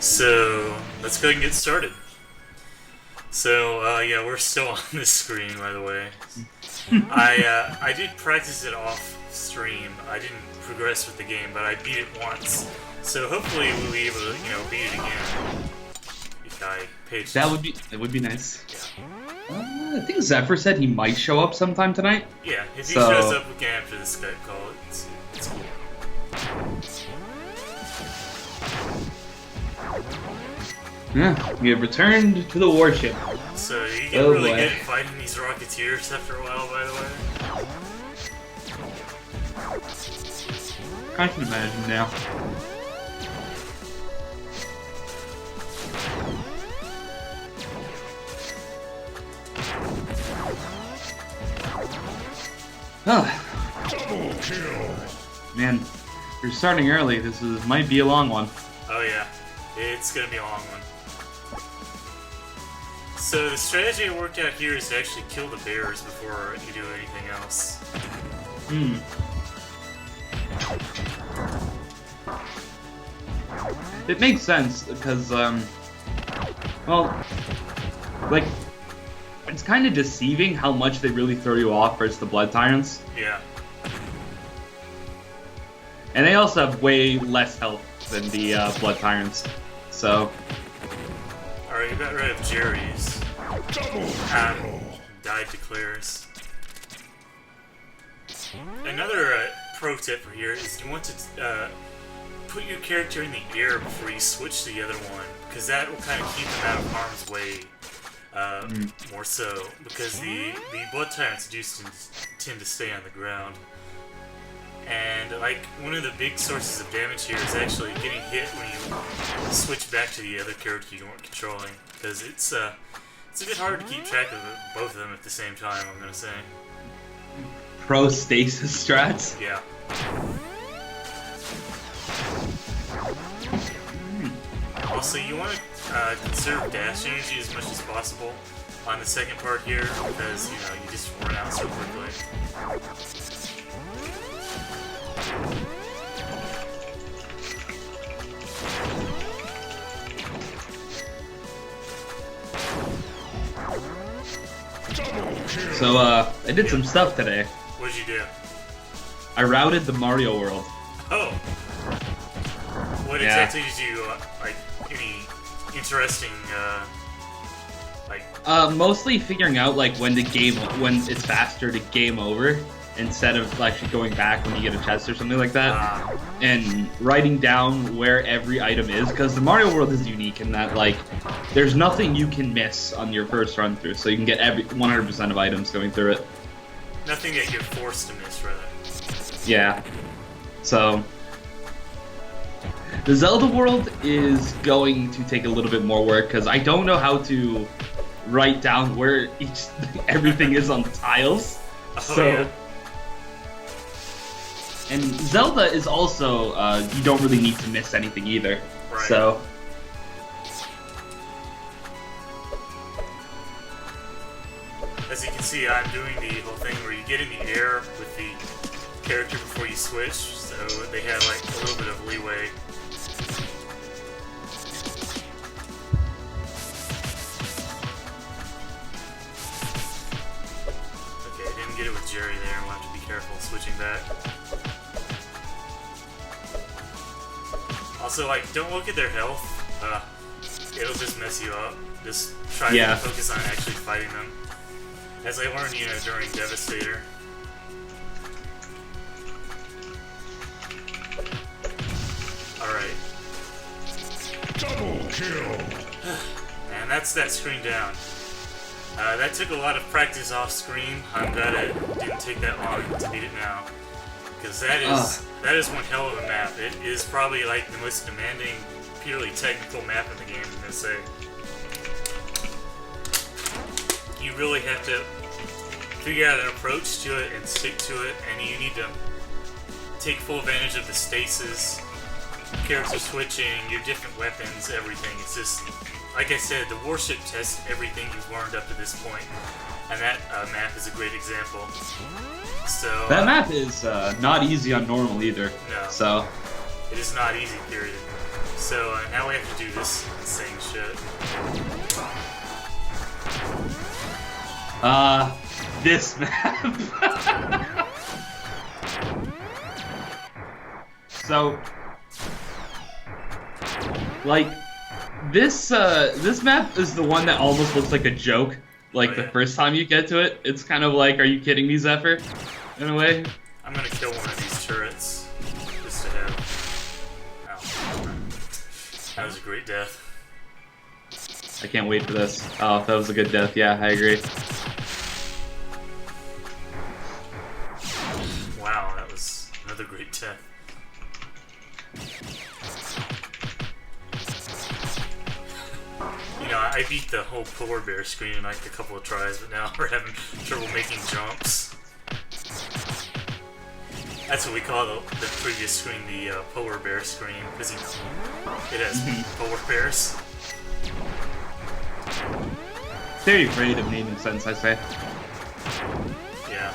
So let's go ahead and get started. So yeah, we're still on this screen, by the way. I did practice it off stream. I didn't progress with the game, but I beat it once. So hopefully we'll be able to, beat it again. If I pay attention. That would be nice. Yeah. I think Zephyr said he might show up sometime tonight. Yeah, if he shows up again after the Skype call, it's cool. Yeah, we have returned to the warship. So you get really good at fighting these Rocketeers after a while, by the way. I can imagine now. Double kill. Man, you're starting early. This might be a long one. Oh yeah, it's gonna be a long one. So the strategy I worked out here is to actually kill the bears before you do anything else. It makes sense because, well, like, it's kind of deceiving how much they really throw you off versus the Blood Tyrants. Yeah. And they also have way less health than the Blood Tyrants, so... Alright, you got rid of Jerry's. Died declares. Another pro tip for here is you want to put your character in the air before you switch to the other one, because that will kind of keep them out of harm's way more so, because the Blood Tyrants do tend to stay on the ground. And, like, one of the big sources of damage here is actually getting hit when you switch back to the other character you weren't controlling. Because it's a bit hard to keep track of both of them at the same time, I'm gonna say. Pro stasis strats? Yeah. Also, you want to conserve dash energy as much as possible on the second part here, because, you just run out so quickly. So, I did some stuff today. What'd you do? I routed the Mario world. Oh! What exactly did you, like, any interesting, mostly figuring out, like, when it's faster to game over, instead of actually going back when you get a chest or something like that, and writing down where every item is, because the Mario world is unique in that, like, there's nothing you can miss on your first run through, so you can get 100% of items going through it. Nothing that you're forced to miss, rather. Yeah. So, the Zelda world is going to take a little bit more work, because I don't know how to write down where everything is on the tiles. Yeah. And Zelda is also, you don't really need to miss anything either. Right. So. As you can see, I'm doing the whole thing where you get in the air with the character before you switch, so they have like a little bit of leeway. Okay, I didn't get it with Jerry there, we'll have to be careful switching back. Also, like, don't look at their health. It'll just mess you up. Just try to focus on actually fighting them. As I learned, during Devastator. Alright. Double kill. And that's that screen down. That took a lot of practice off screen. I'm glad it didn't take that long to beat it now. Because that is one hell of a map. It is probably like the most demanding, purely technical map in the game, I'm gonna say. You really have to figure out an approach to it and stick to it, and you need to take full advantage of the stasis, character switching, your different weapons, everything. It's just, like I said, the warship tests everything you've learned up to this point, and that map is a great example. So that map is not easy on normal either. No. So it is not easy, period. So now we have to do this insane shit. This map. So, like, this map is the one that almost looks like a joke. Like, the first time you get to it, it's kind of like, are you kidding me, Zephyr? In a way. I'm gonna kill one of these turrets, just to have... Ow. That was a great death. I can't wait for this. Oh, that was a good death. Yeah, I agree. Wow, that was another great death. You know, I beat the whole polar bear screen in like a couple of tries, but now we're having trouble making jumps. That's what we call the previous screen, the polar bear screen, because it has polar bears. Very creative naming sense, I say. Yeah.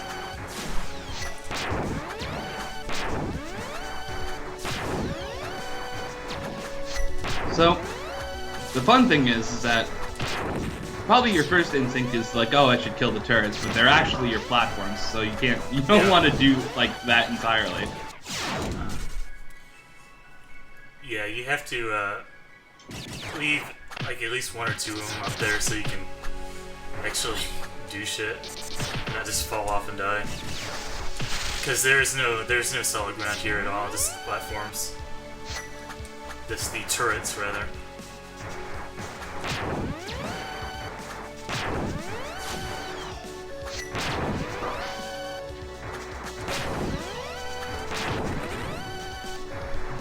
So, the fun thing is that probably your first instinct is like, oh, I should kill the turrets, but they're actually your platforms, so you don't want to do like that entirely. Yeah, you have to leave like at least one or two of them up there so you can actually do shit, and not just fall off and die. Because there's no solid ground here at all. Just the platforms. Just the turrets, rather.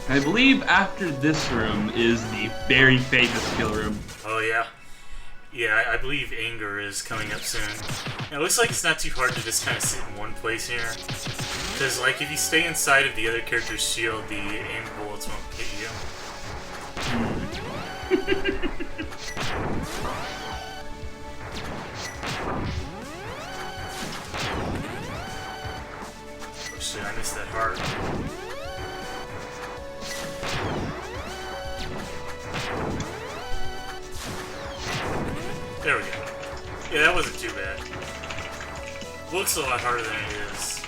I believe after this room is the very famous kill room. Oh yeah. Yeah, I believe Anger is coming up soon. It looks like it's not too hard to just kind of sit in one place here. Because, like, if you stay inside of the other character's shield, the aimed bullets won't hit you. Oh shit, I missed that heart. There we go. Yeah, that wasn't too bad. Looks a lot harder than it is.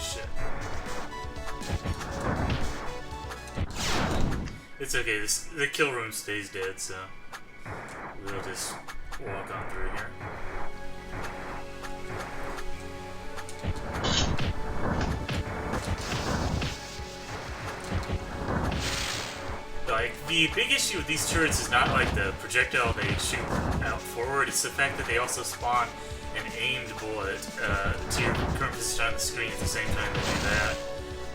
Shit. It's okay, the kill room stays dead, so we'll just walk on through here. Like, the big issue with these turrets is not like the projectile they shoot out forward, it's the fact that they also spawn an aimed bullet to your current position on the screen at the same time they do that.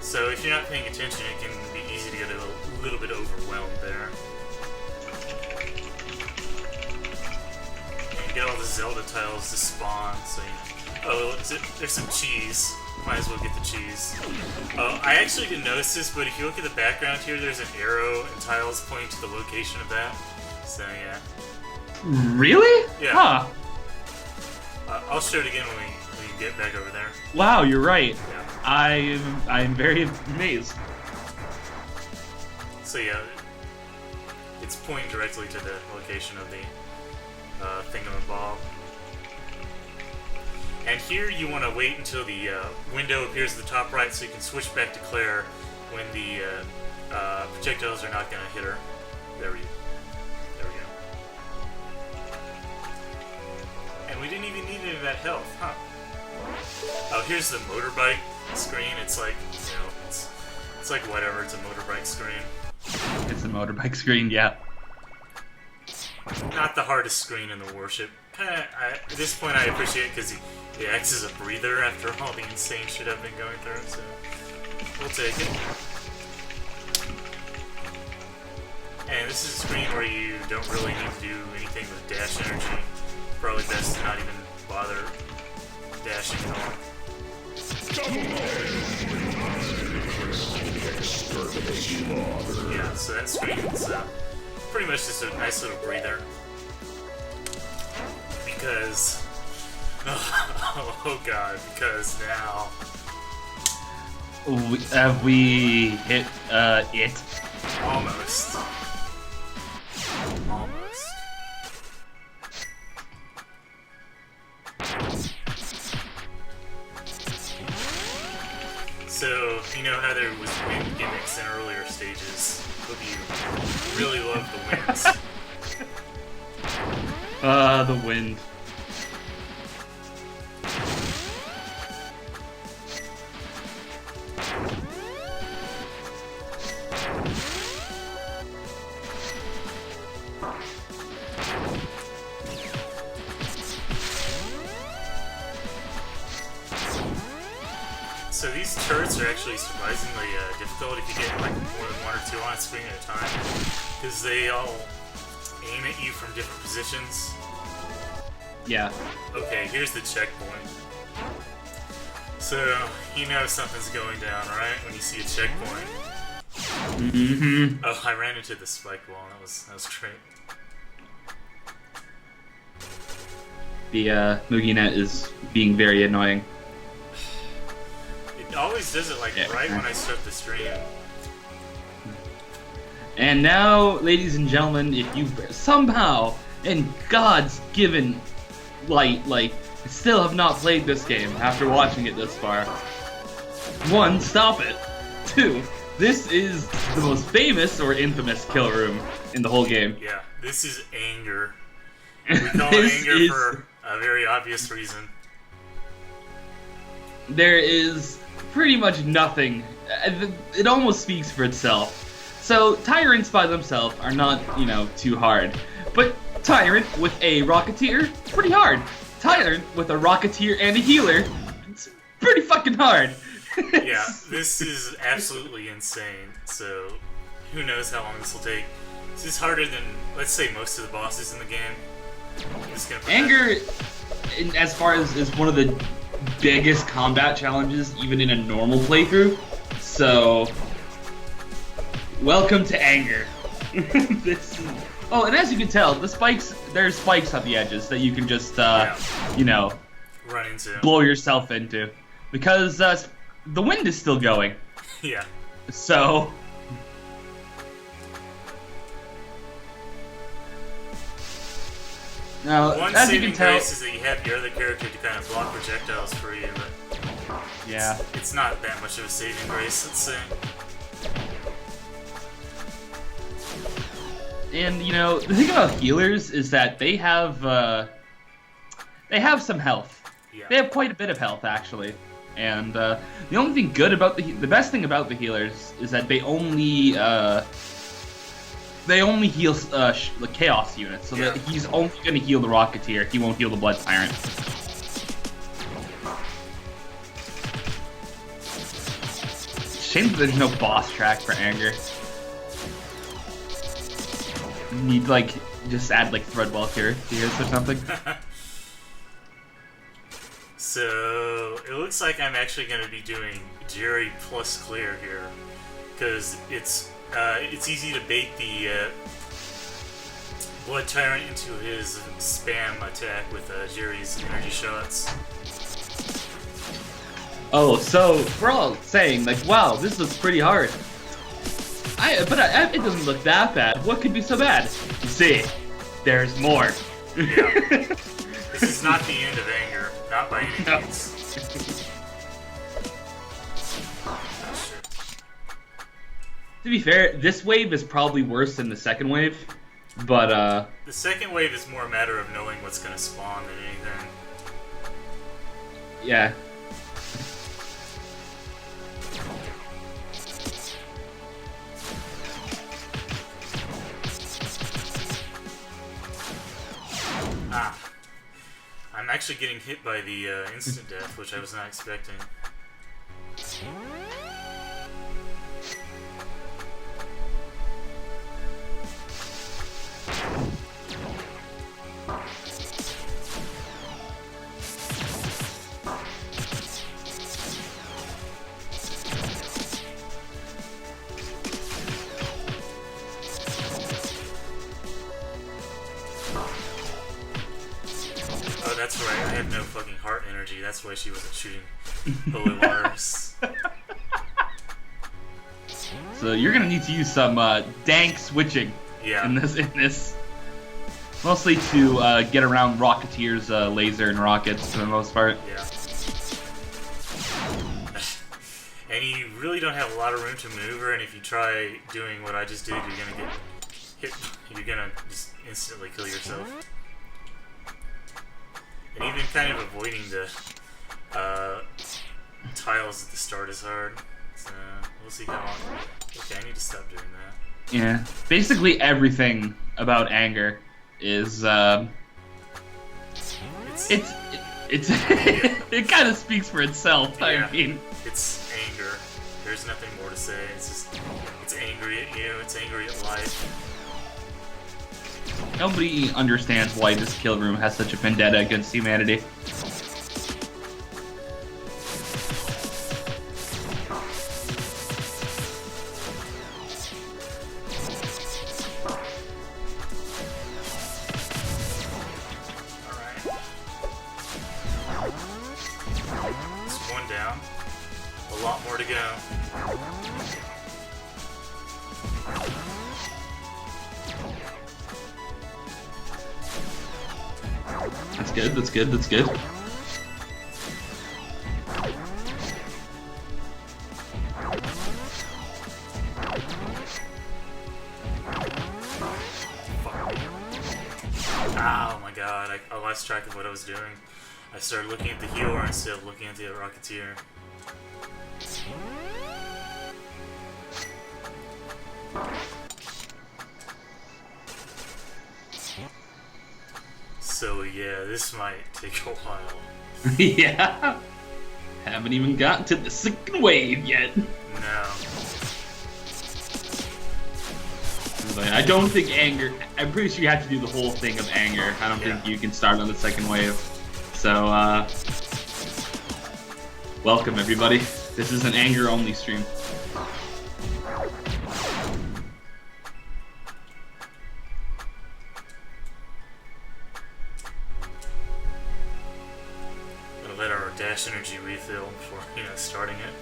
So if you're not paying attention, it can be easy to get a little bit overwhelmed there. And get all the Zelda tiles to spawn, so oh, there's some cheese. Might as well get the cheese. Oh, I actually didn't notice this, but if you look at the background here, there's an arrow and tiles pointing to the location of that. So, yeah. Really? Yeah. Huh. I'll show it again when we get back over there. Wow, you're right. Yeah. I'm very amazed. So, yeah. It's pointing directly to the location of the thingamabob. And here you want to wait until the window appears at the top right so you can switch back to Claire when the projectiles are not going to hit her. There we go. And we didn't even need any of that health, huh? Oh, here's the motorbike screen. It's like, you know, it's like whatever, it's a motorbike screen. It's a motorbike screen, yeah. Not the hardest screen in the warship. At this point I appreciate it because he acts as a breather after all the insane shit I've been going through, so we'll take it. And this is a screen where you don't really need to do anything with dash energy. Probably best to not even bother dashing at all. Yeah, so that screen is pretty much just a nice little breather. because oh god, because now Have we hit it? almost. Almost. So, you know how there was wind gimmicks in earlier stages? Hope you really love the winds. The wind. So these turrets are actually surprisingly difficult if you get like more than one or two on a screen at a time, because they all aim at you from different positions. Yeah. Okay, here's the checkpoint. So, you know something's going down, right? When you see a checkpoint. Mm-hmm. Oh, I ran into the spike wall. That was great. The MugiNet is being very annoying. It always does it like right when I start the stream. And now, ladies and gentlemen, if you somehow, in God's given light, still have not played this game after watching it this far, 1, stop it. 2, this is the most famous or infamous kill room in the whole game. Yeah, this is anger. We call it anger for a very obvious reason. There is pretty much nothing. It almost speaks for itself. So, Tyrants by themselves are not, too hard. But Tyrant with a Rocketeer, pretty hard. Tyrant with a Rocketeer and a healer, it's pretty fucking hard. Yeah, this is absolutely insane. So, who knows how long this will take. This is harder than, let's say, most of the bosses in the game. Anger, as far as is one of the biggest combat challenges, even in a normal playthrough. So, welcome to Anger. Oh, and as you can tell, there's spikes at the edges that you can just, run into, blow yourself into, because the wind is still going. Yeah. So. Now, one as you can tell, grace is that you have your other character to kind of block projectiles for you, but yeah, it's not that much of a saving grace, let's say. And the thing about healers is that they have some health. Yeah. They have quite a bit of health actually, and the only thing good about the best thing about the healers is that they only heal the Chaos units, so that he's only going to heal the Rocketeer. He won't heal the Blood Tyrant. Shame that there's no boss track for Anger. You need just add Threadball tears or something. So it looks like I'm actually going to be doing Jerry plus Claire here, because it's easy to bait the Blood Tyrant into his spam attack with Jerry's energy shots. Oh, so we're all saying wow, this looks pretty hard. But it doesn't look that bad. What could be so bad? You see, there's more. Yeah. This is not the end of Anger, not by any means. To be fair, this wave is probably worse than the second wave, but the second wave is more a matter of knowing what's going to spawn than anything. Yeah. I'm actually getting hit by the instant death, which I was not expecting. that's right. I have no fucking heart energy. That's why she wasn't shooting holy waters. So you're gonna need to use some dank switching. Yeah. In this, mostly to get around Rocketeer's laser and rockets for the most part. Yeah. And you really don't have a lot of room to maneuver, and if you try doing what I just did, you're gonna get hit. You're gonna just instantly kill yourself. And even kind of avoiding the tiles at the start is hard. So we'll see how long. Okay, I need to stop doing that. Yeah, basically everything about anger is it kind of speaks for itself. Yeah, I mean, it's anger. There's nothing more to say. It's just it's angry at you. It's angry at life. nobody understands why this kill room has such a vendetta against humanity. Down. A lot more to go. That's good, that's good, that's good. Oh my god, I lost track of what I was doing. I started looking at the healer instead of looking at the Rocketeer. So yeah, this might take a while. Yeah. Haven't even gotten to the second wave yet. No. But I don't think anger... I'm pretty sure you have to do the whole thing of anger. I don't think you can start on the second wave. So, welcome everybody. This is an anger-only stream. Gonna let our dash energy refill before, starting it.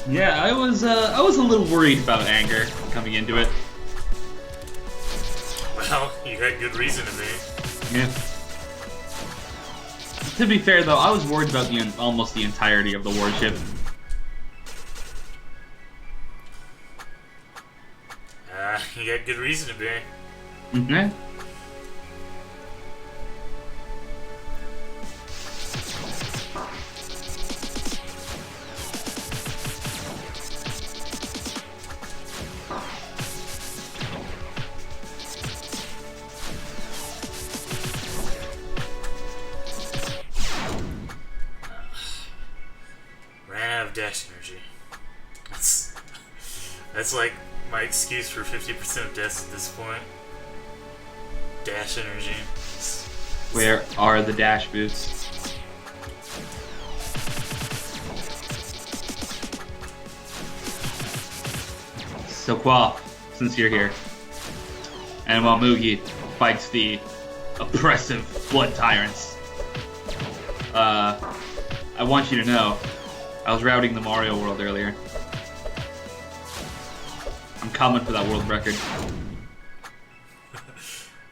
Yeah, I was a little worried about anger coming into it. Well, you had good reason to be. Yeah. To be fair, though, I was worried about almost the entirety of the warship. You had good reason to be. Mm-hmm. Dash energy. That's like my excuse for 50% of deaths at this point. Dash energy. Where are the dash boots? So Quaff, since you're here, and while Mugi fights the oppressive blood tyrants, I want you to know, I was routing the Mario world earlier. I'm coming for that world record.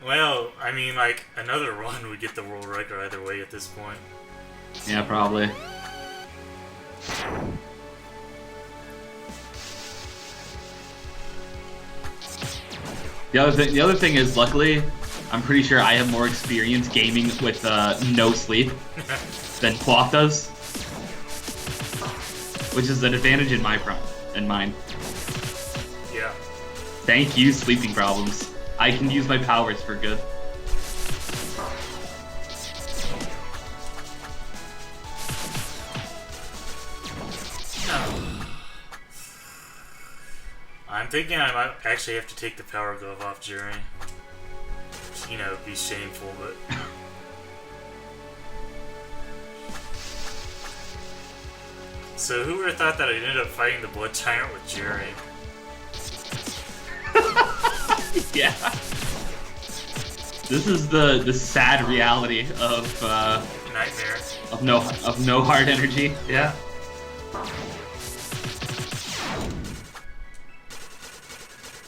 Well, I mean, like, another run would get the world record either way at this point. Yeah, probably. The other thing is, luckily, I'm pretty sure I have more experience gaming with no sleep than Quaff does. Which is an advantage in mine. Yeah. Thank you, sleeping problems. I can use my powers for good. I'm thinking I might actually have to take the power glove off Jerry. It'd be shameful, but... So who would have thought that I ended up fighting the Blood Tyrant with Jerry? Yeah. This is the sad reality of Nightmare. of no hard energy. Yeah.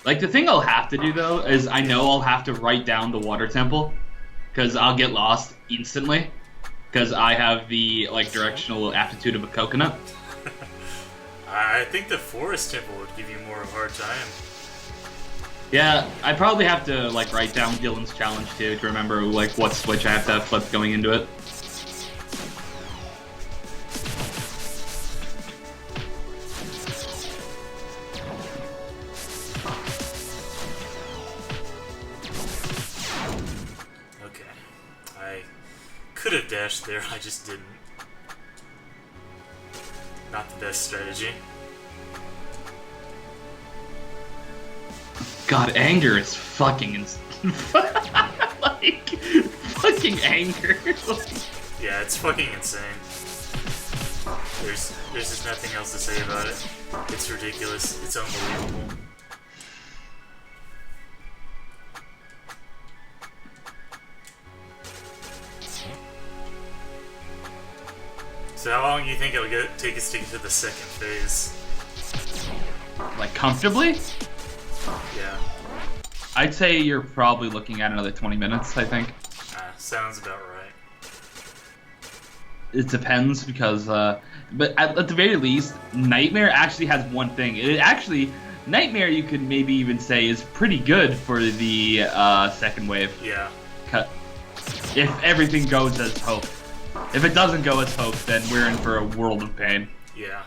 Like, the thing I'll have to do, though, is I know I'll have to write down the water temple, because I'll get lost instantly, because I have the, like, directional aptitude of a coconut. I think the forest temple would give you more of a hard time. Yeah, I probably have to, like, write down Dylan's challenge, too, to remember, like, what switch I have to flip going into it. Could have dashed there, I just didn't. Not the best strategy. God, anger is fucking like, fucking anger. Yeah, it's fucking insane. There's just nothing else to say about it. It's ridiculous. It's unbelievable. So how long do you think it'll take us to get to the second phase? Like, comfortably? Yeah. I'd say you're probably looking at another 20 minutes, I think. Sounds about right. It depends, because, but at the very least, Nightmare actually has one thing. Nightmare, you could maybe even say, is pretty good for the second wave. Yeah. If everything goes as hoped. If it doesn't go as hoped, then we're in for a world of pain. Yeah.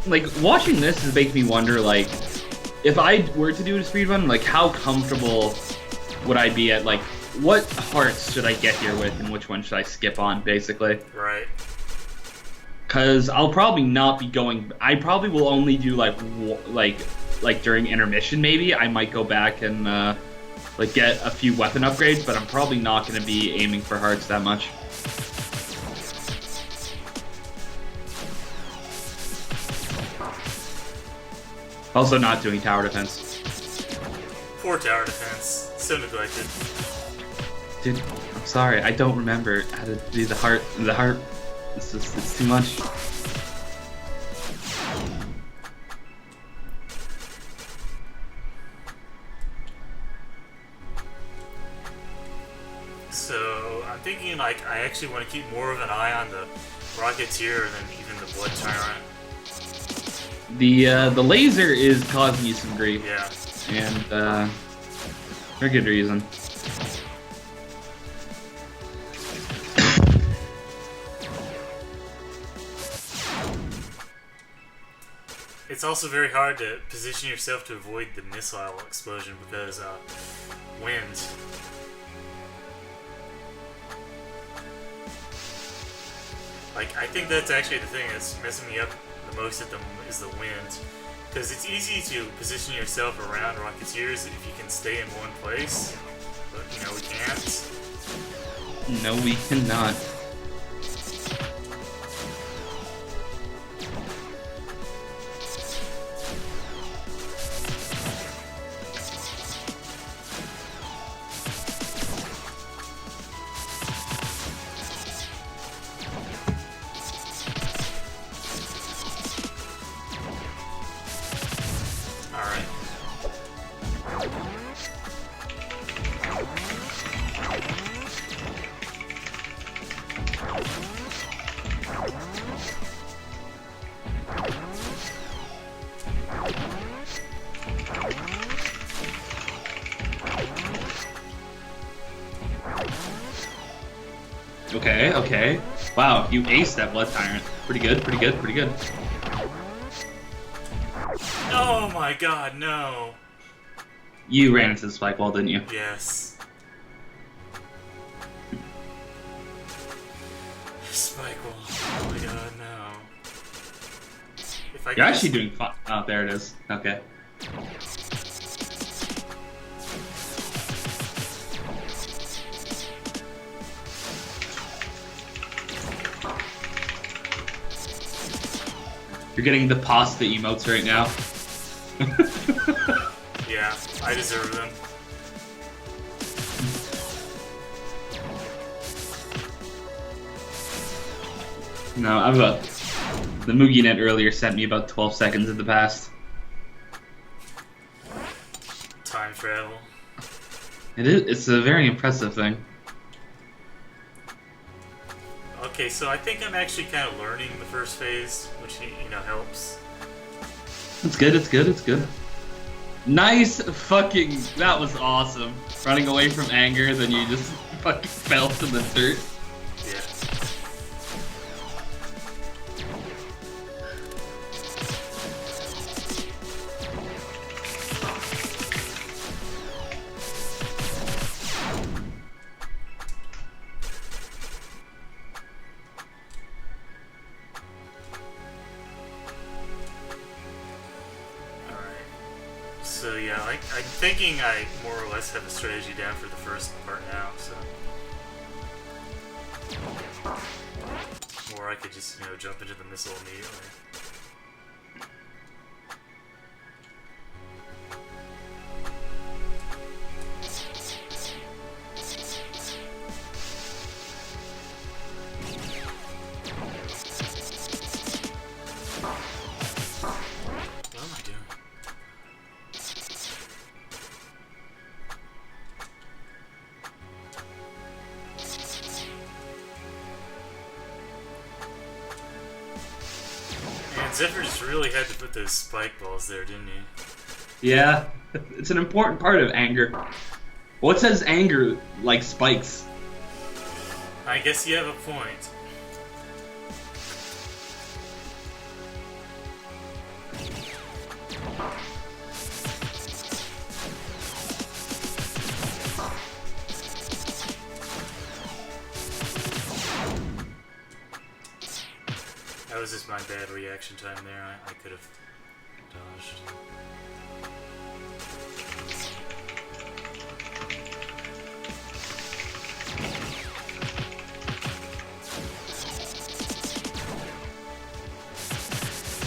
Like, watching this makes me wonder, like, if I were to do a speedrun, like, how comfortable would I be at, like, what hearts should I get here with, and which one should I skip on, basically? Right. Because I'll probably not be going... I probably will only do, like during intermission, maybe. I might go back and, like, get a few weapon upgrades, but I'm probably not going to be aiming for hearts that much. Also not doing tower defense. Poor tower defense. So neglected. Dude, I'm sorry. I don't remember how to do the heart. It's too much. So, I'm thinking, like, I actually want to keep more of an eye on the Rocketeer than even the Blood Tyrant. The laser is causing you some grief. Yeah. And, for good reason. It's also very hard to position yourself to avoid the missile explosion because, wind. Like, I think that's actually the thing that's messing me up the most at the is the wind. Because it's easy to position yourself around Rocketeers if you can stay in one place. But, you know, we can't. No, we cannot. Okay, okay. Wow, you aced that Blood Tyrant. Pretty good, pretty good, pretty good. Oh my god, no! You ran into the spike wall, didn't you? Yes. You're actually doing fun. Oh, there it is. Okay. You're getting the pasta emotes right now. Yeah, I deserve them. No, I'm about... The MoogieNet earlier sent me about 12 seconds in the past. Time travel. It is. It's a very impressive thing. Okay, so I think I'm actually kind of learning the first phase, which, you know, helps. It's good, it's good, it's good. Nice fucking... That was awesome. Running away from anger, then you just fucking fell to the dirt. Yeah. So yeah, I'm thinking I more or less have a strategy down for the first part now, so... Or I could just, you know, jump into the missile immediately. What am I doing? Man, Zephyr just really had to put those spike balls there, didn't he? Yeah, it's an important part of anger. What says anger like spikes? I guess you have a point. That was just my bad reaction time there. I could have dodged.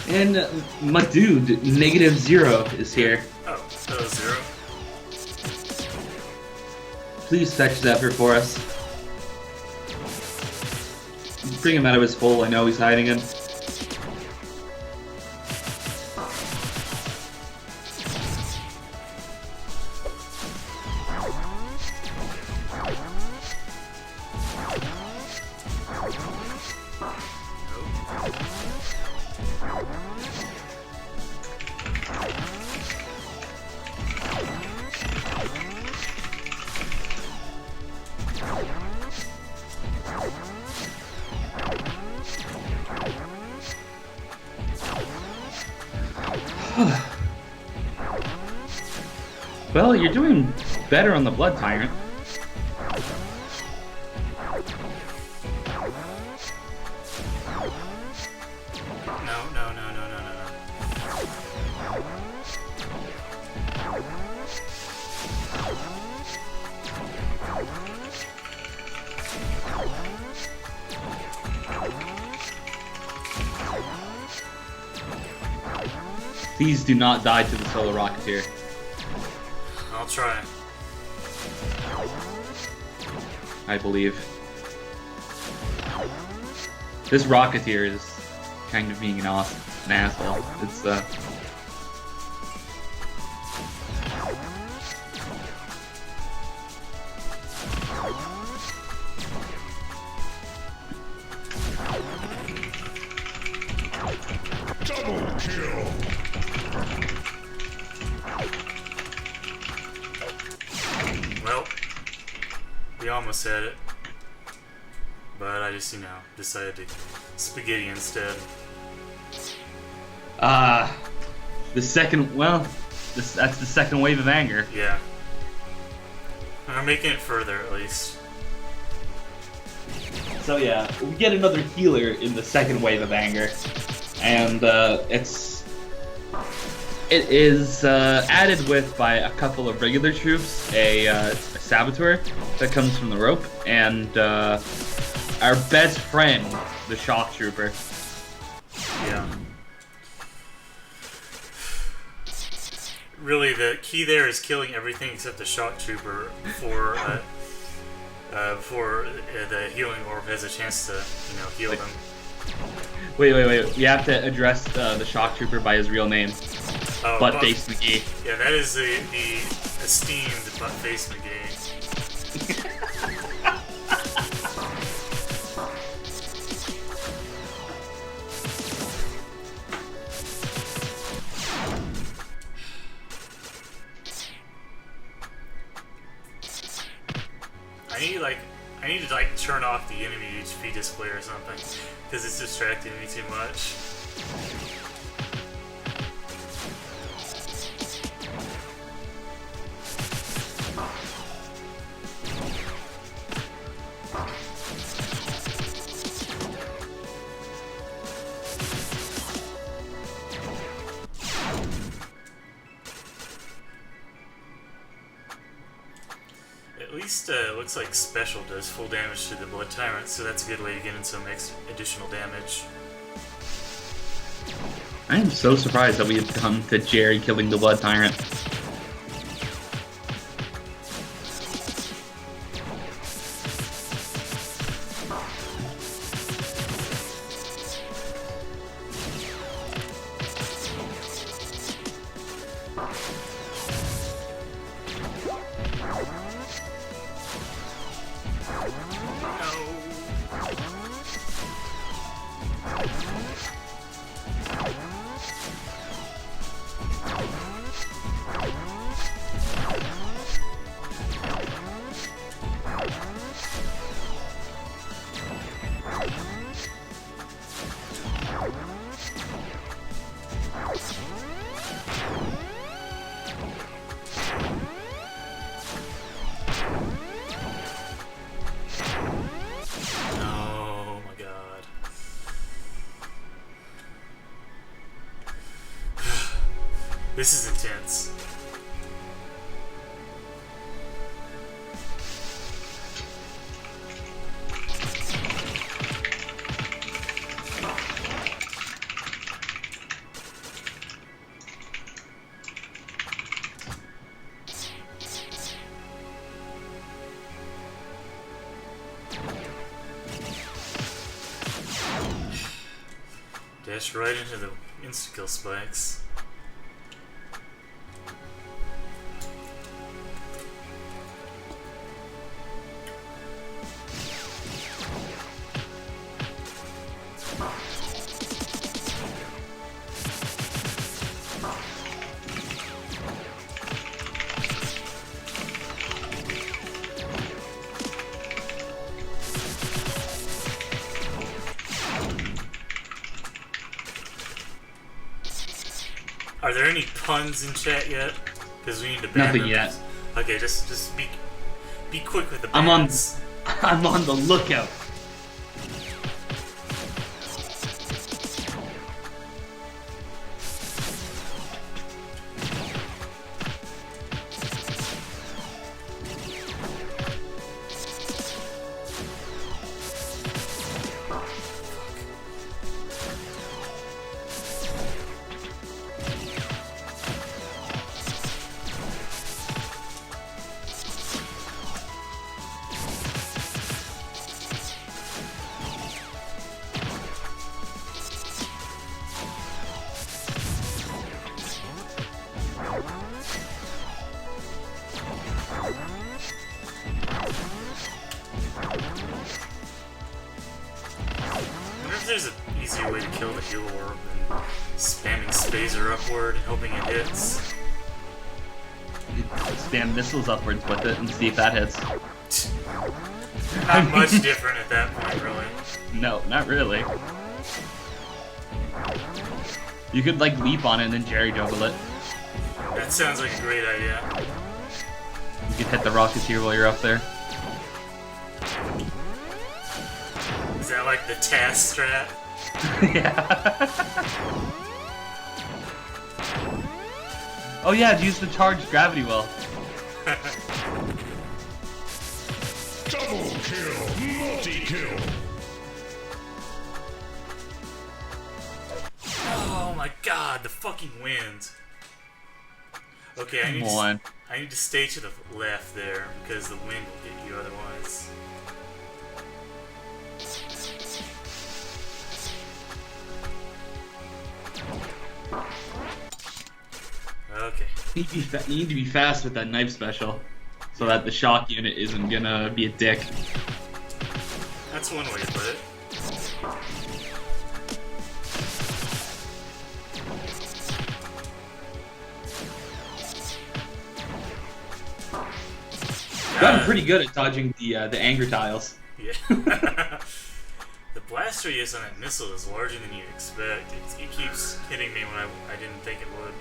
And my dude, -0 is here. Oh, that was 0. Please fetch Zephyr for us. Bring him out of his hole. I know he's hiding him. Well, you're doing better on the Blood Tyrant. Please do not die to the Solar Rocketeer. I'll try. I believe. This Rocketeer is kind of being an asshole. It's Double kill. Well, we almost had it. But I just, you know, decided to spaghetti instead. the second, well, that's the second wave of anger. Yeah. I'm making it further, at least. So yeah, we get another healer in the second wave of anger. And it's It is added with by a couple of regular troops, a saboteur that comes from the rope, and our best friend, the shock trooper. Yeah. Really, the key there is killing everything except the shock trooper before the healing orb has a chance to, heal them. Wait. We have to address the shock trooper by his real name. Oh, Butt-Face McGee. Yeah, that is the esteemed Butt-Face McGee. I need to turn off the enemy HP display or something, because it's distracting me too much. At least it looks like Special does full damage to the Blood Tyrant, so that's a good way to get in some additional damage. I am so surprised that we have come to Jerry killing the Blood Tyrant. This is intense. Dash right into the insta-kill spikes. Are there any puns in chat yet? Because we need to ban Nothing them. yet. Okay, just be quick with the bans. I'm on the lookout. There's an easier way to kill the heal orb than spamming Spazer upward and hoping it hits. You spam missiles upwards with it and see if that hits. Not much different at that point, really. No, not really. You could like leap on it and then Jerry juggle it. That sounds like a great idea. You could hit the Rocketeer while you're up there. Is that like the TAS strat? Yeah. Oh yeah, use the charged gravity well. Double kill, multi-kill. Oh my god, the fucking wind. Okay, I need to stay to the left there because the wind will get you otherwise. Okay. You need to be fast with that knife special, so that the shock unit isn't gonna be a dick. That's one way to put it. Gotten pretty good at dodging the anger tiles. Yeah. The blast radius on that missile is larger than you'd expect. It keeps hitting me when I didn't think it would.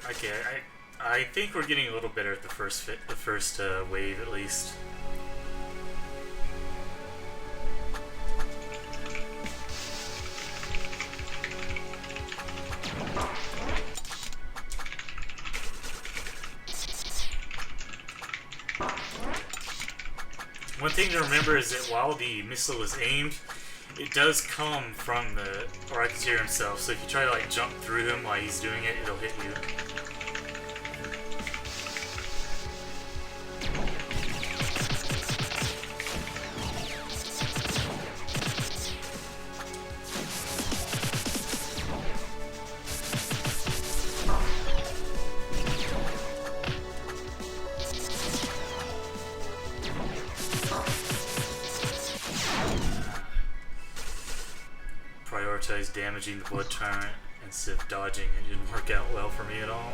Okay, I think we're getting a little better at the first wave at least. One thing to remember is that while the missile is aimed, it does come from the Rocketeer himself, so if you try to like jump through him while he's doing it, it'll hit you. Prioritize damaging the blood tyrant instead of dodging. It didn't work out well for me at all.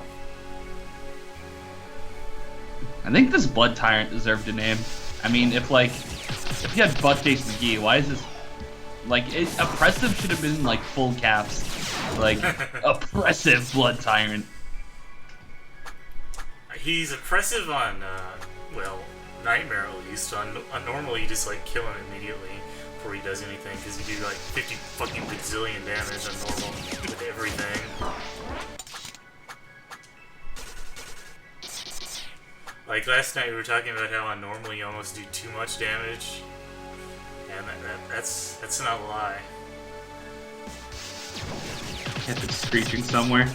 I think this blood tyrant deserved a name. I mean, if you had Buttface McGee, why is this oppressive should have been like full caps, like oppressive blood tyrant. He's oppressive on well, Nightmare at least. On normal, you just like kill him immediately before he does anything, because you do like 50 fucking bazillion damage on normal with everything. Like last night we were talking about how on normal you almost do too much damage, and that's not a lie. Kept it screeching somewhere.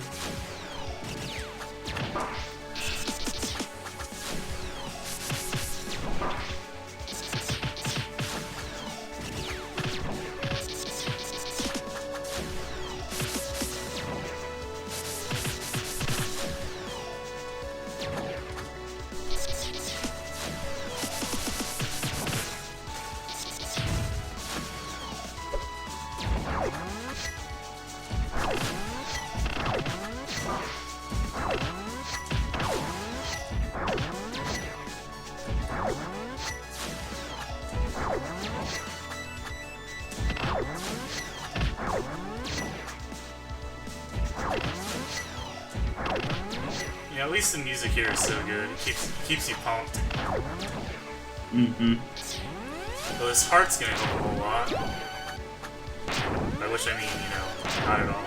Yeah, at least the music here is so good. It keeps you pumped. Mm-hmm. Well, his heart's gonna help a whole lot. By which I mean, you know, not at all.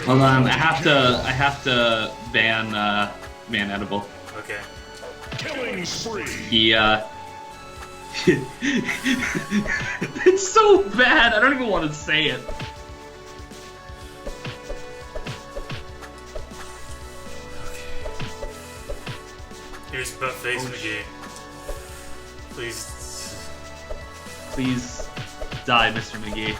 Hold on, I have to ban edible. Okay. Killing spree. He it's so bad. I don't even want to say it. Here's Buttface McGee. Please die, Mr. McGee.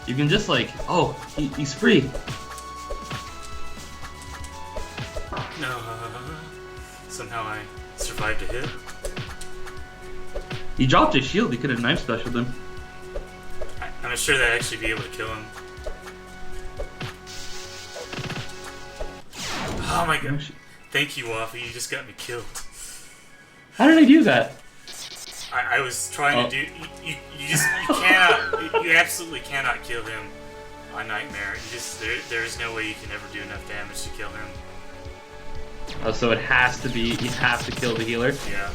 You can just like, oh, he's free. No. Somehow I survived a hit. He dropped his shield. He could have knife specialed him. I'm not sure that I'd actually be able to kill him. Oh my god. Thank you, Waffy. You just got me killed. How did I do that? I was trying to do... You cannot... You absolutely cannot kill him on Nightmare. You just... There's no way you can ever do enough damage to kill him. Oh, so it has to be... You have to kill the healer? Yeah.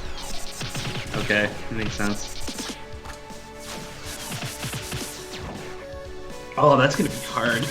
Okay, that makes sense. Oh, that's gonna be hard.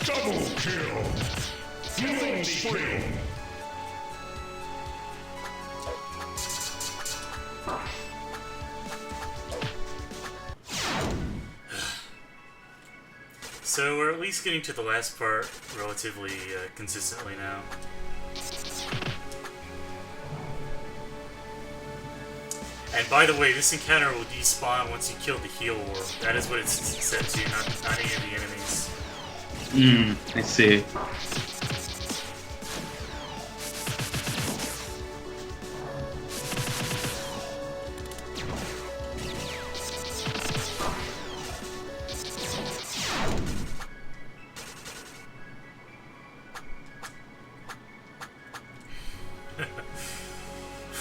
Double kill. Killing spree. So we're at least getting to the last part relatively consistently now. And by the way, this encounter will despawn once you kill the heal orb. That is what it's set to, not any of the enemies. I see.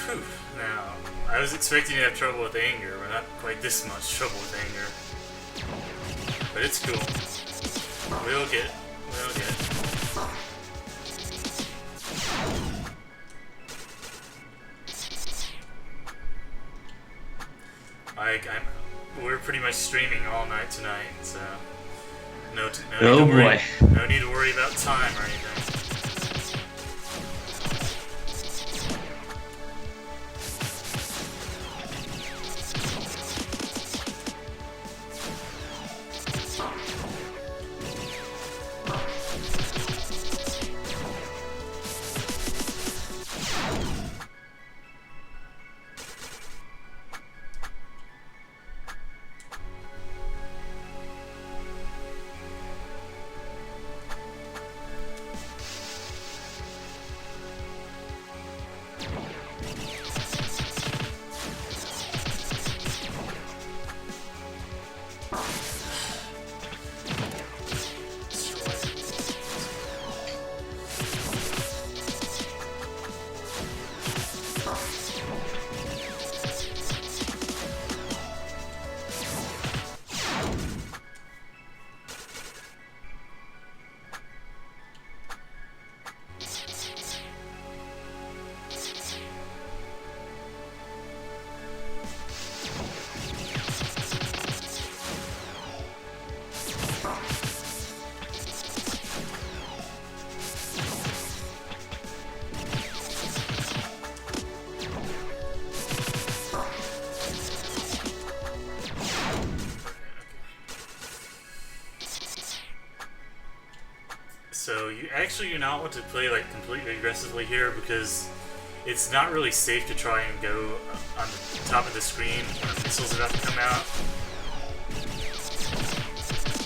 Whew. Now, I was expecting to have trouble with anger, but not quite this much trouble with anger. But it's cool. We'll get. We're pretty much streaming all night tonight, so no need to worry about time or anything. So you do not want to play like completely aggressively here because it's not really safe to try and go on the top of the screen when a missile's about to come out.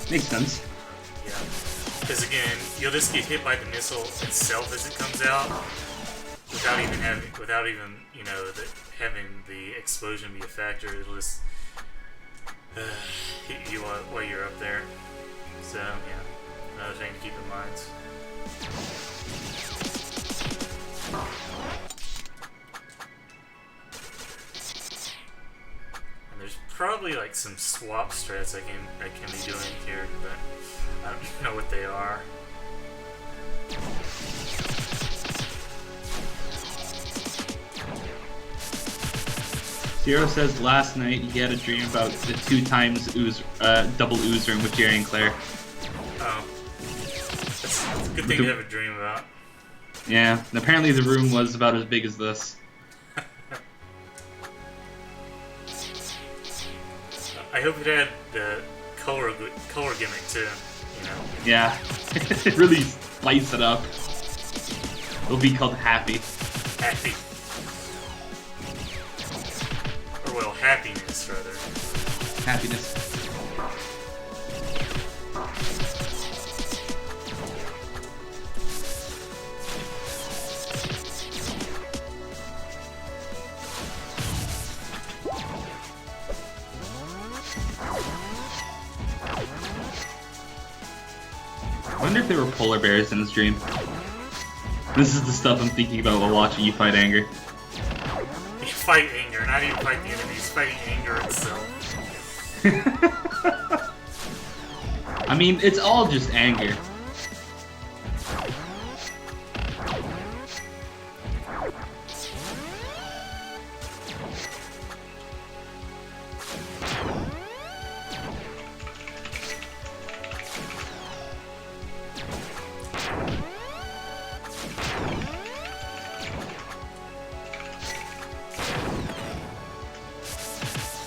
Makes sense. Yeah, because again, you'll just get hit by the missile itself as it comes out without even you know having the explosion be a factor. It'll just hit you while you're up there. So yeah, another thing to keep in mind. And there's probably like some swap strats I can be doing here, but I don't know what they are. Zero says last night he had a dream about the 2 times double ooze room with Jerry and Claire. Oh. That's a good thing to have a dream about. Yeah, and apparently the room was about as big as this. I hope it had the color gimmick too, you know? Yeah, it really lights it up. It'll be called Happy. Happy. Or well, happiness, rather. Happiness. I wonder if there were polar bears in his dream. This is the stuff I'm thinking about while watching you fight anger. You fight anger, not even fight the enemies, fighting anger itself. I mean, it's all just anger.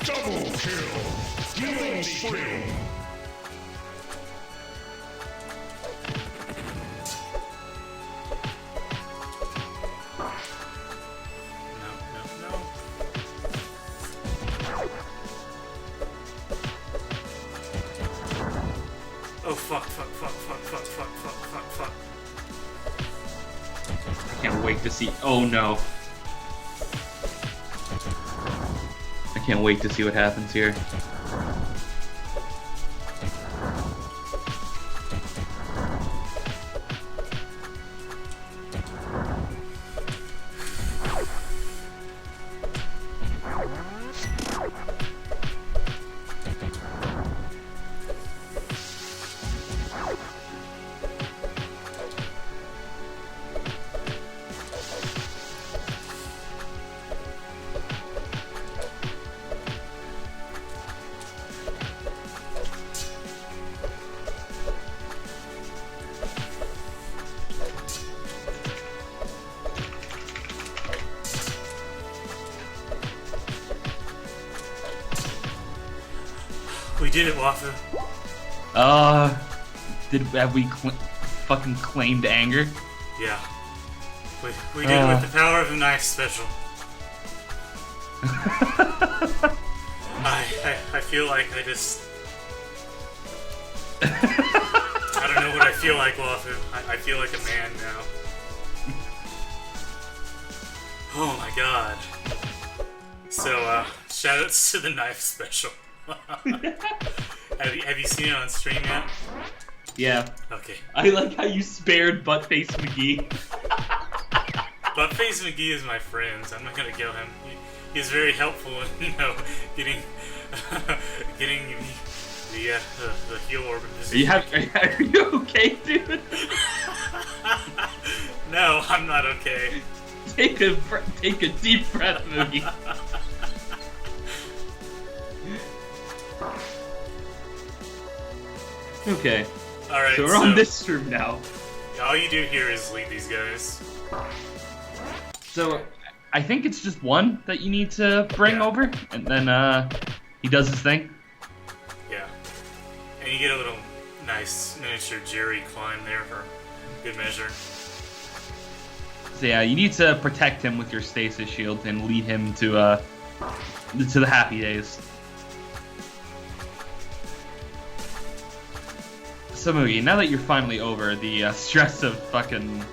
Double kill. Killing spree. No. Oh fuck. I can't wait to see. Oh no. I can't wait to see what happens here. We did it, Wafu. Have we fucking claimed anger? Yeah. We did it with the power of a knife special. I feel like I just... I don't know what I feel like, Wafu. I feel like a man now. Oh my god. So, shoutouts to the knife special. have you seen it on stream yet? Yeah. Okay. I like how you spared Buttface McGee. Buttface McGee is my friend, so I'm not gonna kill him. He's very helpful in, getting the heal orb in this. Are you okay, dude? No, I'm not okay. Take a deep breath, Moogie. Okay. Alright, so we're on this room now. All you do here is lead these guys. So, I think it's just one that you need to bring over, and then he does his thing. Yeah. And you get a little nice miniature Jerry climb there for good measure. So yeah, you need to protect him with your stasis shield and lead him to the happy days. So Moogie, now that you're finally over the stress of fucking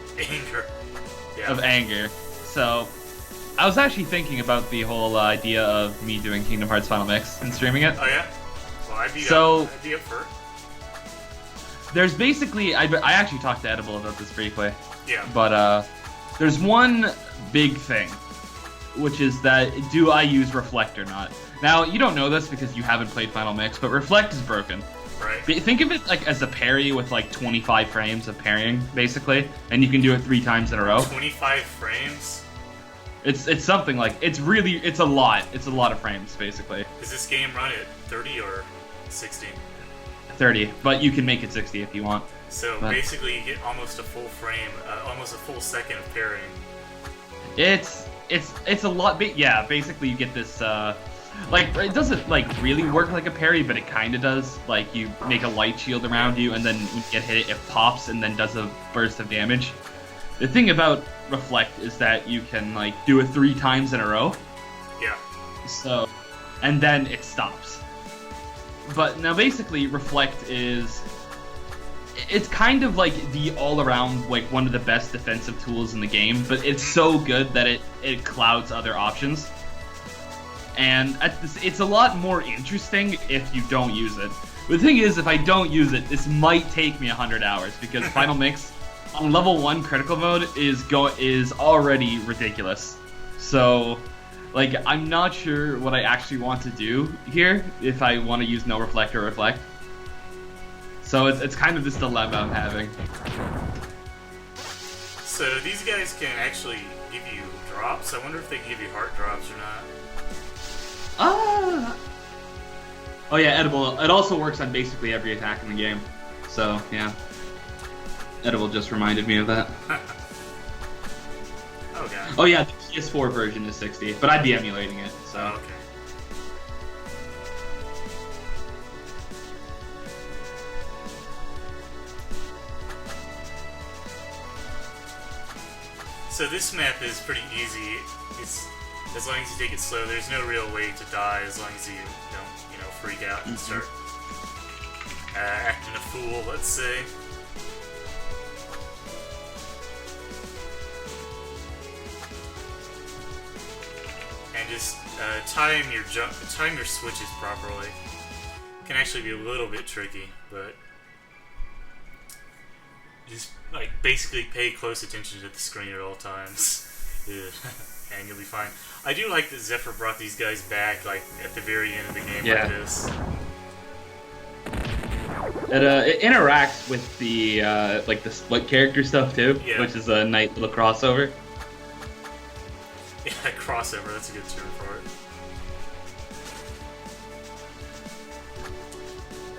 anger, so I was actually thinking about the whole idea of me doing Kingdom Hearts Final Mix and streaming it. Oh yeah? Well, I'd be up for it. There's basically, I actually talked to Edible about this briefly. Yeah. But there's one big thing, which is that do I use Reflect or not? Now, you don't know this because you haven't played Final Mix, but Reflect is broken. Right. Think of it like as a parry with like 25 frames of parrying, basically, and you can do it 3 times in a row. 25 frames? It's something like it's a lot. It's a lot of frames basically. Does this game run at 30 or 60? 30, but you can make it 60 if you want. So basically, you get almost a full frame, almost a full second of parrying. It's a lot. Yeah, basically you get this. Like it doesn't like really work like a parry, but it kind of does. Like you make a light shield around you, and then when you get hit, it pops and then does a burst of damage. The thing about Reflect is that you can like do it 3 times in a row. Yeah. So, and then it stops. But now basically Reflect is, it's kind of like the all-around, like one of the best defensive tools in the game, but it's so good that it clouds other options. And it's a lot more interesting if you don't use it. The thing is, if I don't use it, this might take me 100 hours, because Final Mix on level 1 critical mode is already ridiculous. So, like, I'm not sure what I actually want to do here, if I want to use no reflect or reflect. So it's kind of this dilemma I'm having. So these guys can actually give you drops. I wonder if they can give you heart drops or not. Oh yeah, edible. It also works on basically every attack in the game. So, yeah. Edible just reminded me of that. Oh, God. Oh yeah, the PS4 version is 60, but I'd be emulating it, so. Oh, okay. So this map is pretty easy. It's as long as you take it slow. There's no real way to die as long as you don't, freak out and start acting a fool. Let's say. And just time your switches properly. Can actually be a little bit tricky, but just like basically pay close attention to the screen at all times, and you'll be fine. I do like that Zephyr brought these guys back, like at the very end of the game, like this. It interacts with the like the split character stuff too, which is a nice little crossover. Yeah, crossover. That's a good term for it.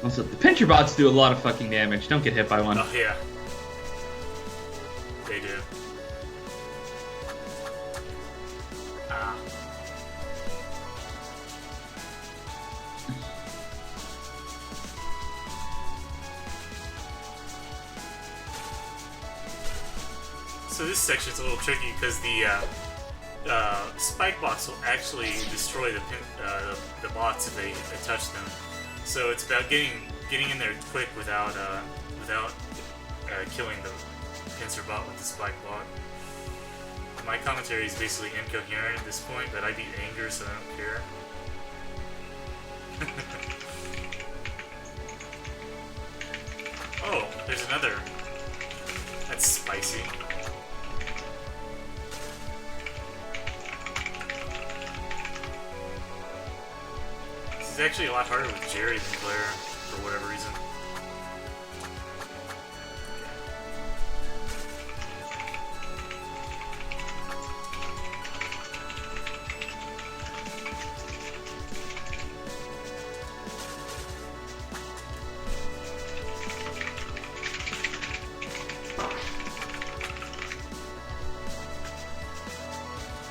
Also, the pincher bots do a lot of fucking damage. Don't get hit by one. Oh yeah. They do. Ah. So this section's a little tricky because the spike bots will actually destroy the bots if they touch them. So it's about getting in there quick without killing the pincer bot with the spike bot. My commentary is basically incoherent at this point, but I beat Anger, so I don't care. Oh, there's another. That's spicy. This is actually a lot harder with Jerry than Claire, for whatever reason.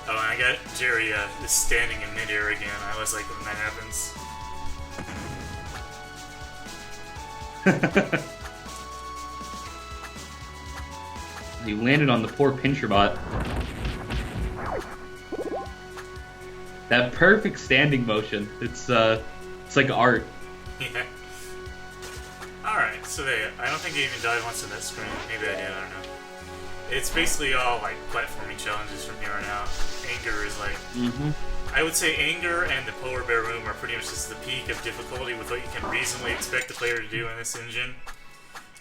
Oh, and I got Jerry is standing in midair again. I always like when that happens. He landed on the poor pincher bot. That perfect standing motion. It's like art. Yeah. Alright, so I don't think I even died once in that screen. Maybe I did, I don't know. It's basically all like platforming challenges from here on out. Anger is like... I would say Anger and the Polar Bear Room are pretty much just the peak of difficulty with what you can reasonably expect the player to do in this engine.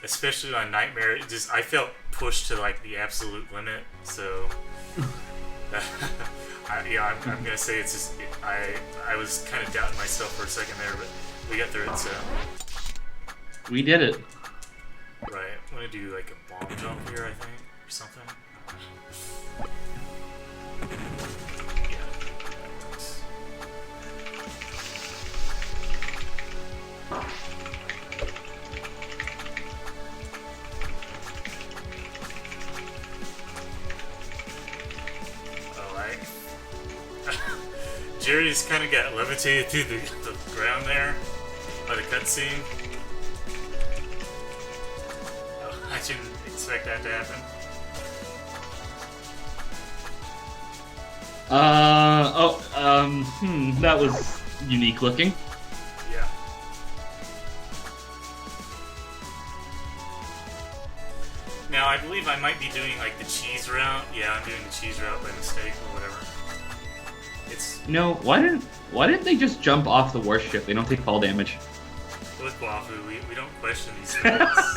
Especially on Nightmare, I felt pushed to like the absolute limit, so... I'm gonna say it's just... I was kind of doubting myself for a second there, but we got through it, so... We did it. Right, I'm gonna do like a bomb jump here, I think, or something. Jerry's kind of got levitated through the ground there by the cutscene. Oh, I didn't expect that to happen. That was unique looking. Yeah. Now, I believe I might be doing, like, the cheese route. Yeah, I'm doing the cheese route by mistake or whatever. It's... No, why didn't they just jump off the warship? They don't take fall damage. Look, Wafu, we don't question these things.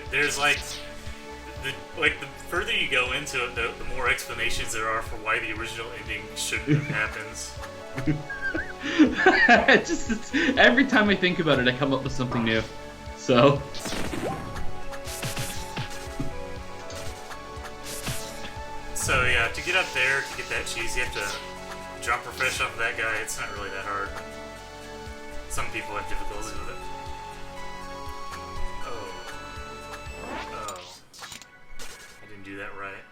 There's, like... The further you go into it, the more explanations there are for why the original ending shouldn't have happened. It's every time I think about it, I come up with something new. So. So yeah, to get up there, to get that cheese, you have to jump refresh off of that guy. It's not really that hard. Some people have difficulties with it. Oh. I didn't do that right.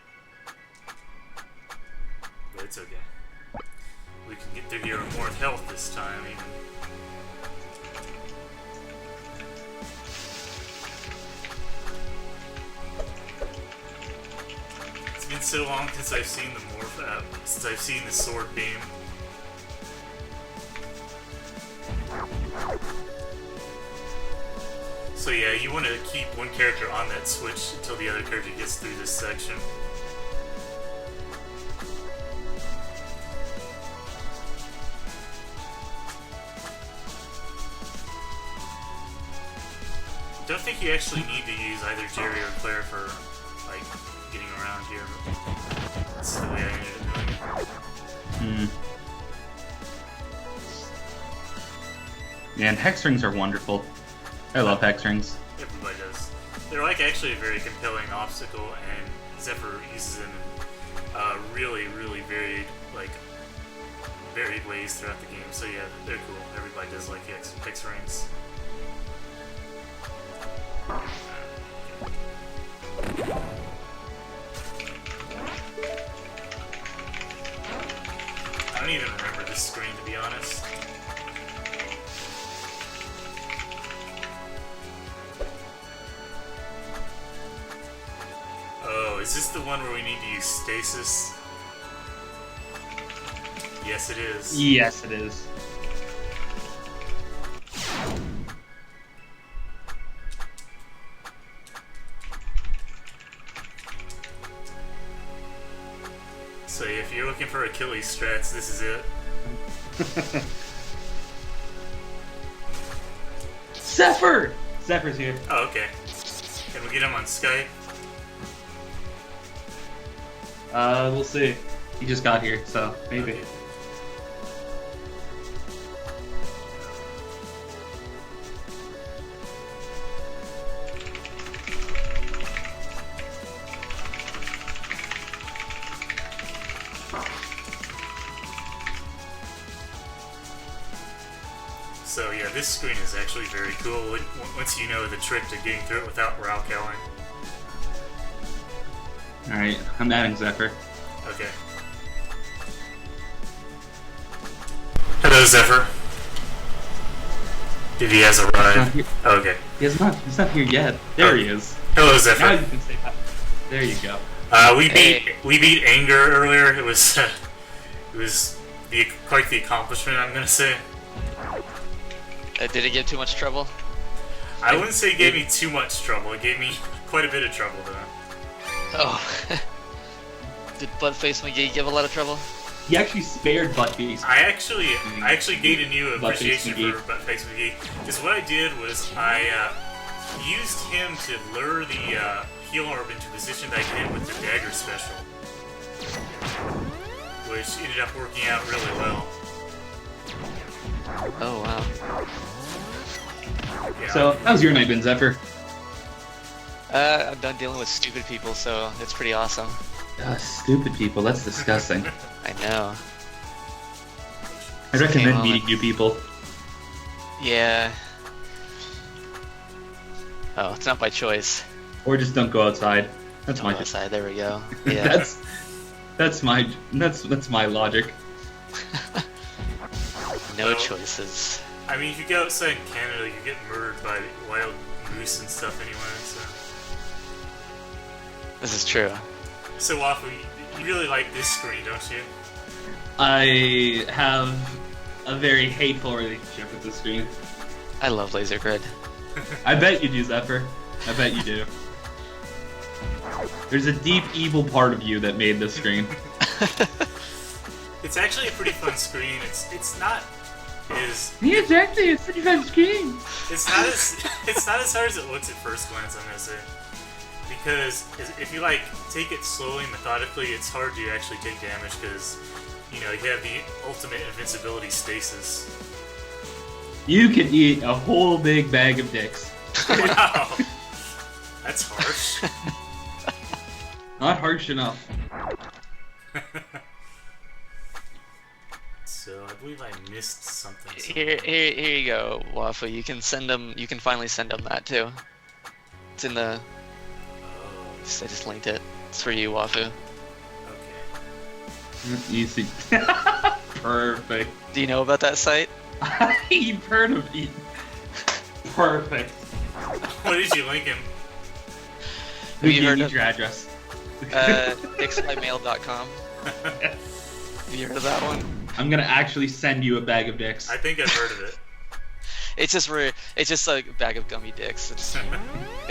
But it's okay. We can get through here with more health this time, even. It's been so long since I've seen the since I've seen the sword beam. So yeah, you want to keep one character on that switch until the other character gets through this section. Don't think you actually need to use either Jerry or Claire for, like, getting around here. That's the way I ended up doing it. Man, hex rings are wonderful. I love hex rings. Everybody does. They're, like, actually a very compelling obstacle, and Zephyr uses them in really, really varied ways throughout the game. So yeah, they're cool. Everybody does like hex rings. I don't even remember this screen, to be honest. Oh, is this the one where we need to use stasis? Yes, it is. Yes, it is. So if you're looking for Achilles strats, this is it. Zephyr! Zephyr's here. Oh, okay. Can we get him on Skype? We'll see. He just got here, so maybe. Okay. So yeah, this screen is actually very cool once you know the trick to getting through it without Ralcalling. Alright, I'm adding Zephyr. Okay. Hello, Zephyr. If he has arrived. Oh, okay. He's not here yet. There he is. Hello, Now Zephyr. you can say hi. There you go. We beat Anger earlier. It was quite the accomplishment, I'm gonna say. Did it give too much trouble? I wouldn't say it gave me too much trouble. It gave me quite a bit of trouble, though. Oh. Did Buttface McGee give a lot of trouble? He actually spared Buttface. I actually gained a new appreciation McGee. for Buttface McGee. Because what I did was I used him to lure the heal orb into position that I could hit with the dagger special, which ended up working out really well. Oh, wow. Yeah. So, how's your night been, Zephyr? I'm done dealing with stupid people, so it's pretty awesome. Stupid people, that's disgusting. I know. I recommend on. meeting new people. Yeah. Oh, it's not by choice. Or just don't go outside. That's my Side, there we go. Yeah. That's my logic. No Well, choices. I mean, if you go outside in Canada, you get murdered by wild moose and stuff anyway, This is true. So Waffle, you really like this screen, don't you? I have a very hateful relationship with this screen. I love laser grid. I bet you do, Zephyr. I bet you do. There's a deep evil part of you that made this screen. It's actually a pretty fun screen. It's not as Yeah, exactly. It's a pretty fun screen. it's not as hard as it looks at first glance, I'm gonna say. Because if you like take it slowly, methodically, it's hard to actually take damage because you have the ultimate invincibility stasis. You could eat a whole big bag of dicks. Wow, that's harsh. Not harsh enough. So I believe I missed something. Here you go, Waffle. You can send them. You can finally send them that too. It's in the. Oh, I just linked it. It's for you, Wafu. okay. Easy. Perfect. Do you know about that site? You've heard of it. Perfect. What did you link him? Have you Who heard gave of your address? dixbymail.com? Have you heard of that one? I'm gonna actually send you a bag of dicks. I think I've heard of it. It's just a bag of gummy dicks. It's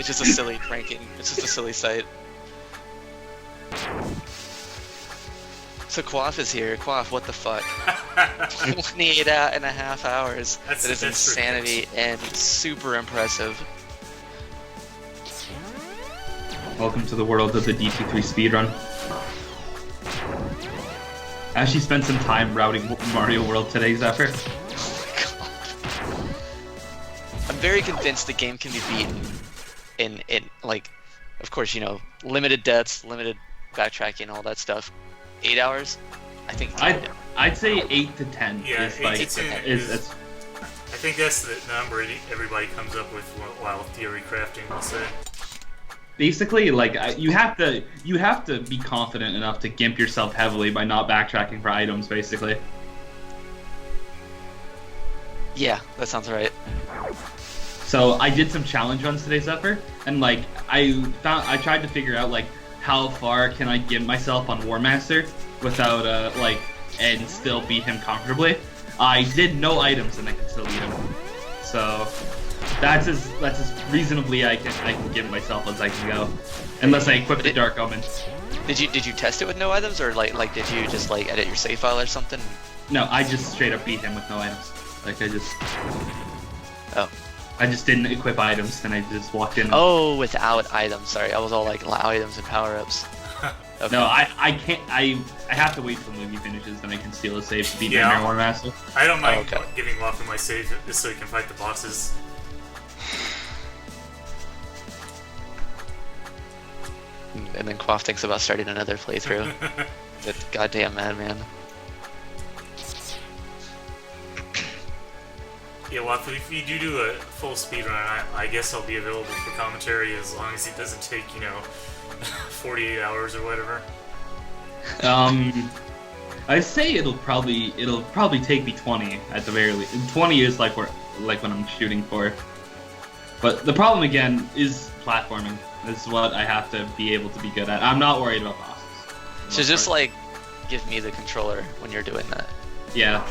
just a silly pranking. It's just a silly site. So Quaff is here. Quaff, what the fuck? 28 and a half hours. That's That is insanity and super impressive. Welcome to the world of the DT3 speedrun. I actually spent some time routing Mario World today, Zephyr. I'm very convinced the game can be beaten in like, of course, limited deaths, limited backtracking, all that stuff. 8 hours? I think. I'd say 8 to 10. Yeah, is 8 like, to 10 is I think that's the number everybody comes up with while theory crafting, we'll say. basically like you have to be confident enough to gimp yourself heavily by not backtracking for items, basically. Yeah, that sounds right. So I did some challenge runs today, Zephyr, and like I tried to figure out like how far can I gimp myself on War Master without and still beat him comfortably. I did no items and I could still beat him. So that's as reasonably I can give myself as I can go, unless I equip the Dark Omen. Did you test it with no items, or like did you just like edit your save file or something? No, I just straight up beat him with no items. Like I just didn't equip items, and I just walked in. Oh, without items. Sorry, I was all like items and power ups. Okay. No, I can't. I have to wait till Moogie finishes, then I can steal a save to beat Yeah. War Master. I don't mind okay. giving Waffle my save just so he can fight the bosses. And then Quaff thinks about starting another playthrough. That goddamn madman. Yeah, Waffle, if you do a full speedrun, I guess I'll be available for commentary as long as it doesn't take, 48 hours or whatever. I say it'll probably take me 20 at the very least. 20 is like what I'm shooting for. But the problem again is platforming. This is what I have to be able to be good at. I'm not worried about bosses. So just like give me the controller when you're doing that. Yeah.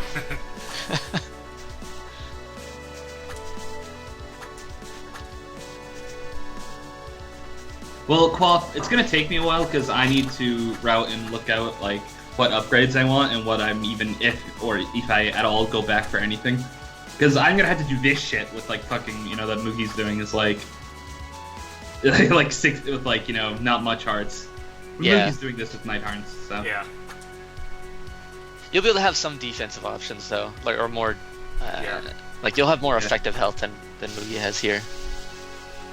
Well, Quaff, it's gonna take me a while because I need to route and look out like what upgrades I want and what I'm even if I at all go back for anything. Because I'm gonna have to do this shit with like fucking that Moogie's doing is like six with not much hearts. Yeah. Moogie's doing this with night hearts, so Yeah. You'll be able to have some defensive options though, or more. Like you'll have more effective health than Moogie has here.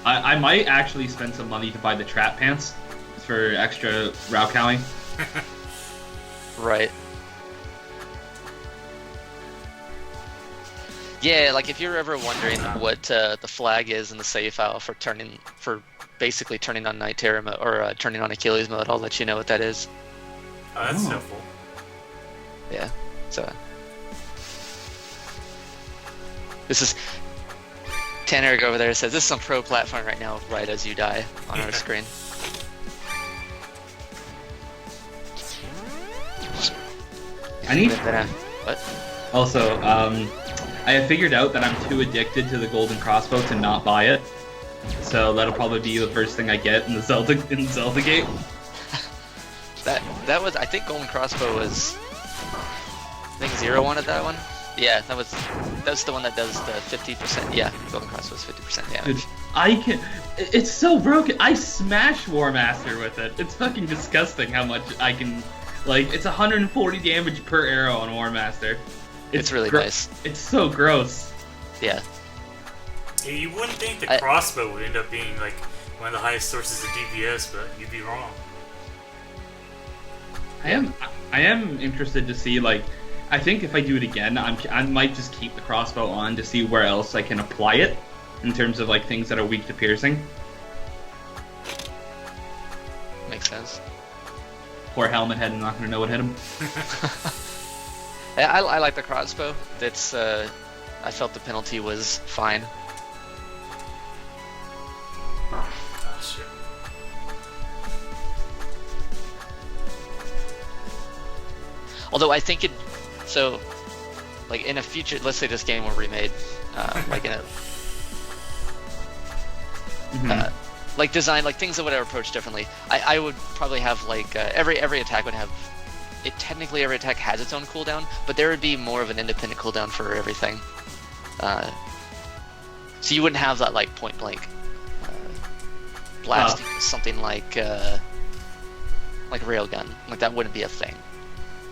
I might actually spend some money to buy the trap pants for extra route counting. Right. Yeah, like if you're ever wondering what the flag is in the save file for basically turning on Night Terror mode or turning on Achilles mode, I'll let you know what that is. Oh, that's Oh. helpful. Yeah. So this is Tanner over there says this is on pro platform right now, right as you die on our screen. I need. What? Also, I have figured out that I'm too addicted to the golden crossbow to not buy it. So that'll probably be the first thing I get in the Zelda game. That was, I think Golden Crossbow was, I think Zero wanted that one. Yeah, that's the one that does the 50%. Yeah, Golden Crossbow is 50% damage. Dude, it's so broken. I smash War Master with it. It's fucking disgusting how much I can. Like, it's 140 damage per arrow on War Master. It's really nice. It's so gross. Yeah. Yeah, you wouldn't think the crossbow would end up being like one of the highest sources of DPS, but you'd be wrong. I am interested to see, like, I think if I do it again, I might just keep the crossbow on to see where else I can apply it in terms of like things that are weak to piercing. Makes sense. Poor helmet head, I'm not gonna know what hit him. I like the crossbow. That's I felt the penalty was fine. Oh, shit. Although I think so, like in a future, let's say this game were remade, like in a, like design, like things that would have approached differently. I would probably have like every attack would have, technically every attack has its own cooldown, but there would be more of an independent cooldown for everything. So you wouldn't have that like point blank blasting something like railgun, like that wouldn't be a thing.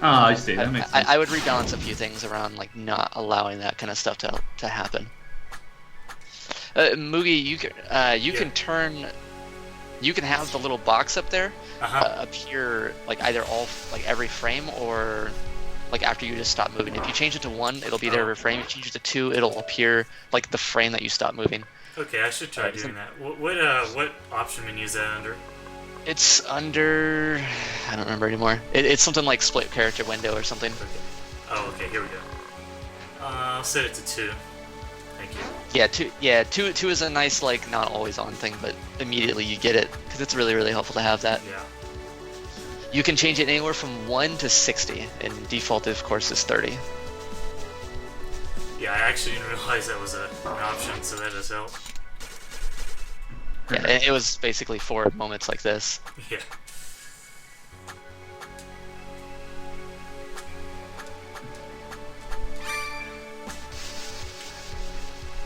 Oh, I see. That makes sense. I would rebalance a few things around, like not allowing that kind of stuff to happen. Mugi, you can turn, you can have the little box up there appear like either every frame or like after you just stop moving. If you change it to 1, it'll be there every frame. If you change it to 2, it'll appear like the frame that you stop moving. Okay, I should try doing that. What option menu is that under? It's under, I don't remember anymore. It's something like split character window or something. Okay. Oh, okay, here we go. I'll set it to 2. Thank you. Yeah, two is a nice, like, not always on thing, but immediately you get it, because it's really, really helpful to have that. Yeah. You can change it anywhere from 1 to 60, and default, of course, is 30. Yeah, I actually didn't realize that was an option, so that does help. Yeah, and it was basically for moments like this. Yeah.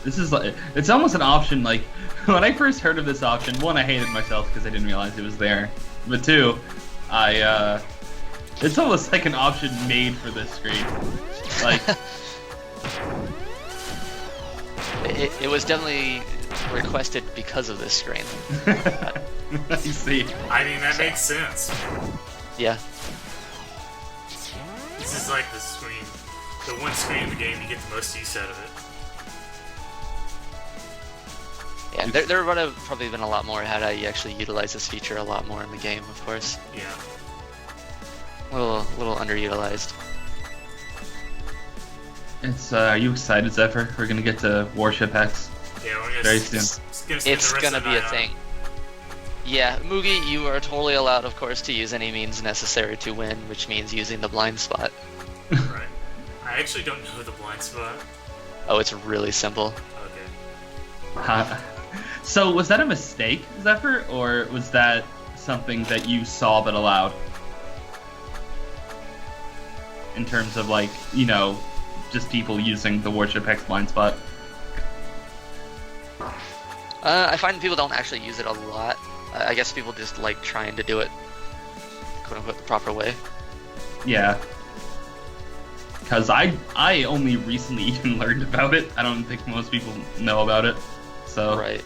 This is like, it's almost an option, like, when I first heard of this option, 1, I hated myself because I didn't realize it was there. But 2, it's almost like an option made for this screen. Like, it was definitely requested because of this screen. I see. I mean, that makes sense. Yeah. This is like the one screen in the game you get the most use out of it. Yeah, there would have probably been a lot more had I actually utilized this feature a lot more in the game, of course. Yeah. A little underutilized. It's, are you excited, Zephyr? We're gonna get to Warship X. Yeah, we're gonna Very soon. It's gonna be a thing. Yeah, Mugi, you are totally allowed, of course, to use any means necessary to win, which means using the blind spot. Right. I actually don't know the blind spot. Oh, it's really simple. Okay. So, was that a mistake, Zephyr, or was that something that you saw but allowed? In terms of, like, you know, just people using the Warship X blind spot? I find people don't actually use it a lot. I guess people just like trying to do it, quote-unquote, the proper way. Yeah. Because I only recently even learned about it. I don't think most people know about it. So. Right.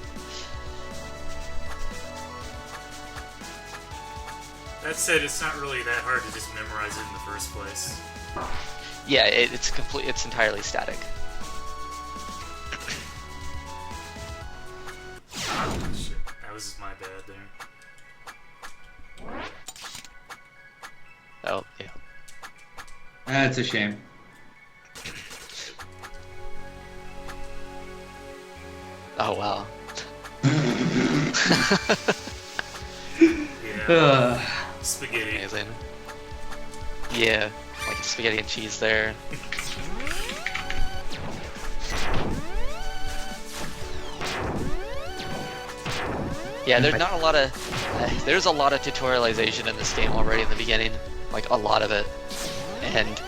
That said, it's not really that hard to just memorize it in the first place. Yeah, it's entirely static. Oh, shit. That was my bad there. Oh, That's a shame. Oh wow. Yeah. Spaghetti. Amazing. Yeah, like spaghetti and cheese there. Yeah, there's not a lot of there's a lot of tutorialization in this game already in the beginning, like a lot of it, and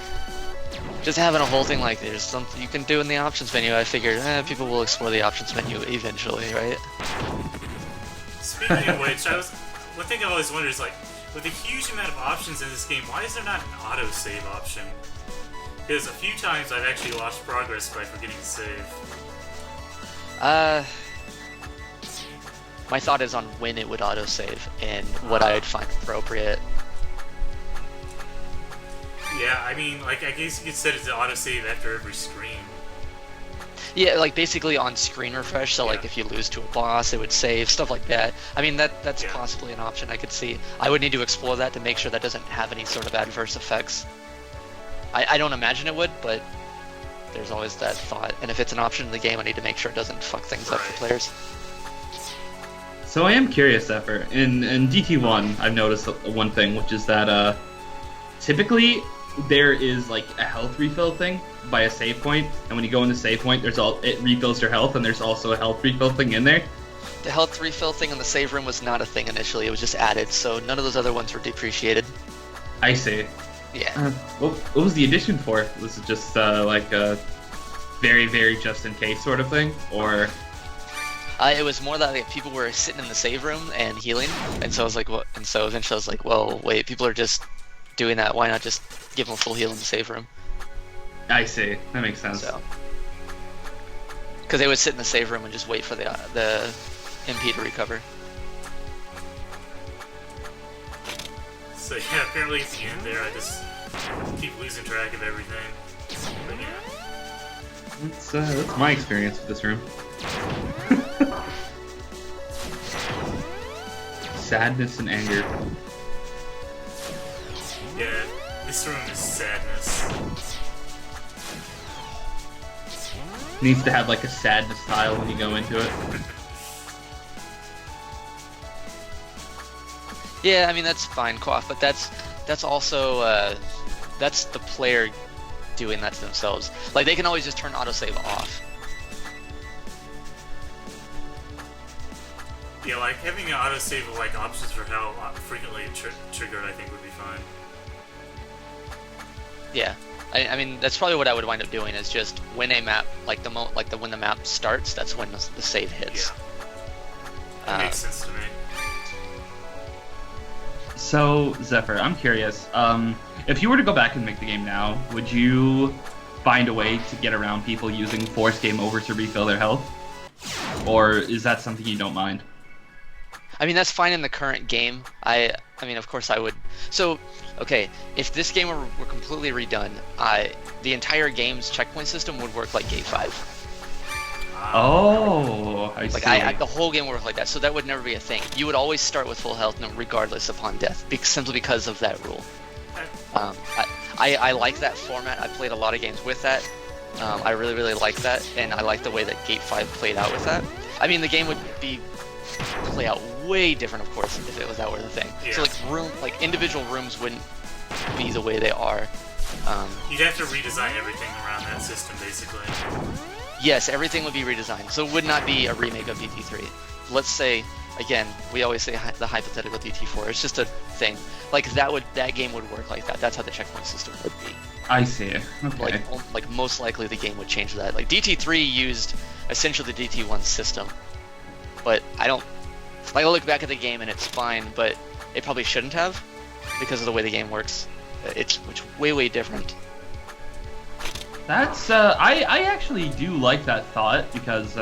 just having a whole thing like there's something you can do in the options menu. I figured people will explore the options menu eventually, right? Speaking of which, one thing I've always wondered is like, with a huge amount of options in this game, why is there not an autosave option? Because a few times I've actually lost progress by forgetting to save. My thought is on when it would autosave and what I would find appropriate. Yeah, I mean, like, I guess you could set it to autosave after every screen. Yeah, like basically on screen refresh, so like if you lose to a boss, it would save, stuff like that. I mean, that's possibly an option I could see. I would need to explore that to make sure that doesn't have any sort of adverse effects. I don't imagine it would, but there's always that thought. And if it's an option in the game, I need to make sure it doesn't fuck things up for players. So I am curious, Zephyr. In DT1, I've noticed one thing, which is that typically there is like a health refill thing by a save point, and when you go in the save point, it refills your health, and there's also a health refill thing in there. The health refill thing in the save room was not a thing initially; it was just added, so none of those other ones were depreciated. I see. Yeah. What was the addition for? Was it just like a very, very just in case sort of thing, or? It was more that like, people were sitting in the save room and healing, and so I was like, "What?" And so eventually I was like, "Well, wait, people are just doing that. Why not just give them a full heal in the save room?" I see. That makes sense. So, because they would sit in the save room and just wait for the MP to recover. So yeah, apparently at the end there, I just keep losing track of everything. But yeah. That's my experience with this room. Sadness and anger. Yeah, this room is sadness. Needs to have like a sadness tile when you go into it. Yeah, I mean that's fine, Quaff, but that's also that's the player doing that to themselves. Like they can always just turn autosave off. Yeah, like having an autosave with like options for how frequently triggered, I think would be fine. Yeah, I mean that's probably what I would wind up doing is just when a map when the map starts, that's when the save hits. Yeah, that makes sense to me. So Zephyr, I'm curious. If you were to go back and make the game now, would you find a way to get around people using force game over to refill their health, or is that something you don't mind? I mean, that's fine in the current game. I mean, of course I would. So, okay, if this game were completely redone, the entire game's checkpoint system would work like Gate 5. Oh, I see. Like, the whole game would work like that, so that would never be a thing. You would always start with full health, regardless upon death, simply because of that rule. I like that format. I played a lot of games with that. I really, really like that, and I like the way that Gate 5 played out with that. I mean, the game would play out way different, of course, if that were the thing. Yeah. So like individual rooms wouldn't be the way they are. You'd have to redesign everything around that system, basically. Yes, everything would be redesigned. So it would not be a remake of DT3. Let's say, again, we always say the hypothetical DT4. It's just a thing. Like that game would work like that. That's how the checkpoint system would be. I see. Okay. Like most likely the game would change that. Like DT3 used essentially the DT1 system, but I look back at the game and it's fine, but it probably shouldn't have because of the way the game works. It's way different. That's I actually do like that thought because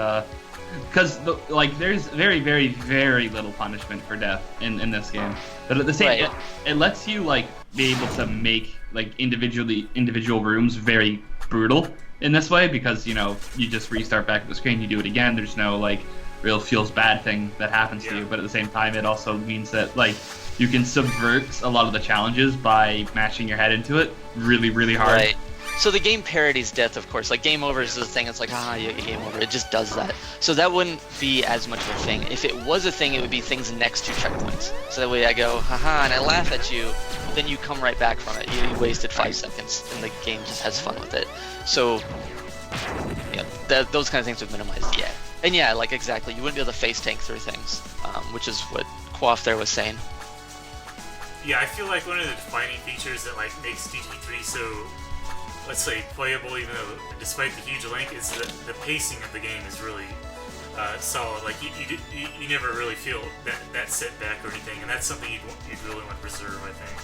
there's very little punishment for death in this game, but at the same it lets you like be able to make like individual rooms very brutal in this way because you just restart back at the screen, you do it again. There's no like real feels bad thing that happens to you, but at the same time, it also means that like you can subvert a lot of the challenges by mashing your head into it really, really hard. Right. So the game parodies death, of course. Like game over is the thing. It's like, you game over. It just does that. So that wouldn't be as much of a thing. If it was a thing, it would be things next to checkpoints. So that way I go, haha, and I laugh at you. Then you come right back from it. You wasted 5 seconds, and the game just has fun with it. So, yeah, those kind of things would minimize. Yeah. And yeah, like exactly, you wouldn't be able to face tank through things, which is what Quaff there was saying. Yeah, I feel like one of the defining features that like makes DT3 so, let's say, playable, even though despite the huge length, is the pacing of the game is really solid. Like you never really feel that setback or anything, and that's something you'd really want to preserve, I think.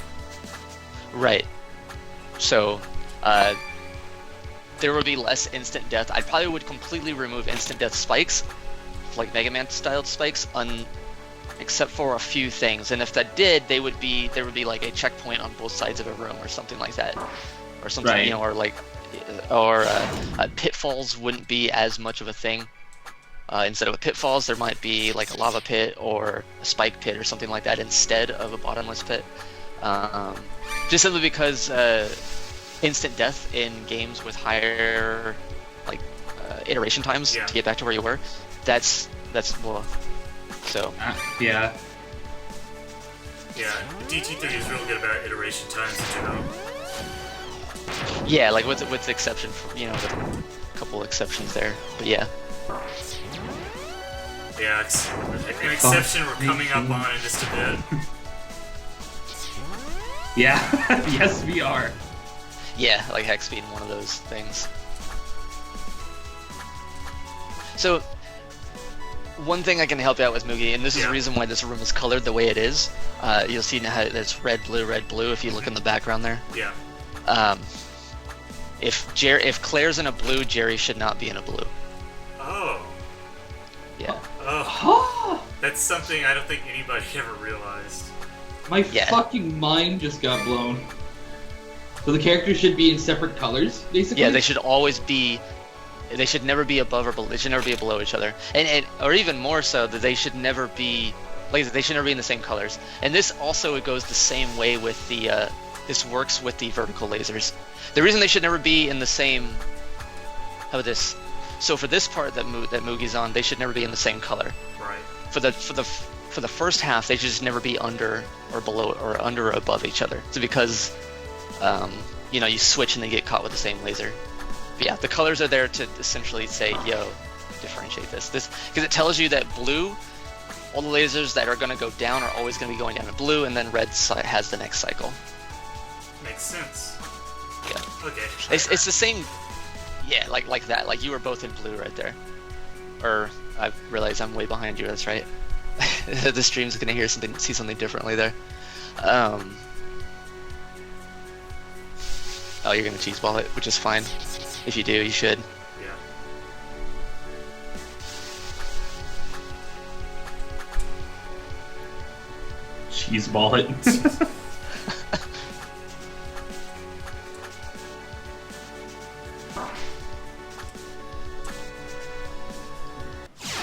Right. So, there would be less instant death. I probably would completely remove instant death spikes, like Mega Man styled spikes, except for a few things. And if that did, there would be like a checkpoint on both sides of a room or something like that, or something, right. You know, or pitfalls wouldn't be as much of a thing. Instead of a pitfalls, there might be like a lava pit or a spike pit or something like that instead of a bottomless pit. Just simply because instant death in games with higher like iteration times to get back to where you were, that's well, so yeah, DT3 is real good about iteration times in general. Yeah, like with the exception for, you know, with a couple exceptions there, but yeah. Yeah, an exception we're coming up on in just a bit. Yeah, yes we are. Yeah, like hex being one of those things. So, one thing I can help you out with, Moogie, and this is the reason why this room is colored the way it is. You'll see now how it's red, blue, if you look in the background there. Yeah. If Claire's in a blue, Jerry should not be in a blue. Oh. Yeah. Oh. That's something I don't think anybody ever realized. My fucking mind just got blown. So the characters should be in separate colors, basically? Yeah, they should always be. They should never be above or below. They should never be below each other, and or even more so, that they should never be. Like they should never be in the same colors. And this also goes the same way with the. This works with the vertical lasers. The reason they should never be in the same. How about this? So for this part that Moogie's on, they should never be in the same color. Right. For the first half, they should just never be under or below or under or above each other. So because, you know, you switch and they get caught with the same laser. But yeah, the colors are there to essentially say, yo, differentiate this because it tells you that blue, all the lasers that are going to go down are always going to be going down to blue, and then red has the next cycle. Makes sense. Yeah. Okay. It's the same. Yeah, like that. Like you were both in blue right there. Or I realize I'm way behind you. That's right. The stream's gonna see something differently there. Oh, you're gonna cheese ball it, which is fine. If you do, you should. Yeah. Cheese ball it.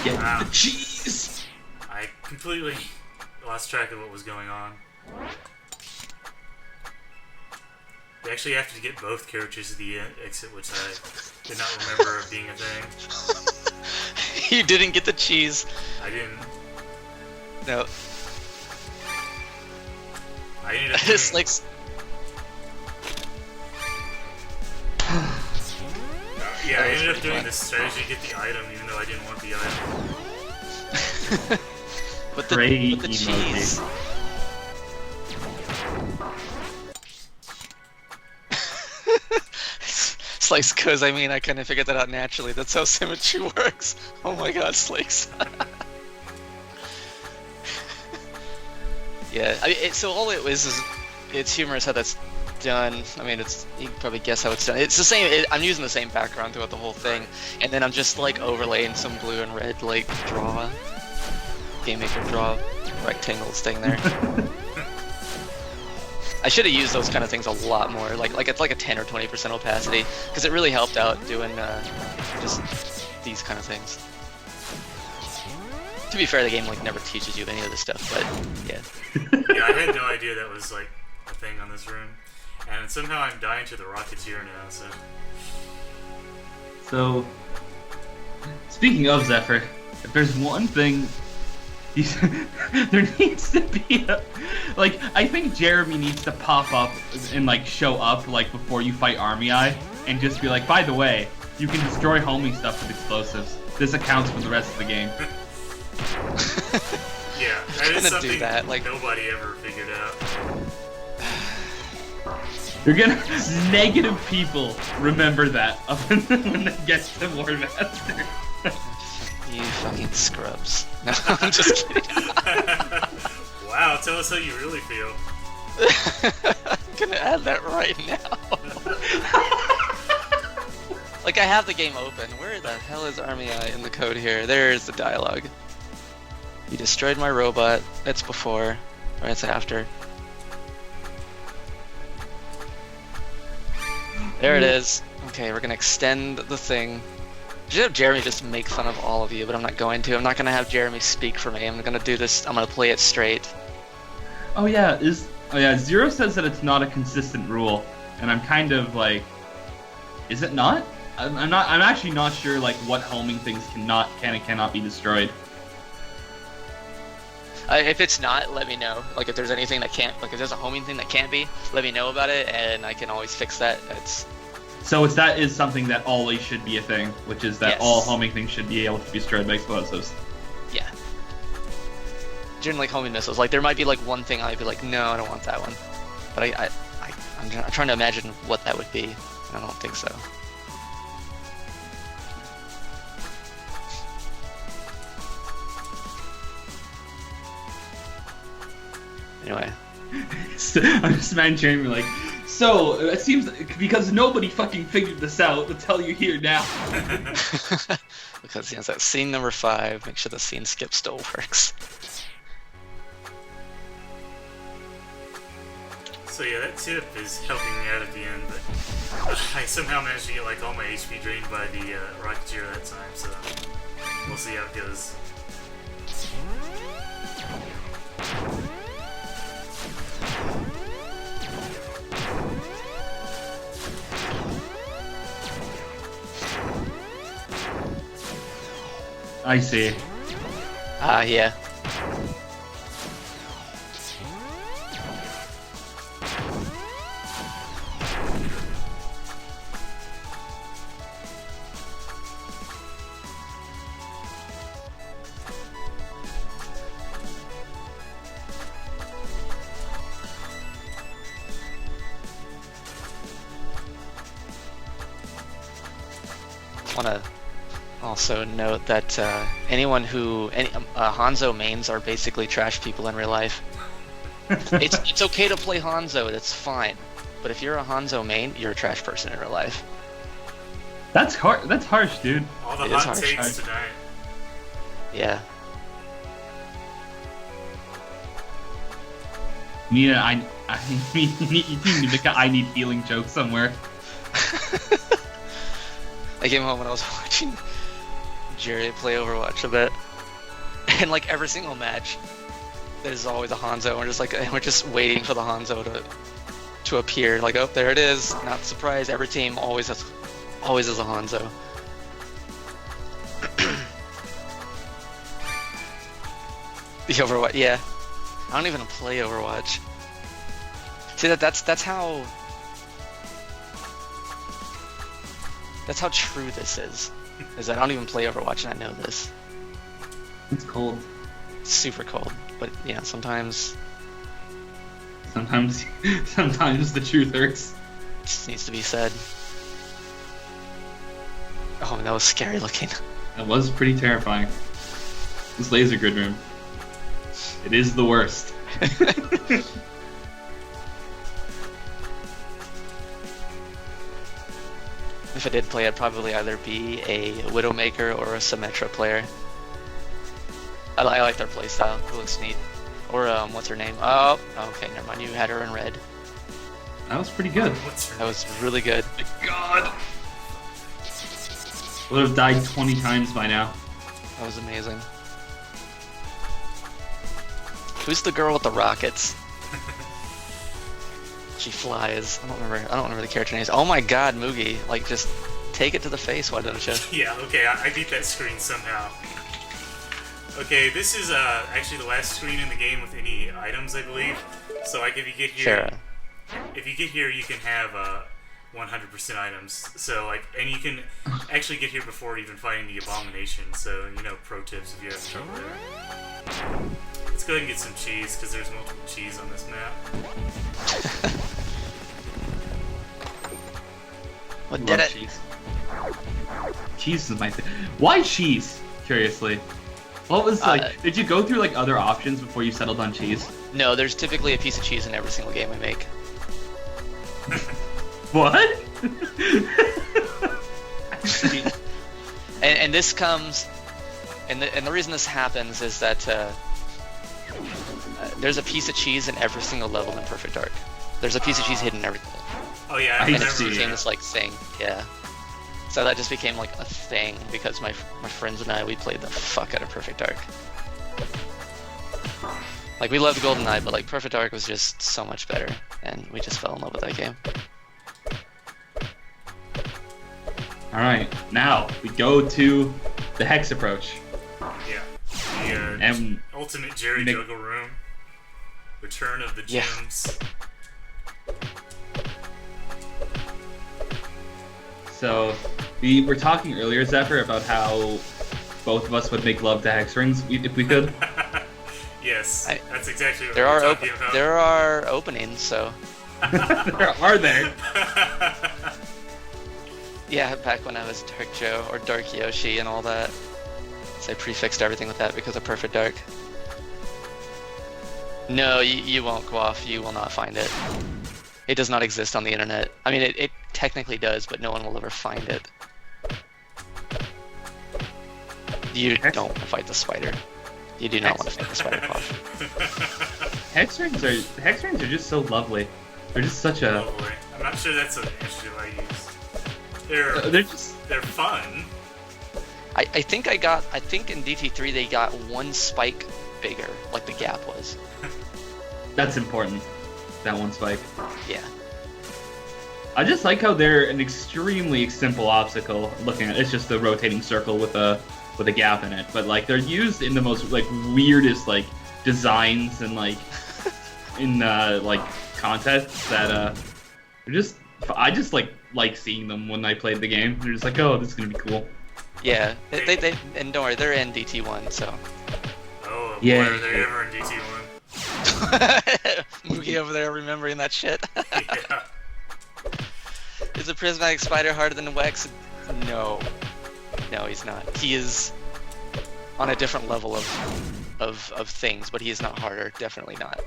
Get the cheese! I completely lost track of what was going on. You actually have to get both characters to the exit, which I did not remember being a thing. You didn't get the cheese. I didn't. No. I ended up It's like... Yeah, I ended up doing this strategy to get the item, even though I didn't want the item. With the cheese. Slice goes, I mean, I kind of figured that out naturally. That's how symmetry works. Oh my god, Slice. Yeah, I mean, so all it is it's humorous how that's done. I mean, you can probably guess how it's done. It's the same. I'm using the same background throughout the whole thing, and then I'm just like overlaying some blue and red like game maker draw rectangles thing there. I should have used those kind of things a lot more. Like it's like a 10 or 20% opacity, because it really helped out doing just these kind of things. To be fair, the game like never teaches you any of this stuff, but yeah. Yeah, I had no idea that was like a thing on this room, and somehow I'm dying to the Rocketeer now. So, speaking of Zephyr, if there's one thing, there needs to be a, like, I think Jeremy needs to pop up and like show up like before you fight Army Eye, and just be like, by the way, you can destroy homing stuff with explosives. This accounts for the rest of the game. Yeah, that is something do that, like... nobody ever figured out. You're gonna negative people remember that when they get to War Master. You fucking scrubs. No, I'm just kidding. Wow, tell us how you really feel. I'm gonna add that right now. Like, I have the game open. Where the hell is Army Eye in the code here? There's the dialogue. You destroyed my robot. It's before, or it's after. There it is. Okay, we're gonna extend the thing. I should have Jeremy just make fun of all of you, but I'm not going to. I'm not gonna have Jeremy speak for me. I'm gonna do this. I'm gonna play it straight. Oh yeah, Zero says that it's not a consistent rule, and I'm kind of like, is it not? I'm actually not sure like what homing things can and cannot be destroyed. If it's not, let me know. Like, if there's anything that can't, like, if there's a homing thing that can't be, let me know about it, and I can always fix that. So that is something that always should be a thing, which is that Yes. all homing things should be able to be destroyed by explosives. Yeah. During, like, homing missiles, like, there might be, like, one thing I'd be like, no, I don't want that one. But I'm trying to imagine what that would be. I don't think so. Anyway. So, I'm just imagining Jeremy like, so it seems because nobody fucking figured this out, let's tell you here now. Because, yes, that's scene number 5. Make sure the scene skip still works. So yeah, that tip is helping me out at the end, but I somehow managed to get like all my HP drained by the Rocketeer that time, so we'll see how it goes. I see. Yeah. Want to also note that Hanzo mains are basically trash people in real life. It's okay to play Hanzo, that's fine. But if you're a Hanzo main, you're a trash person in real life. That's harsh, dude. All the It is hot harsh. takes tonight. Yeah. Nina, I need to make a I need healing joke somewhere. I came home and I was watching Jerry play Overwatch a bit, and like every single match, there's always a Hanzo. We're just waiting for the Hanzo to appear. Like, oh, there it is. Not surprised. Every team always has a Hanzo. The Overwatch, yeah. I don't even play Overwatch. See that's how. That's how true this is that I don't even play Overwatch and I know this. It's cold. It's super cold, but yeah, sometimes Sometimes the truth hurts. it just needs to be said. Oh, that was scary looking. That was pretty terrifying. This laser grid room. It is the worst. If I did play, I'd probably either be a Widowmaker or a Symmetra player. I like their playstyle. It looks neat. Or, what's her name? Oh, okay, never mind. You had her in red. That was pretty good. What's her That was really good. God. Would have died 20 times by now. That was amazing. Who's the girl with the rockets? She flies. I don't remember the character names. Oh my god, Moogie! Like, just take it to the face. Why don't you? Yeah. Okay. I beat that screen somehow. Okay, this is actually the last screen in the game with any items, I believe. So like, if you get here, you can have 100% items. So like, and you can actually get here before even fighting the abomination. So pro tips if you have trouble there. Let's go ahead and get some cheese because there's multiple cheese on this map. What did it? Cheese. Cheese is my thing. Why cheese? Curiously. What was like? Did you go through like other options before you settled on cheese? No, there's typically a piece of cheese in every single game I make. What? and this comes, and the reason this happens is that there's a piece of cheese in every single level in Perfect Dark. There's a piece of cheese hidden in every level. Oh yeah, and it became this like thing. Yeah. So that just became like a thing because my friends and I, we played the fuck out of Perfect Dark. Like, we loved GoldenEye, but like Perfect Dark was just so much better, and we just fell in love with that game. Alright, now we go to the Hex approach. Yeah. The and ultimate Jerry Juggle room. Return of the Gems. So, we were talking earlier, Zephyr, about how both of us would make love to hex rings if we could. Yes, that's exactly what we're talking about. There are openings, so... Are there? Yeah, back when I was Dark Joe, or Dark Yoshi and all that. So I prefixed everything with that because of Perfect Dark. No, you won't, Quaff. You will not find it. It does not exist on the internet. I mean, it technically does, but no one will ever find it. You don't want to fight the spider. You do not want to fight the spider, Quaff. Hex rings are just so lovely. They're just such a... Lovely. I'm not sure that's an adjective I use. They're fun. I think in DT3 they got one spike bigger, like the gap was. That's important. That one spike. Yeah. I just like how they're an extremely simple obstacle. Looking at it's just a rotating circle with a gap in it, but like they're used in the most like weirdest like designs and like in like contests that I just like seeing them when I played the game. They're just like, oh, this is gonna be cool. Yeah, they and don't worry, they're in DT1, so. Oh, yeah. Boy, are they ever in DT1? Moogie over there remembering that shit. Yeah. Is a prismatic spider harder than Wex? No. No, he's not. He is on a different level of things, but he is not harder. Definitely not.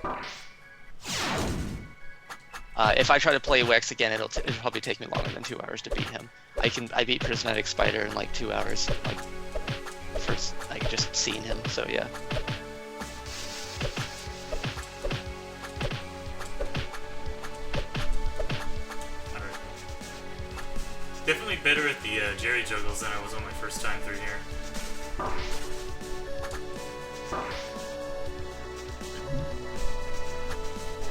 If I try to play Wex again, it'll probably take me longer than 2 hours to beat him. I beat Prismatic Spider in like 2 hours, like first like just seeing him. So yeah. Alright. Definitely better at the Jerry Juggles than I was on my first time through here.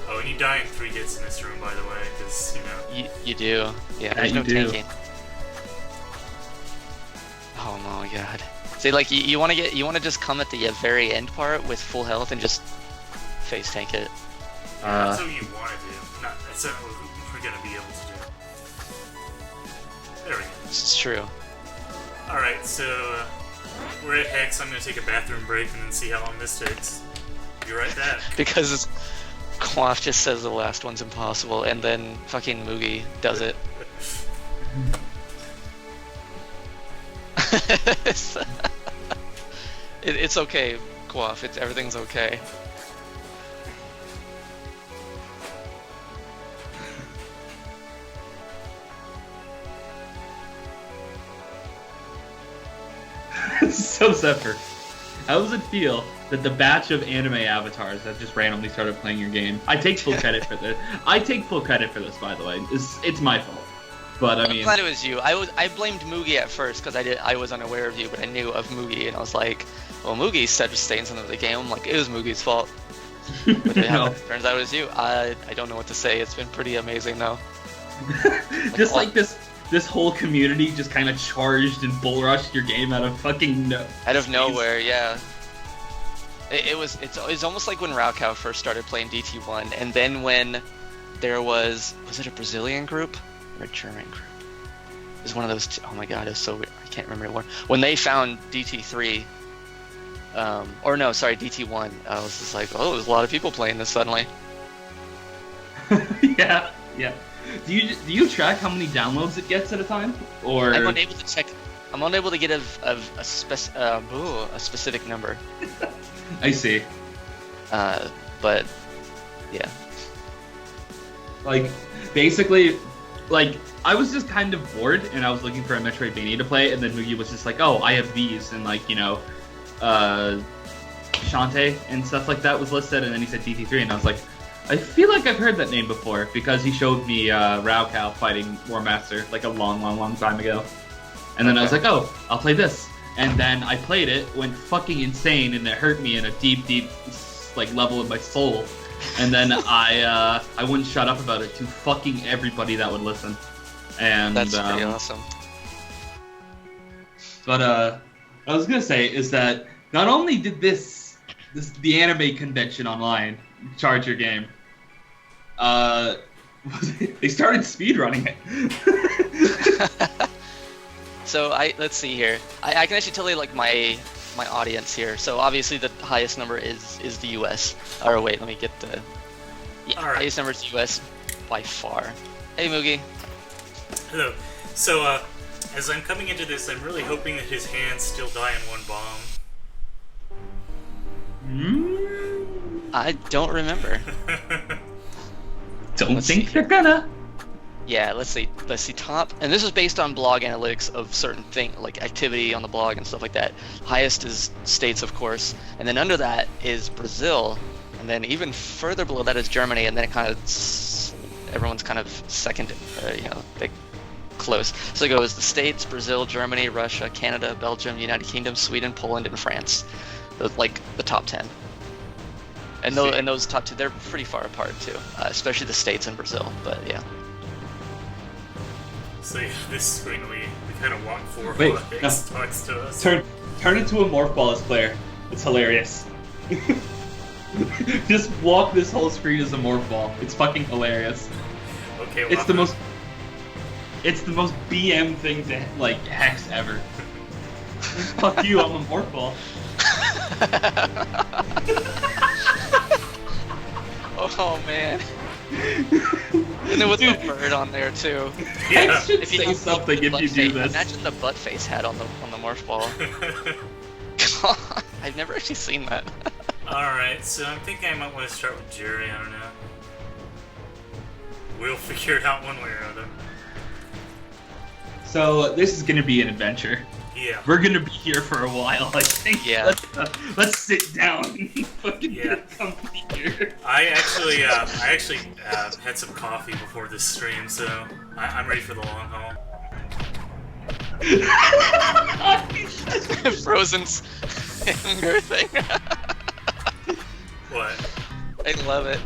Oh, and you die in 3 hits in this room, by the way, because, You do. Yeah, there's no tanking. Oh my god. See, like, you want to just come at the very end part with full health and just face tank it. That's what you want to do. That's not what we're going to be able to do. There we go. It's true. Alright, so we're at Hex. I'm going to take a bathroom break and then see how long this takes. Be right back. Because Quaff just says the last one's impossible, and then fucking Moogie does it. It's okay, Quaff. Everything's okay. So Zephyr, how does it feel that the batch of anime avatars that just randomly started playing your game? I take full credit for this. By the way. It's my fault. But I mean, I'm glad it was you. I blamed Moogie at first because I was unaware of you, but I knew of Moogie, and I was like, well, Moogie said to stay into the game. I'm like, it was Moogie's fault. But it No. turns out it was you. I don't know what to say. It's been pretty amazing though. Just like this whole community just kind of charged and bull rushed your game out of fucking Out of nowhere, yeah. It's almost like when Raukau first started playing DT1, and then when there was it a Brazilian group or a German group? It was one of those two. Oh my god, it was so weird. I can't remember anymore. When they found DT3, or no, sorry, DT1, I was just like, oh, there's a lot of people playing this suddenly. Yeah. Do you track how many downloads it gets at a time? Or I'm unable to check. I'm unable to get a specific number. I see. But yeah. Like, basically, like, I was just kind of bored, and I was looking for a Metroidvania to play, and then Mugi was just like, oh, I have these, and like, you know, Shantae and stuff like that was listed, and then he said DT3, and I was like, I feel like I've heard that name before, because he showed me Raukau fighting War Master, like a long time ago. And then I was like, oh, I'll play this. And then I played it, went fucking insane, and it hurt me in a deep, like, level of my soul. And then I wouldn't shut up about it to fucking everybody that would listen. And That's pretty awesome. But I was gonna say is that not only did the anime convention online charge your game, they started speedrunning it. So let's see here. I can actually tell you like my audience here. So obviously the highest number is the U.S. Or wait, let me get the highest number is U.S. by far. Hey Mugi. Hello. So, as I'm coming into this, I'm really hoping that his hands still die in one bomb. I don't remember. Don't think they're gonna. Yeah, let's see top, and this is based on blog analytics of certain thing like activity on the blog and stuff like that. Highest is states, of course, and then under that is Brazil, and then even further below that is Germany, and then it kind of everyone's kind of second, they close. So it goes the states, Brazil, Germany, Russia, Canada, Belgium, United Kingdom, Sweden, Poland, and France. Those, like the top 10. And those top 2, they're pretty far apart too, especially the states and Brazil. But yeah. So yeah, this screen we kind of walk forward Wait, while X talks to us. Turn into a morph ball as Claire. It's hilarious. Just walk this whole screen as a morph ball. It's fucking hilarious. Okay, well, It's the most BM thing to like hex ever. Fuck you, I'm a morph ball. Oh man. And then with the bird on there too. Yeah. Hex should say something if you do this. Imagine the butt face hat on the morph ball. God, I've never actually seen that. Alright, so I'm thinking I might want to start with Jerry, I don't know. We'll figure it out one way or another. So this is gonna be an adventure. Yeah. We're gonna be here for a while, I think. Yeah. Let's sit down and fucking Yeah. come here. I actually had some coffee before this stream, so I'm ready for the long haul. Frozen's anger thing. What? I love it.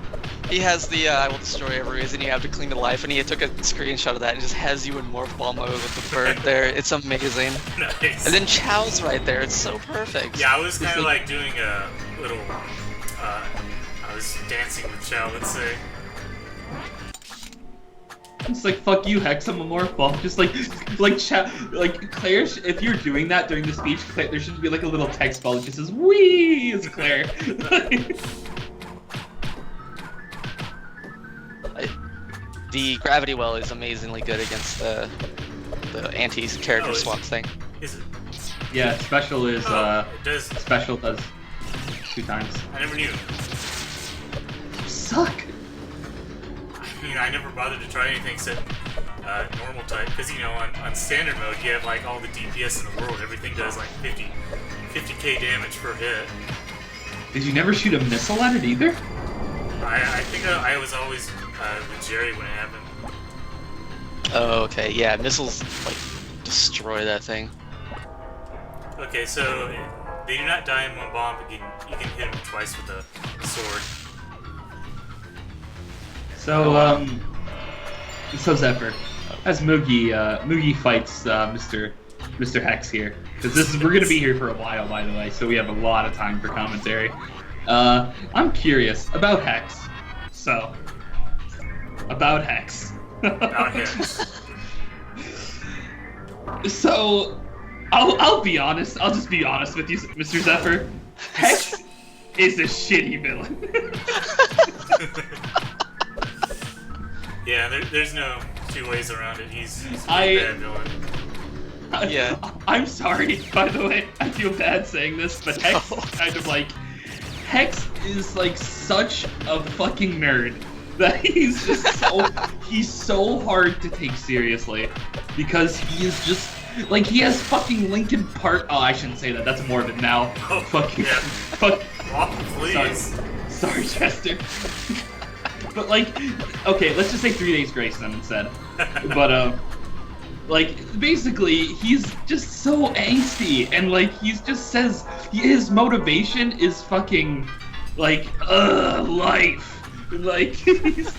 He has the I will destroy every reason you have to cling to life, and he took a screenshot of that and just has you in morph ball mode with the bird there. It's amazing. Nice. And then Chow's right there. It's so perfect. Yeah, I was kind of like doing a little, I was dancing with Chow, let's say. It's like, fuck you, Hex, I'm a morph ball. Just like Claire, if you're doing that during the speech, Claire, there should be like a little text ball that just says, "Wee," is Claire. The gravity well is amazingly good against the anti-character swap thing. Is it? Yeah, special is, it does. special does 2 times. I never knew. You suck. I mean, I never bothered to try anything except normal type, because you know, on standard mode you have like all the DPS in the world. Everything does like 50k damage per hit. Did you never shoot a missile at it either? I think I was always with Jerry when it happened. Oh, okay. Yeah, missiles like destroy that thing. Okay, so they do not die in one bomb, but you can hit them twice with a sword. So, so Zephyr, as Moogie fights Mr. Hex here, because we're gonna be here for a while, by the way, so we have a lot of time for commentary. I'm curious about Hex. So, about Hex. About Hex. So, I'll be honest. I'll just be honest with you, Mr. Zephyr. Hex is a shitty villain. Yeah, there's no two ways around it. He's a bad villain. Yeah. I'm sorry, by the way. I feel bad saying this, but Hex is kind of like... Hex is like such a fucking nerd that he's just he's so hard to take seriously because he is just like he has fucking Linkin Park. Oh, I shouldn't say that. That's morbid now. Oh, fucking yeah. fuck. Oh, please. Sorry, Chester. But like, okay, let's just say 3 Days Grace then instead. But like basically he's just so angsty and like he's just says his motivation is fucking like life. Like he's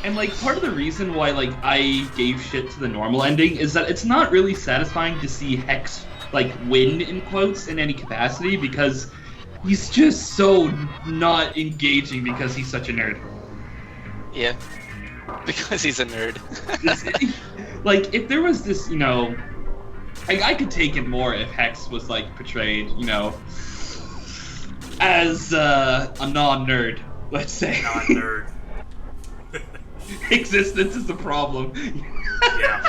and like part of the reason why like I gave shit to the normal ending is that it's not really satisfying to see Hex like win in quotes in any capacity because he's just so not engaging because he's such a nerd. Yeah. Because he's a nerd. Like if there was this, you know, I could take it more if Hex was like portrayed, you know, as a non-nerd, let's say. Non-nerd. Existence is the problem. Yeah.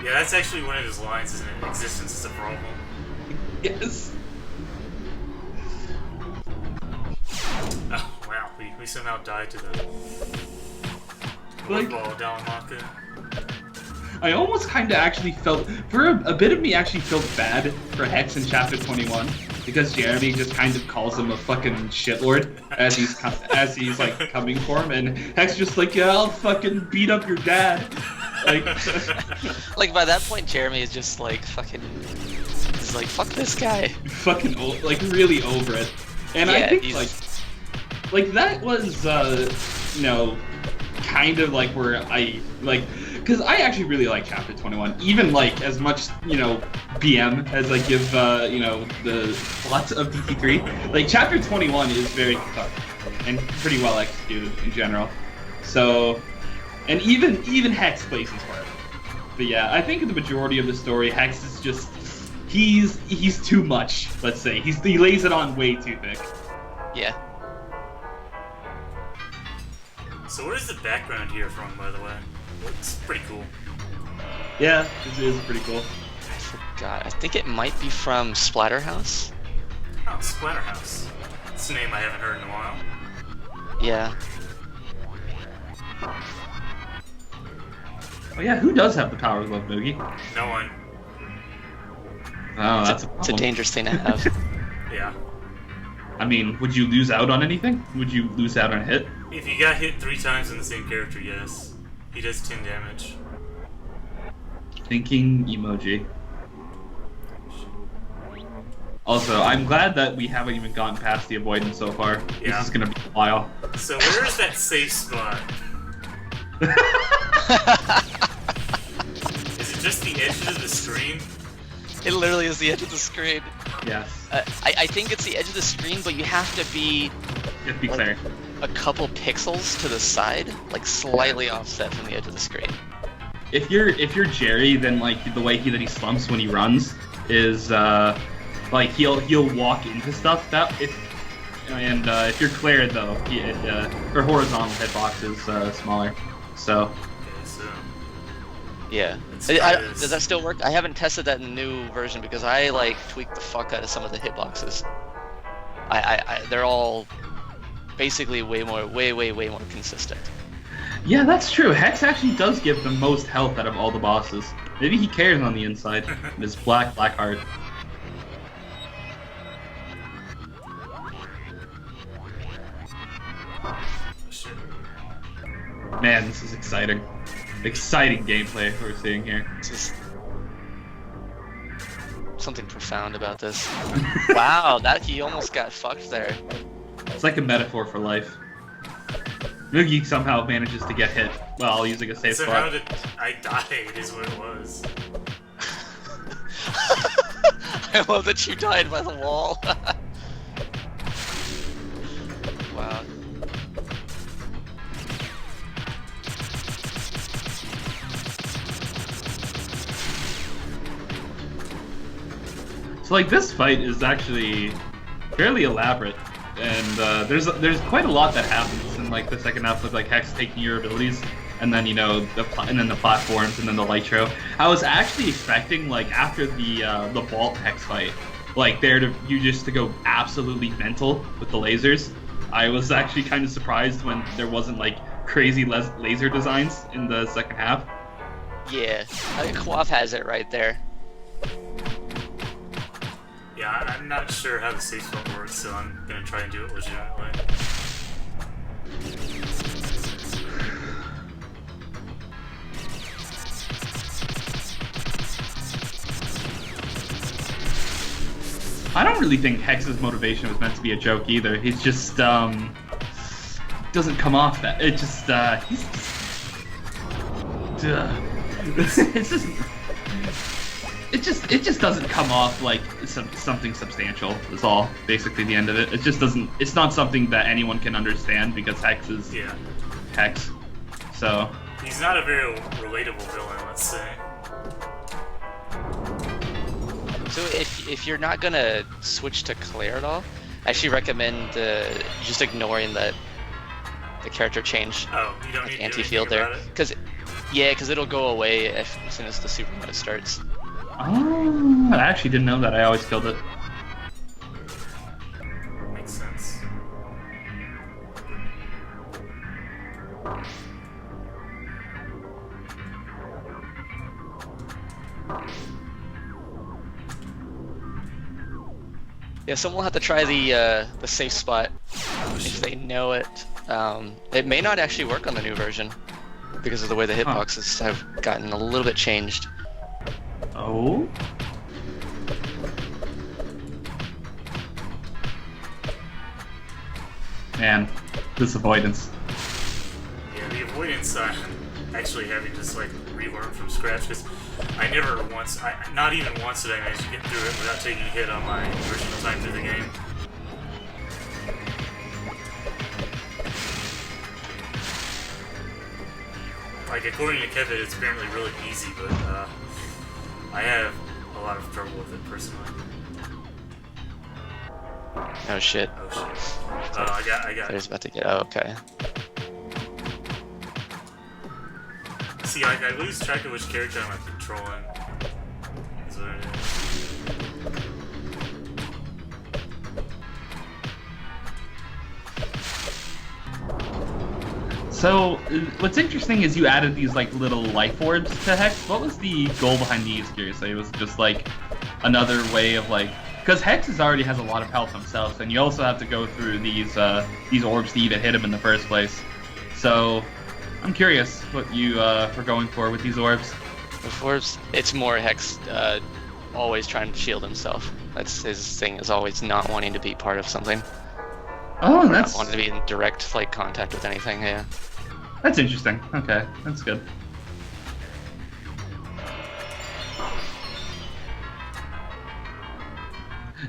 Yeah, that's actually one of his lines, isn't it? Existence is a problem. Yes. Oh, wow. We somehow died to the Like, ball Dalamaka. I almost kind of actually felt, for a bit of me actually felt bad for Hex in Chapter 21, because Jeremy just kind of calls him a fucking shitlord as he's like coming for him, and Hex just like, yeah, I'll fucking beat up your dad. Like, like by that point, Jeremy is just like fucking, he's like, fuck this guy. Fucking like really over it, and yeah, I think like that was you know, kind of like where I like. Because I actually really like Chapter 21, even like as much, you know, BM as I give, you know, the plots of DT3. Like Chapter 21 is very cathartic and pretty well executed in general. So, and even Hex plays his part. But yeah, I think the majority of the story, Hex is just he's too much. Let's say he lays it on way too thick. Yeah. So where's the background here from, by the way? It's pretty cool. Yeah, this is pretty cool. I forgot. I think it might be from Splatterhouse. Oh, Splatterhouse. It's a name I haven't heard in a while. Yeah. Oh yeah, who does have the power of love, Moogie? No one. Oh, that's It's a dangerous thing to have. Yeah. I mean, would you lose out on anything? Would you lose out on a hit? If you got hit 3 times in the same character, yes. He does 10 damage. Thinking emoji. Also, I'm glad that we haven't even gotten past the avoidance so far. Yeah. This is gonna be a while. So where's that safe spot? Is it just the edge of the screen? It literally is the edge of the screen. Yes. I think it's the edge of the screen, but you have to be Just be clear. a couple pixels to the side, like slightly offset from the edge of the screen. If you're Jerry, then like the way that he slumps when he runs is like he'll walk into stuff. If you're Claire though, her horizontal hitbox is smaller. So. Yeah. Does that still work? I haven't tested that in the new version because I like tweaked the fuck out of some of the hitboxes. They're all basically way more consistent. Yeah, that's true. Hex actually does give the most health out of all the bosses. Maybe he cares on the inside. His black heart. Man, this is exciting. Exciting gameplay we're seeing here. It's just something profound about this. Wow, that he almost got fucked there. It's like a metaphor for life. Noogie somehow manages to get hit while using a safe So spot. how did I died is what it was. I love that you died by the wall. Wow. So like this fight is actually fairly elaborate, and there's quite a lot that happens in like the second half with like Hex taking your abilities, and then the platforms, and then the light show. I was actually expecting like after the Vault Hex fight, like you just to go absolutely mental with the lasers. I was actually kind of surprised when there wasn't like crazy laser designs in the second half. Yeah, I think Quaff has it right there. Yeah, I'm not sure how the safe spot works, so I'm gonna try and do it legitimately. I don't really think Hex's motivation was meant to be a joke either. He's just doesn't come off that. It just he's it just doesn't come off like something substantial. Is all basically the end of it. It just doesn't. It's not something that anyone can understand because Hex is Hex. So he's not a very relatable villain, let's say. So if you're not gonna switch to Claire at all, I actually recommend just ignoring the character change. Oh, you don't need anti-field there, because it'll go away as soon as the super mode starts. Oh, I actually didn't know that. I always killed it. Makes sense. Yeah, someone will have to try the safe spot if they know it. It may not actually work on the new version because of the way the hitboxes have gotten a little bit changed. Oh? Man, this avoidance. Yeah, the avoidance actually having to just like relearn from scratch, because I never once, not even once did I manage to get through it without taking a hit on my original time through the game. Like, according to Kevin, it's apparently really easy, but I have a lot of trouble with it personally. Oh shit. Oh shit. Oh, I got There's about to get. Oh, okay. See, like, I lose track of which character I'm controlling. Is what it is. So, what's interesting is you added these like little life orbs to Hex. What was the goal behind these, curiously? It was just like another way of like, because Hex already has a lot of health himself, and you also have to go through these orbs to even hit him in the first place. So, I'm curious what you were going for with these orbs. With orbs, it's more Hex always trying to shield himself. That's his thing, is always not wanting to be part of something. Oh, Or that's not wanting to be in direct like contact with anything. Yeah. That's interesting. Okay, that's good.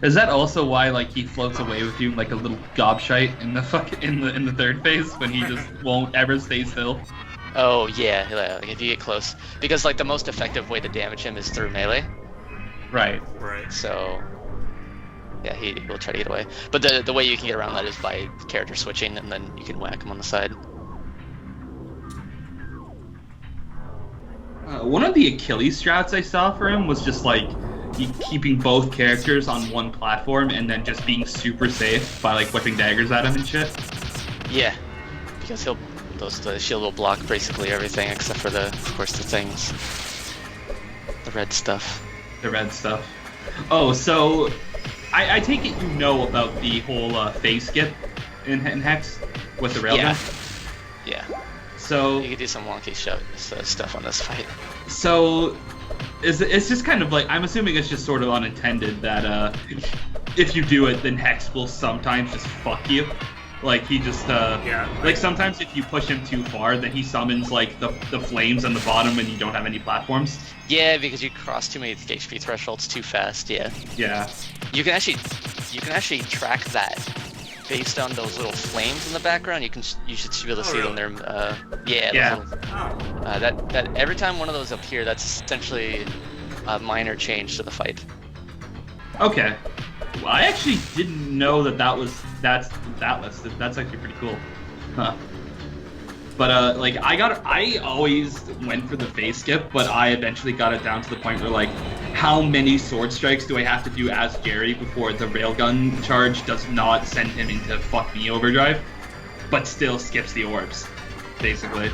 Is that also why like he floats away with you like a little gobshite in the in the third phase when he just won't ever stay still? Oh yeah, like if you get close, because like the most effective way to damage him is through melee. Right. Right. So yeah, he will try to get away. But the way you can get around that is by character switching, and then you can whack him on the side. One of the Achilles strats I saw for him was just like keeping both characters on one platform and then just being super safe by like whipping daggers at him and shit. Yeah, because the shield will block basically everything except for of course the things, the red stuff. The red stuff. Oh, so I take it you know about the whole phase skip in Hex with the railgun? Yeah. So You can do some wonky stuff on this fight. So it's just kind of like, I'm assuming it's just sort of unintended that if you do it, then Hex will sometimes just fuck you. Like he just like sometimes if you push him too far, then he summons like the flames on the bottom and you don't have any platforms. Yeah, because you cross too many HP thresholds too fast. Yeah. Yeah. You can actually track that based on those little flames in the background. You should be able to see them there. Yeah. That every time one of those appear, that's essentially a minor change to the fight. Okay. Well, I actually didn't know that's listed. That's actually pretty cool. Huh. But like I always went for the phase skip, but I eventually got it down to the point where like, how many sword strikes do I have to do as Jerry before the railgun charge does not send him into fuck me overdrive, but still skips the orbs, basically.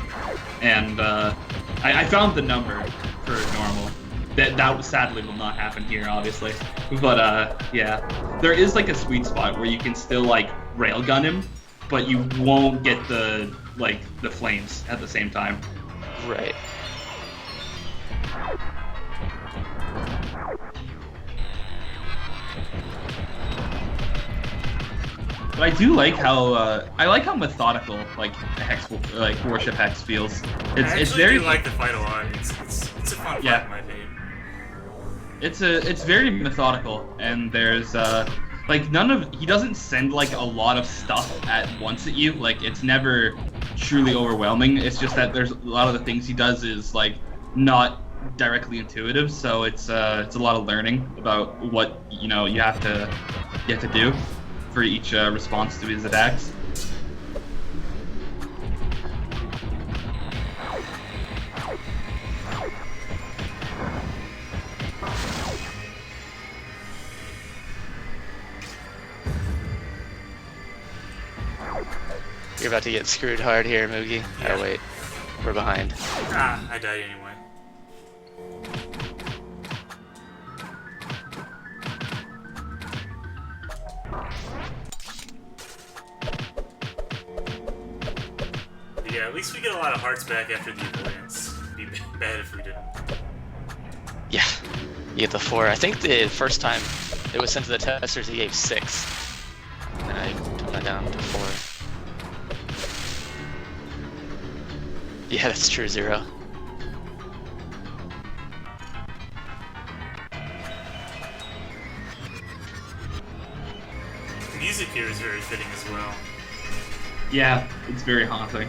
And I found the number for normal. That sadly will not happen here, obviously. But yeah, there is like a sweet spot where you can still like railgun him, but you won't get the flames at the same time. Right. But I do like how methodical like Hex Worship Hex feels. It's very like the fight a lot. It's a fun fight in my opinion. It's very methodical, and there's like he doesn't send like a lot of stuff at once at you. Like it's never truly overwhelming. It's just that there's a lot of the things he does is like not directly intuitive, so it's a lot of learning about what you have to do for each response to his attacks. You're about to get screwed hard here, Moogie. Yeah. Oh wait, we're behind. I died anyway. Yeah, at least we get a lot of hearts back after the avoidance. It'd be bad if we didn't. Yeah, you get the 4. I think the first time it was sent to the testers, he gave 6. And I toned that down to 4. Yeah, that's true, 0. The music here is very fitting as well. Yeah, it's very haunting.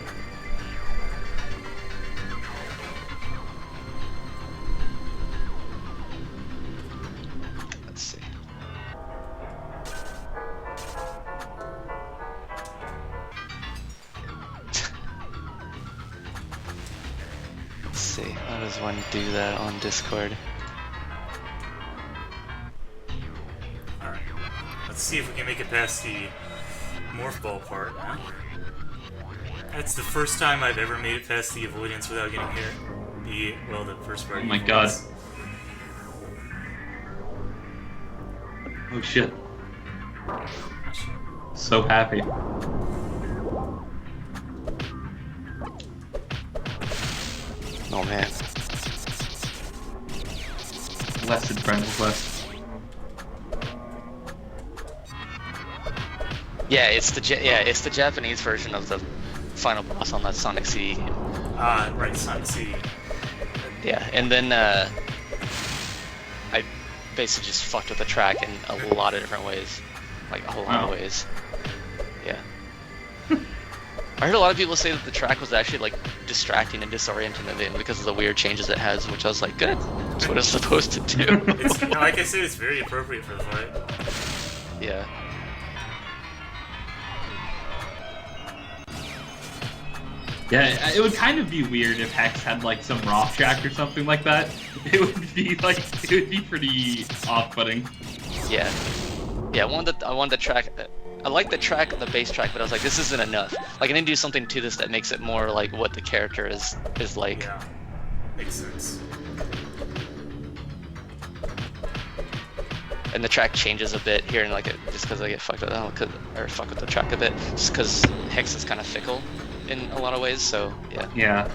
Let's see. Let's see. How does one do that on Discord? Alright. Let's see if we can make it past the morph ball part. Huh? That's the first time I've ever made it past the avoidance without getting hit. The first part. Oh my god. Oh shit. So happy. Oh man. Blessed friend request. Yeah, it's the Japanese version of the final boss on that Sonic CD. Right, Sonic CD. Yeah, and then I basically just fucked with the track in a lot of different ways, like a lot of ways. Yeah. I heard a lot of people say that the track was actually like distracting and disorienting a bit because of the weird changes it has, which I was like, good. That's what it's supposed to do. Like I said, it's very appropriate for the fight. Yeah. Yeah, it would kind of be weird if Hex had like some rock track or something like that. It would be pretty off-putting. Yeah. Yeah, I wanted the track. I like the track and the bass track, but I was like, this isn't enough. Like, I need to do something to this that makes it more like what the character is like. Yeah, makes sense. And the track changes a bit here, and like just because I get fucked with fuck with the track a bit, just because Hex is kind of fickle in a lot of ways. So yeah. Yeah.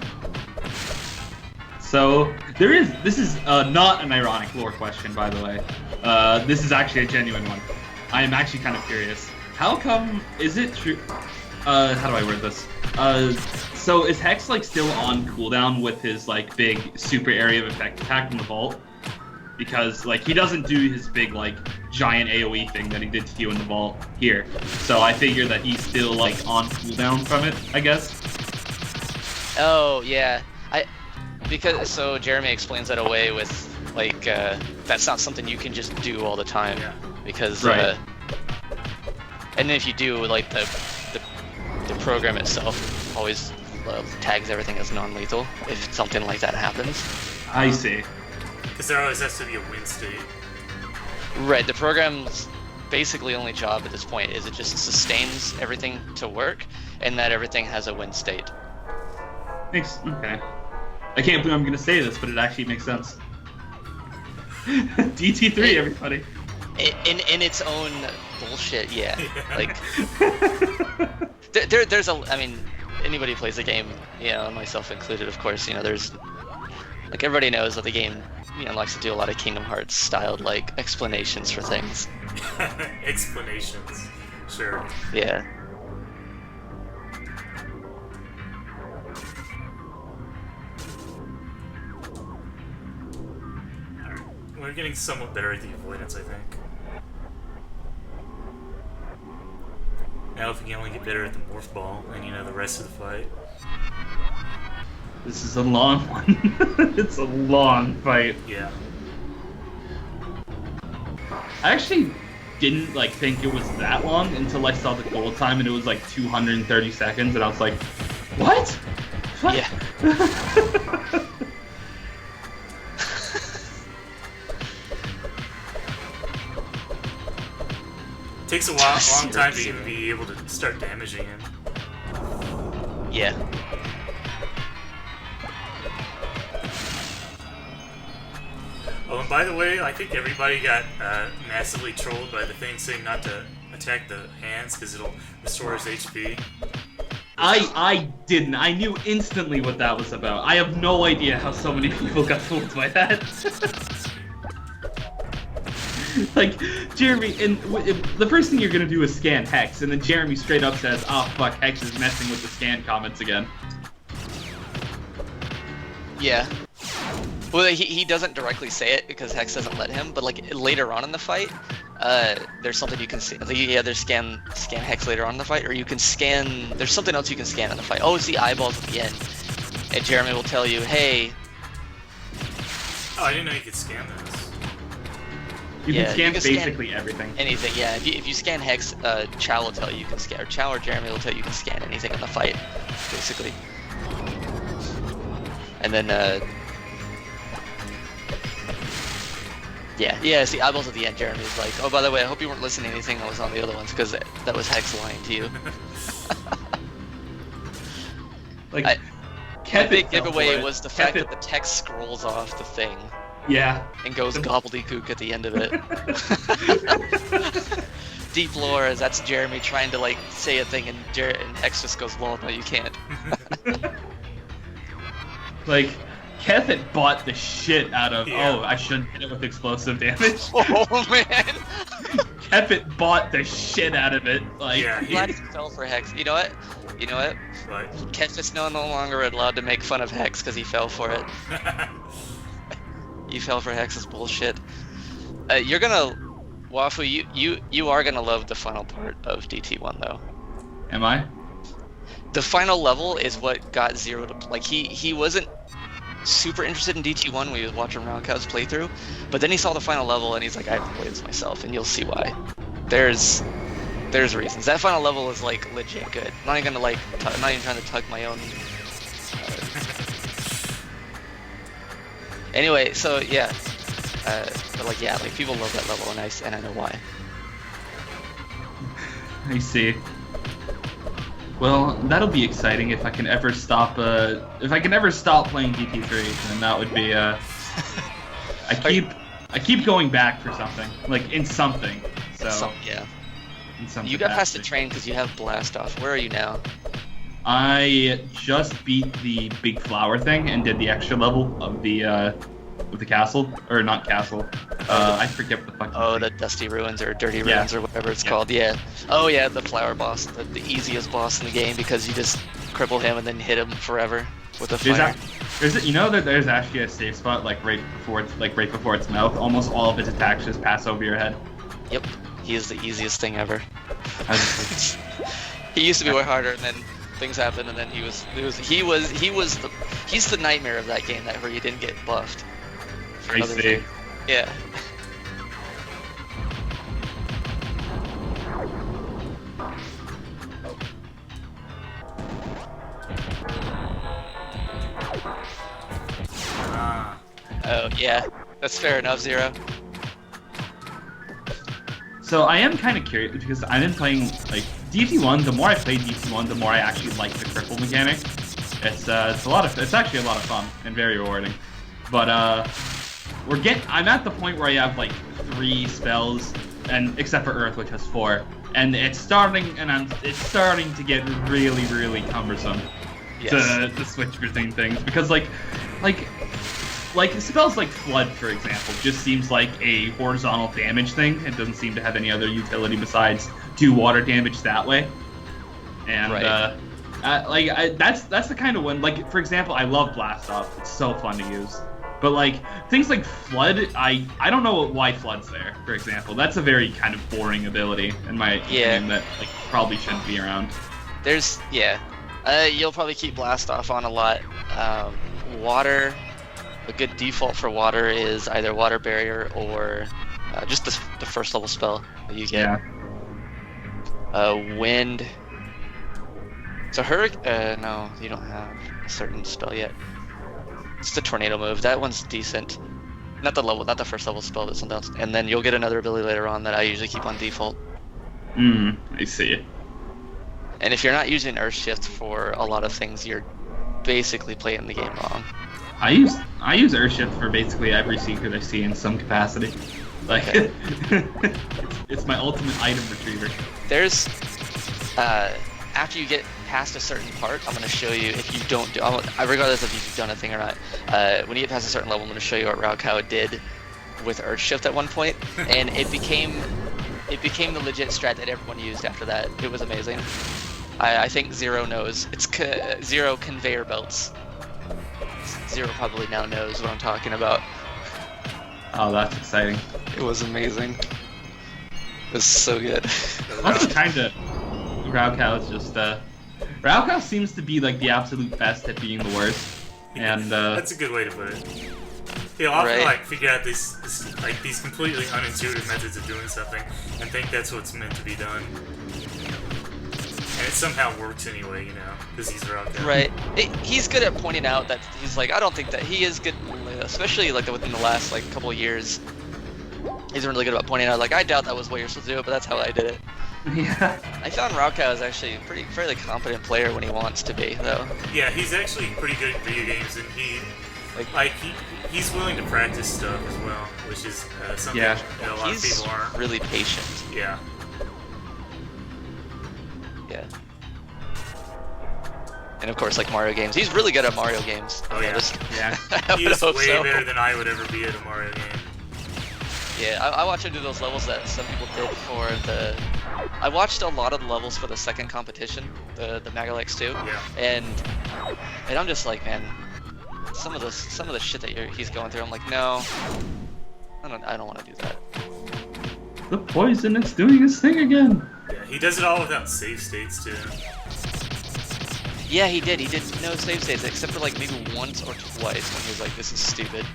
So this is not an ironic lore question, by the way. This is actually a genuine one. I am actually kind of curious. How come? Is it true? How do I word this? So is Hex like still on cooldown with his like big super area of effect attack in the vault? Because like he doesn't do his big like giant AoE thing that he did to you in the vault here. So I figure that he's still like on cooldown from it, I guess. Oh yeah, because Jeremy explains that away with like that's not something you can just do all the time, because right. And if you do, like the program itself always tags everything as non-lethal if something like that happens. I see. Because there always has to be a win state. Right, the program's basically only job at this point is it just sustains everything to work, and that everything has a win state. Okay. I can't believe I'm gonna say this, but it actually makes sense. DT3, everybody. In its own bullshit, yeah. Like, there's I mean, anybody who plays the game, you know, myself included, of course, you know, there's, like, everybody knows that the game, you know, likes to do a lot of Kingdom Hearts styled, like, explanations for things. Explanations, sure. Yeah. Alright, we're getting somewhat better at the avoidance, I think. Now if we can only get better at the morph ball, and you know, the rest of the fight. This is a long one. It's a long fight. Yeah. I actually didn't like think it was that long until I saw the goal time and it was like 230 seconds and I was like, what? What? Yeah. Takes a long time to even be able to start damaging him. Yeah. Oh, and by the way, I think everybody got massively trolled by the thing saying not to attack the hands because it'll restore his HP. I didn't. I knew instantly what that was about. I have no idea how so many people got fooled by that. Like, Jeremy, and the first thing you're gonna do is scan Hex, and then Jeremy straight up says, "Oh fuck, Hex is messing with the scan comments again." Yeah. Well, he doesn't directly say it because Hex doesn't let him, but like later on in the fight, there's something you can see. Like, you either scan Hex later on in the fight, or you can scan. There's something else you can scan in the fight. Oh, it's the eyeballs at the end, and Jeremy will tell you, "Hey." Oh, I didn't know you could scan those. You can scan basically everything. Anything, yeah. If you scan Hex, Chow will tell you can scan, or Chow or Jeremy will tell you can scan anything in the fight, basically. And then, yeah, it's the eyeballs at the end. Jeremy's like, "Oh, by the way, I hope you weren't listening to anything that was on the other ones, because that was Hex lying to you." Like, my big giveaway was the fact that the text scrolls off the thing. Yeah. And goes gobbledygook at the end of it. Deep lore is that's Jeremy trying to like say a thing, and Hex just goes, "Well, no, you can't." Like, Kethit bought the shit out of, oh, I shouldn't hit it with explosive damage. Oh, man! Kethit bought the shit out of it. Like, I'm glad he fell for Hex. You know what? What? Kethit's no longer allowed to make fun of Hex because he fell for it. You fell for Hex's bullshit. You're gonna, Wafu, you are gonna love the final part of DT1 though. Am I? The final level is what got Zero to, like, he wasn't super interested in DT1 when he was watching Roundcow's playthrough, but then he saw the final level and he's like, I have to play this myself, and you'll see why. There's reasons. That final level is like legit good. I'm not even gonna like, I'm not even trying to tug my own. Anyway, so yeah, but like yeah, like people love that level, and I know why. I see. Well, that'll be exciting if I can ever stop. If I can ever stop playing DT3, then that would be. I keep going back for something, like in something. So yeah. In some you got past the train because you have Blast Off. Where are you now? I just beat the big flower thing and did the extra level of the with the castle, or not castle. I forget what the fuck. Oh, the Dusty Ruins or Dirty Ruins or whatever it's called. Yeah. Oh yeah, the flower boss, the easiest boss in the game because you just cripple him and then hit him forever with a fire. You know that there's actually a safe spot like right before its mouth. Almost all of its attacks just pass over your head. Yep. He is the easiest thing ever. He used to be way harder, and then things happened, and then he's the nightmare of that game, where you didn't get buffed. I see. Yeah. Oh yeah, that's fair enough, Zero. So I am kind of curious because I've been playing like DT1. The more I play DT1, the more I actually like the cripple mechanic. It's actually a lot of fun and very rewarding. But I'm at the point where I have like 3 spells, and except for Earth, which has 4, and it's starting to get really, really cumbersome to switch between things because like spells like Flood, for example, just seems like a horizontal damage thing. It doesn't seem to have any other utility besides do water damage that way. And that's the kind of one. Like, for example, I love Blast Off. It's so fun to use. But like things like Flood, I don't know why Flood's there. For example, that's a very kind of boring ability in my opinion that like probably shouldn't be around. You'll probably keep Blast Off on a lot. Water. A good default for water is either Water Barrier or just the first level spell that you get. Yeah. Wind. So Hurricane. No, you don't have a certain spell yet. It's the Tornado move. That one's decent. Not the first level spell, but something else. And then you'll get another ability later on that I usually keep on default. I see. And if you're not using Earth Shift for a lot of things, you're basically playing the game wrong. I use Earthshift for basically every secret I see in some capacity. Like, it's my ultimate item retriever. There's, after you get past a certain part, I'm going to show you if you don't do, regardless if you've done a thing or not, when you get past a certain level, I'm going to show you what Raukau did with Earthshift at one point, and it became the legit strat that everyone used after that. It was amazing. I think Zero knows. It's Zero conveyor belts. Zero probably now knows what I'm talking about. Oh, that's exciting. It was amazing. It was so good. Also, kinda, Raukau is just, Raukau seems to be like the absolute best at being the worst. And, that's a good way to put it. You'll often like figure out these completely unintuitive methods of doing something and think that's what's meant to be done. And it somehow works anyway, you know, because he's Raukau. Right. He's good at pointing out that he's like, I don't think that he is good, especially like within the last like couple of years. He's been really good about pointing out, like, I doubt that was what you're supposed to do, but that's how I did it. Yeah. I found Raukau is actually a fairly competent player when he wants to be, though. Yeah, he's actually pretty good at video games, and he's willing to practice stuff as well, which is something that a lot of people aren't. He's really patient. Yeah. Yeah. And of course, like Mario games, he's really good at Mario games. Oh yeah. He is way better than I would ever be at a Mario game. Yeah, I watched him do those levels that some people did for the. I watched a lot of the levels for the second competition, the Megalex 2. Yeah. And I'm just like, man, some of the shit that he's going through, I'm like, no, I don't want to do that. The poison is doing its thing again. Yeah, he does it all without save states too. Yeah, he did. He did no save states except for like maybe once or twice when he was like, "This is stupid."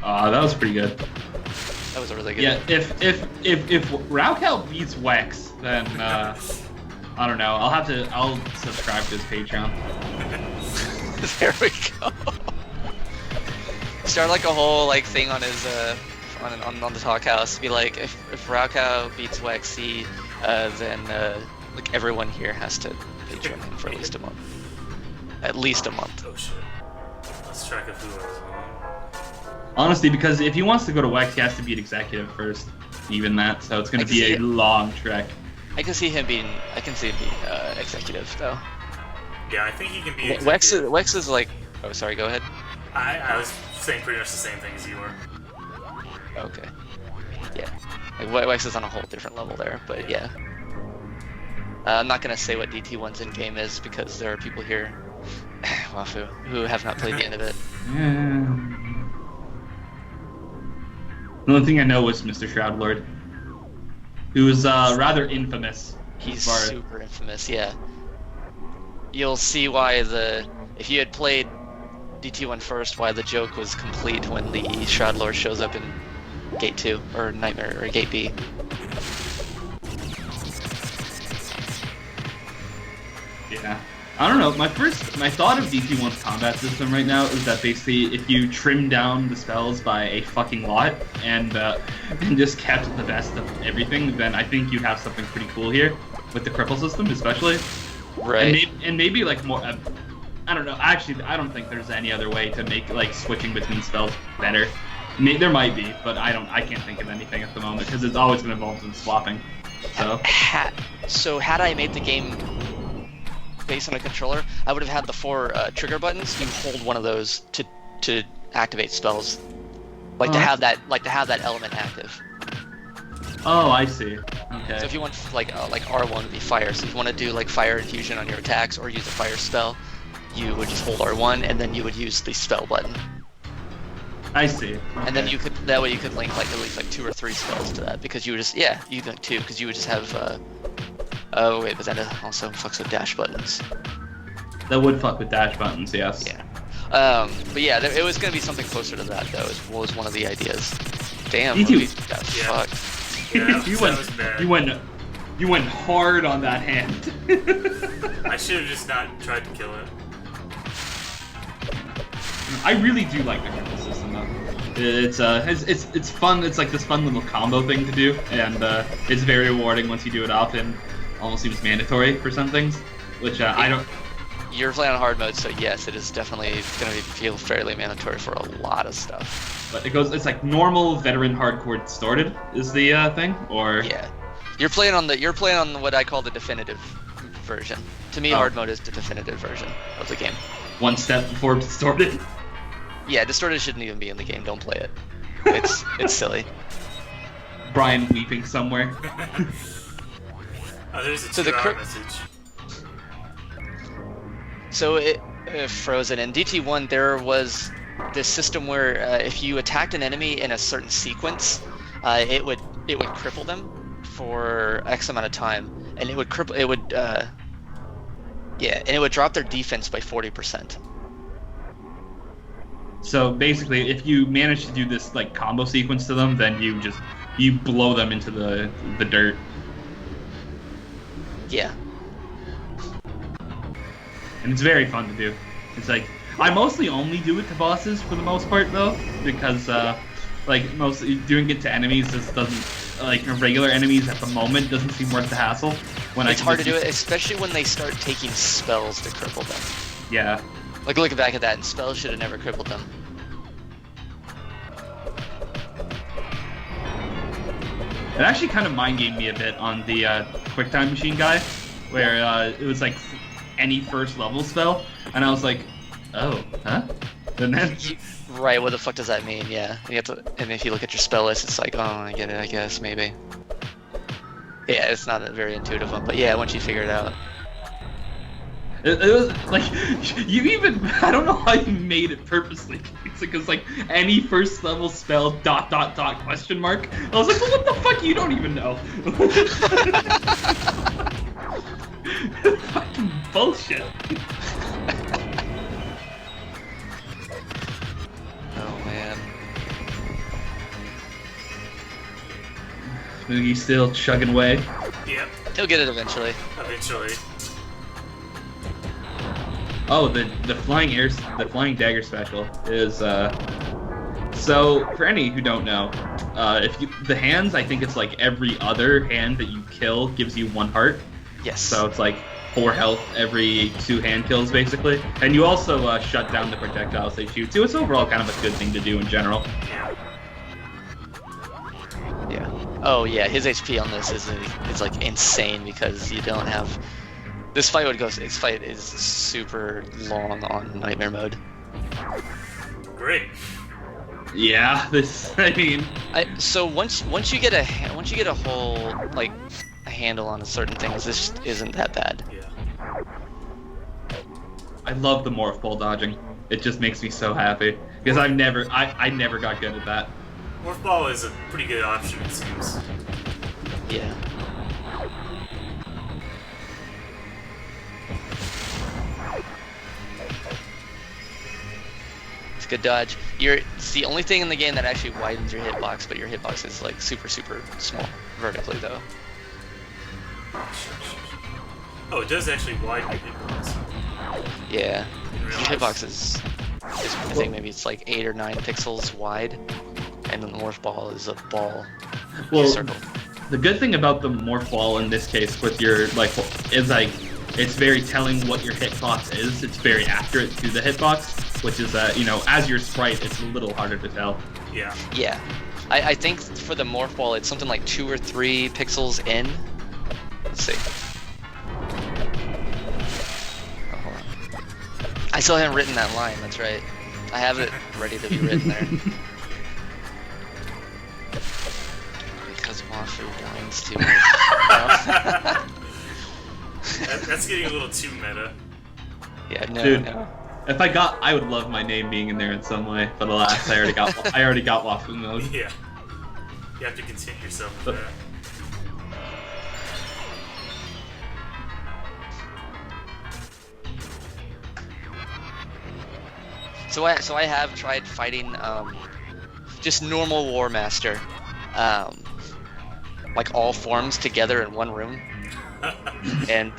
That was pretty good. That was a really good. Yeah, if Raukau beats Wex, then I don't know. I'll subscribe to his Patreon. There we go. Start like a whole like thing on his on the talk house. Be like, if Raukau beats Wexy, then like everyone here has to Patreon him for at least a month. At least a month. Oh shit. Let's track of who else. Honestly, because if he wants to go to Wex, he has to beat Executive first. Even that, so it's going to be a long trek. I can see him being Executive though. Yeah, I think he can be. Wex is like. Oh, sorry. Go ahead. I was saying pretty much the same thing as you were. Okay. Yeah. Like Wex is on a whole different level there, but yeah. I'm not gonna say what DT1's in game is because there are people here, Wafu, who have not played the end of it. Yeah. The only thing I know was Mr. Shroudlord, who is rather infamous. He's super infamous, yeah. You'll see why if you had played DT1 first, why the joke was complete when the Shroudlord shows up in Gate 2, or Nightmare, or Gate B. Yeah. I don't know, my thought of DT1's combat system right now is that basically if you trim down the spells by a fucking lot and just kept the best of everything, then I think you have something pretty cool here with the cripple system especially. Right. And maybe like more, I don't know, actually I don't think there's any other way to make like switching between spells better. There might be, but I can't think of anything at the moment because it's always going to involve some swapping. So had I made the game based on a controller, I would have had the 4 trigger buttons. You hold one of those to activate spells, to have that element active. Oh, I see. Okay. So if you want like R1 would be fire. So if you want to do like fire infusion on your attacks or use a fire spell, you would just hold R1 and then you would use the spell button. I see. Okay. And then that way you could link like at least like 2 or 3 spells to that because you would just you link 2 because you would just have oh wait, but then it also fucks with dash buttons. That would fuck with dash buttons, yes. Yeah. But yeah, it was gonna be something closer to that though. Was one of the ideas. Damn, DT movie got fucked. Yeah, you went hard on that hand. I should have just not tried to kill it. I really do like the cripple system though. It's fun. It's like this fun little combo thing to do, and it's very rewarding once you do it up, and almost seems mandatory for some things, which I don't. You're playing on hard mode, so yes, it is definitely going to feel fairly mandatory for a lot of stuff. But it's like normal, veteran, hardcore, distorted is the thing, or yeah, you're playing on what I call the definitive version. To me, hard mode is the definitive version of the game. One step before distorted. Yeah, distorted shouldn't even be in the game. Don't play it. It's silly. Brian weeping somewhere. Oh, there's a 2-hour message. So Frozen in DT1, there was this system where if you attacked an enemy in a certain sequence, it would cripple them for X amount of time, and it would drop their defense by 40%. So basically, if you manage to do this like combo sequence to them, then you blow them into the dirt. Yeah. And it's very fun to do. It's like I mostly only do it to bosses for the most part though, because like mostly doing it to enemies just doesn't, like regular enemies at the moment doesn't seem worth the hassle. It's hard to do it, especially when they start taking spells to cripple them. Yeah. Like looking back at that, and spells should have never crippled them. It actually kind of mind gamed me a bit on the QuickTime Machine guy, where it was like any first level spell, and I was like, oh, huh? And then right, what the fuck does that mean? Yeah, and if you look at your spell list, it's like, oh, I get it, I guess maybe. Yeah, it's not a very intuitive one, but yeah, once you figure it out. It was like, you even, I don't know how you made it purposely. It's because like any first level spell ... question mark. I was like, well, what the fuck? You don't even know. Fucking bullshit. Oh man. Smoogie still chugging away. Yep. He'll get it eventually. Eventually. Oh, the flying dagger special is so for any who don't know, the hands, I think it's like every other hand that you kill gives you 1 heart. Yes. So it's like 4 health every 2 hand kills basically, and you also shut down the projectiles they shoot. So it's overall kind of a good thing to do in general. Yeah. Oh yeah, his HP on this is like insane because you don't have. This fight is super long on Nightmare mode. Great. Yeah, I mean... So once you get a whole, like, a handle on certain things, this isn't that bad. Yeah. I love the morph ball dodging. It just makes me so happy. Because I never got good at that. Morph ball is a pretty good option, it seems. Yeah. It's a good dodge. It's the only thing in the game that actually widens your hitbox, but your hitbox is like super small vertically though. Oh, it does actually widen your hitbox. Yeah. Your hitbox is I think maybe it's like 8 or 9 pixels wide, and then the morph ball is a ball. Well, circle. The good thing about the morph ball in this case with your is like it's very telling what your hitbox is. It's very accurate to the hitbox, which is you know, as your sprite, it's a little harder to tell. Yeah. Yeah. I think for the morph ball, it's something like 2 or 3 pixels in. Let's see. Oh, hold on. I still haven't written that line. That's right. I have it ready to be written there. Because Wafu whines too much. That's getting a little too meta. Yeah, no, Dude, no. if I would love my name being in there in some way, but alas, I already got Wafu mode. Yeah. You have to content yourself with that. So I have tried fighting just normal War Master, like all forms together in one room, and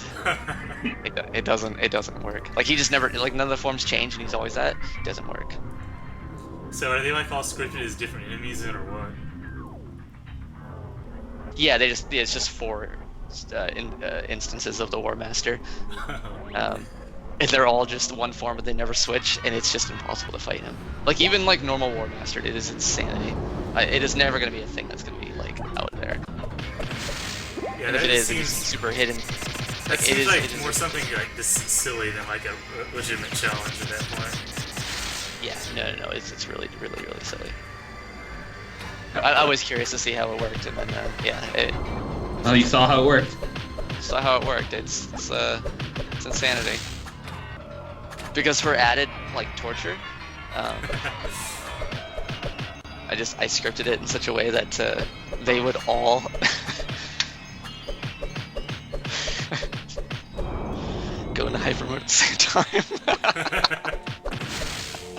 it doesn't work. Like he just never, like none of the forms change, and he's always that. It doesn't work. So are they like all scripted as different enemies then, or what? Yeah, it's just 4 instances of the War Master. And they're all just one form, but they never switch, and it's just impossible to fight him. Like, even, like, normal War Master, it is insanity. It is never going to be a thing that's going to be, like, out there. Yeah, And if it is, it's super hidden. That seems like more something like this silly than, like, a legitimate challenge at that point. Yeah, no, it's really silly. I was curious to see how it worked, and then, yeah. Oh, you saw how it worked? Saw how it worked. It's insanity. Because for added, like, torture, I scripted it in such a way that they would all go into hyper mode at the same time.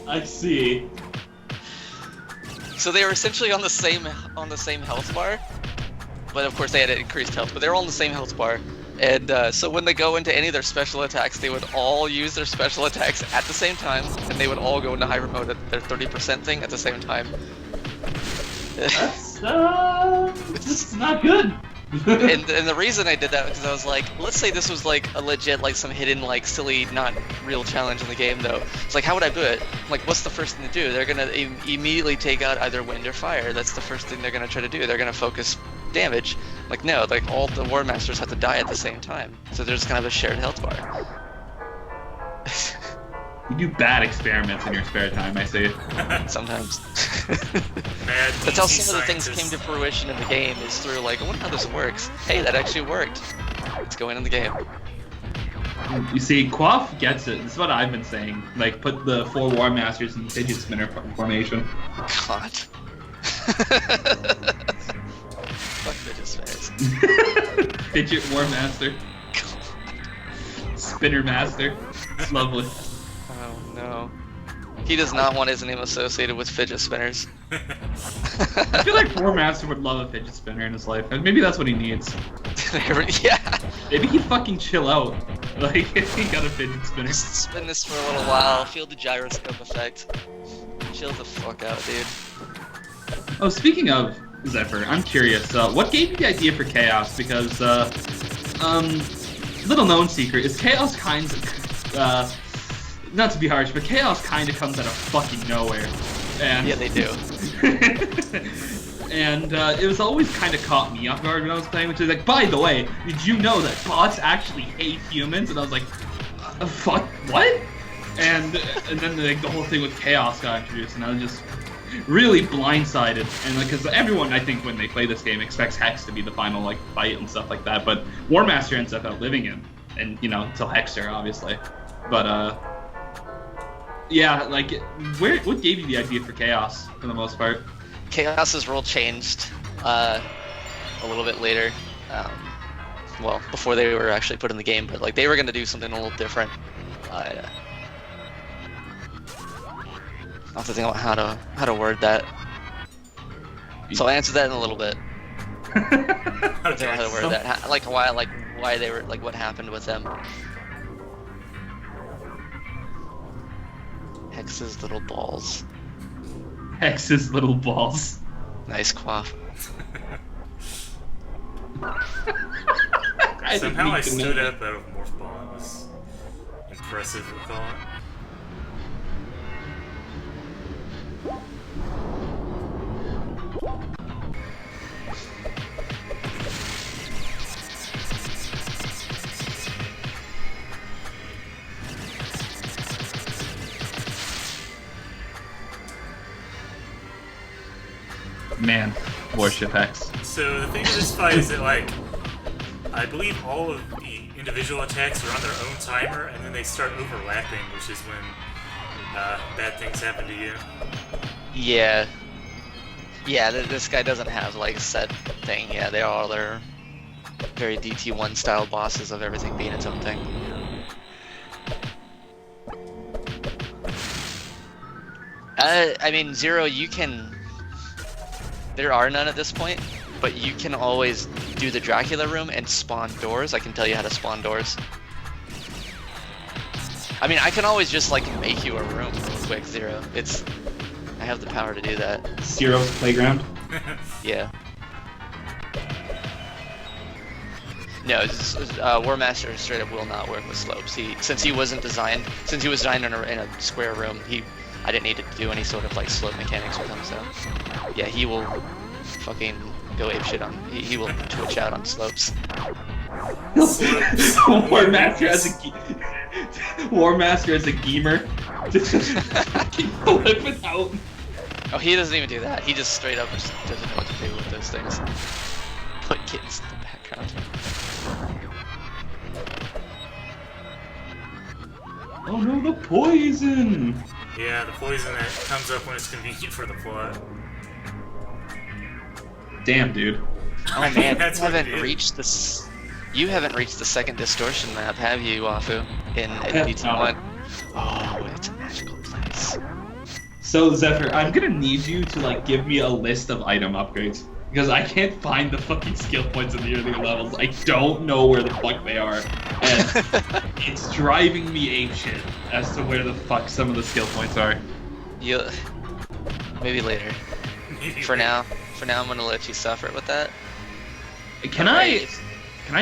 I see. So they were essentially on the same health bar, but of course they had increased health, but they were all on the same health bar. And so when they go into any of their special attacks, they would all use their special attacks at the same time, and they would all go into hyper mode at their 30% thing at the same time. That's it's not good. and the reason I did that because I was like, let's say this was like a legit, like some hidden, like silly, not real challenge in the game though. It's like, how would I do it? Like, what's the first thing to do? They're gonna immediately take out either wind or fire. That's the first thing they're gonna try to do. They're gonna focus damage. Like, no, like all the War Masters have to die at the same time. So there's kind of a shared health bar. You do bad experiments in your spare time, I see. Sometimes. Mad That's how DC some of the things scientists. came to fruition in the game, is through like, I wonder how this works. Hey, that actually worked. Let's go in the game. You see, Quaff gets it. This is what I've been saying. Like, put the 4 War Masters in fidget spinner formation. God. Fuck fidget spinners. Fidget War Master. Spinner Master. It's lovely. Oh no. He does not want his name associated with fidget spinners. I feel like War Master would love a fidget spinner in his life. And maybe that's what he needs. Yeah. Maybe he'd fucking chill out. Like, if he got a fidget spinner. Just spin this for a little while, feel the gyroscope effect. Chill the fuck out, dude. Oh, speaking of Zephyr, I'm curious, what gave you the idea for Chaos? Because, little known secret is Chaos kind of, not to be harsh, but Chaos kind of comes out of fucking nowhere. And, Yeah, they do. and it was always kind of caught me off guard when I was playing, which is like, by the way, did you know that bots actually hate humans? And I was like, fuck, what? and then the whole thing with Chaos got introduced, and I was just really blindsided. And because everyone, I think, when they play this game, expects Hex to be the final like fight and stuff like that, but War Master ends up outliving him, and you know, until Hexter, obviously. But yeah, like, what gave you the idea for Chaos for the most part? Chaos's role changed a little bit later. Well, before they were actually put in the game, but like they were gonna do something a little different. I'll have to think about how to word that. So I'll answer that in a little bit. I'll think about how to word that. Like why they were like what happened with them. Hex's little balls. Hex's little balls. Nice quaff. Somehow I stood up out of Morph Ball. It was impressive, we'll call it. Man, Warship Hex. So the thing with this fight is that, like, I believe all of the individual attacks are on their own timer, and then they start overlapping, which is when bad things happen to you. Yeah. Yeah, this guy doesn't have like a set thing. Yeah, they're very DT1 style bosses of everything being its own thing. I mean, Zero, you can... There are none at this point, but you can always do the Dracula room and spawn doors. I can tell you how to spawn doors. I mean, I can always just like make you a room real quick, Zero. I have the power to do that. Zero's playground? Yeah. No, War Master straight up will not work with slopes. Since he was designed in a square room, I didn't need to do any sort of like slope mechanics with him, so yeah, he will fucking go apeshit on. He will twitch out on slopes. War Master as a gamer. Just flip it out. Oh, he doesn't even do that. He just straight up just doesn't know what to do with those things. Put kittens in the background. Oh no, the poison! Yeah, the poison that comes up when it's convenient for the plot. Damn, dude. Oh man, you haven't reached the second distortion map, have you, Wafu? In DT1. Oh, it's a magical place. So Zephyr, I'm gonna need you to like give me a list of item upgrades. Because I can't find the fucking skill points in the earlier levels. I don't know where the fuck they are. And it's driving me apeshit as to where the fuck some of the skill points are. Maybe later. For now, I'm gonna let you suffer with that. Can I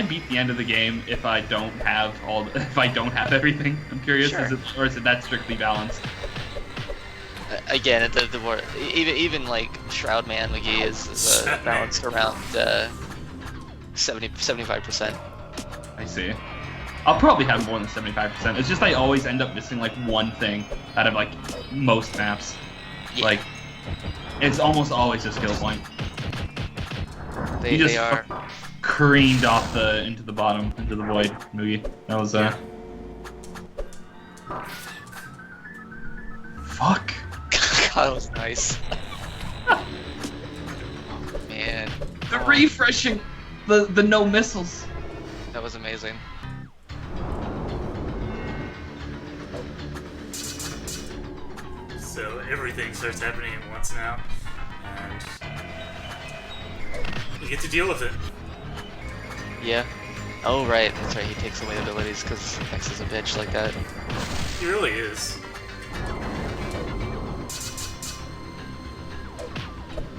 beat the end of the game if I don't have everything? I'm curious. Sure. Is it that strictly balanced? Again, the more even like Shroud Man McGee is balanced around 75%. I see. I'll probably have more than 75%. It's just I always end up missing like one thing out of like most maps. Yeah. Like it's almost always a skill point. They are careened off into the bottom, into the void, Moogie. That was fuck. God, that was nice. Man. The refreshing, the no missiles. That was amazing. So everything starts happening at once now, and you get to deal with it. Yeah. Oh right, that's right. He takes away abilities because Hex is a bitch like that. He really is.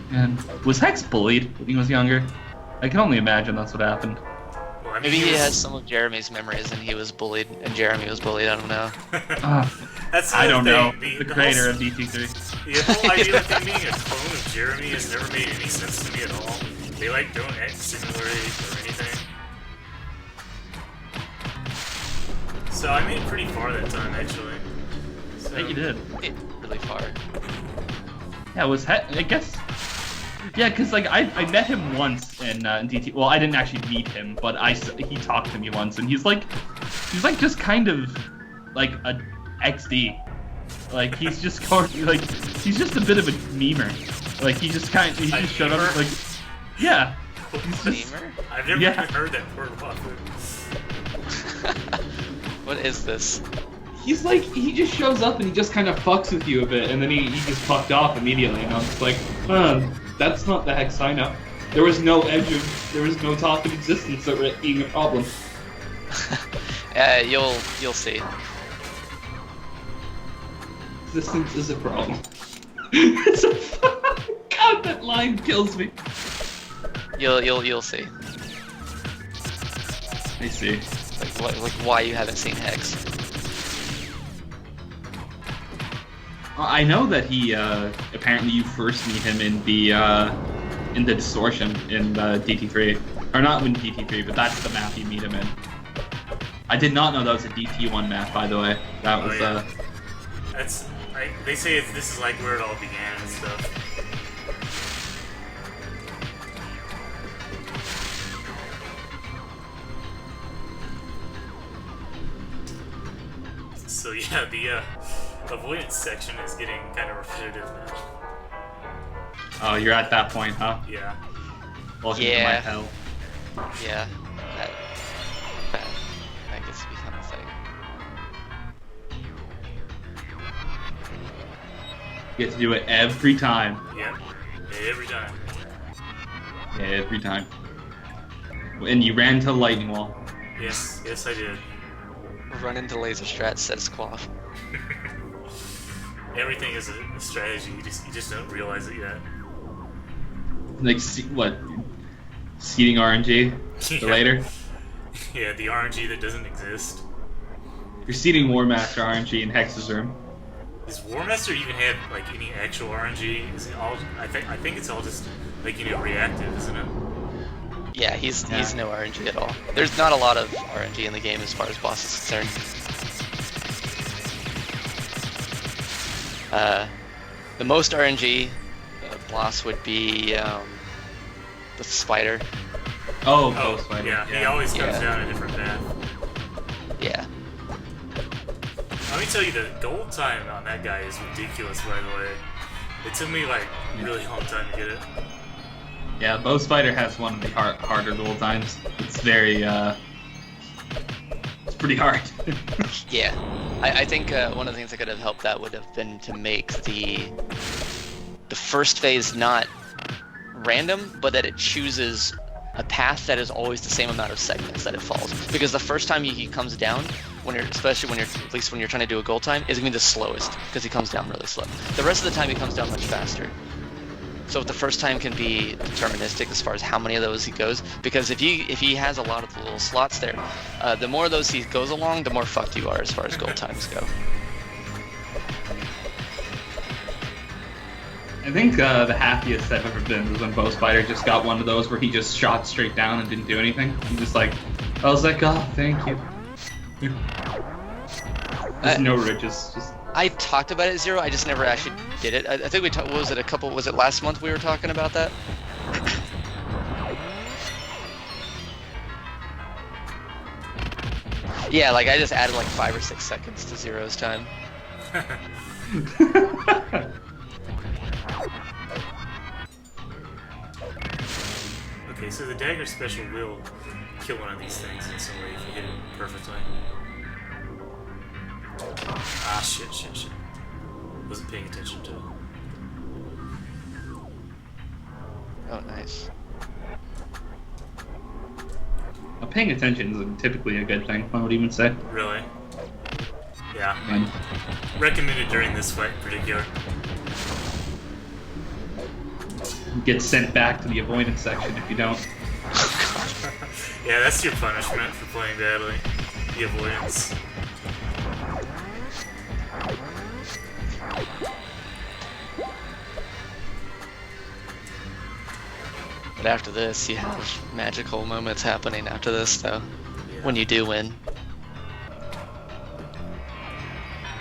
And was Hex bullied when he was younger? I can only imagine that's what happened. Well, I mean, Maybe he has some of Jeremy's memories and he was bullied, and Jeremy was bullied. I don't know. That's I don't know. The The creator whole, of DT3. The whole idea of him being a clone of Jeremy has never made any sense to me at all. They like don't act similar or anything. So I made it pretty far that time actually. So, I think you did. Really far. Yeah, it was I guess. Yeah, cause like I met him once in DT. Well, I didn't actually meet him, but he talked to me once, and he's like just kind of like a XD. Like he's just he's just a bit of a memer. Like he just showed up like yeah. He's just, Memer? I've never even heard that word before. What is this? He's like, he just shows up and he just kind of fucks with you a bit, and then he just fucked off immediately, and I was like, that's not the hex sign up. There was no talk of existence of it being a problem. You'll see. Existence is a problem. It's a God, that line kills me. You'll see. I see. Like why you haven't seen Hex. I know that he apparently you first meet him in the distortion in DT3, or not in DT3, but that's the map you meet him in. I did not know that was a DT1 map, by the way. That was they say this is like where it all began and stuff. So yeah, the avoidance section is getting kind of repetitive now. Oh, you're at that point, huh? Yeah. Welcome to my hell. Yeah. That gets to become a thing. You get to do it every time. Yeah. Every time. Yeah, every time. And you ran to the lightning wall. Yes, I did. Run into laser strat, says Quaff. Everything is a strategy. You just don't realize it yet. Like what? Seeding RNG for later. Yeah, the RNG that doesn't exist. You're seeding War Master RNG in Hex's room. Does War Master even have like any actual RNG? Is it all? I think it's all just like reactive, isn't it? Yeah, he's no RNG at all. There's not a lot of RNG in the game as far as boss is concerned. The most RNG boss would be the spider. Oh, spider. Yeah, he always comes down a different path. Yeah. Let me tell you, the gold time on that guy is ridiculous, by the way. It took me like a really long time to get it. Yeah, Bow Spider has one of the harder gold times. It's very, it's pretty hard. Yeah. I think one of the things that could have helped that would have been to make the first phase not random, but that it chooses a path that is always the same amount of segments that it falls. Because the first time he comes down, especially when you're trying to do a goal time, is gonna be the slowest because he comes down really slow. The rest of the time he comes down much faster. So if the first time can be deterministic as far as how many of those he goes, because if he has a lot of the little slots there, the more of those he goes along, the more fucked you are as far as goal times go. I think the happiest I've ever been was when Bow Spider just got one of those where he just shot straight down and didn't do anything. I was like, oh, thank you. There's no ridges. Just. I talked about it, Zero. I just never actually did it. I think we talked. Was it last month we were talking about that? Yeah, like I just added like 5 or 6 seconds to Zero's time. Okay, so the dagger special will kill one of these things in some way if you hit it perfectly. Ah, shit. Wasn't paying attention to it. Oh, nice. Well, paying attention is typically a good thing, I would even say. Really? Yeah. Recommended during this fight in particular. Get sent back to the avoidance section if you don't. Yeah, that's your punishment for playing badly. The avoidance. But after this, you have magical moments happening after this, though. Yeah. When you do win.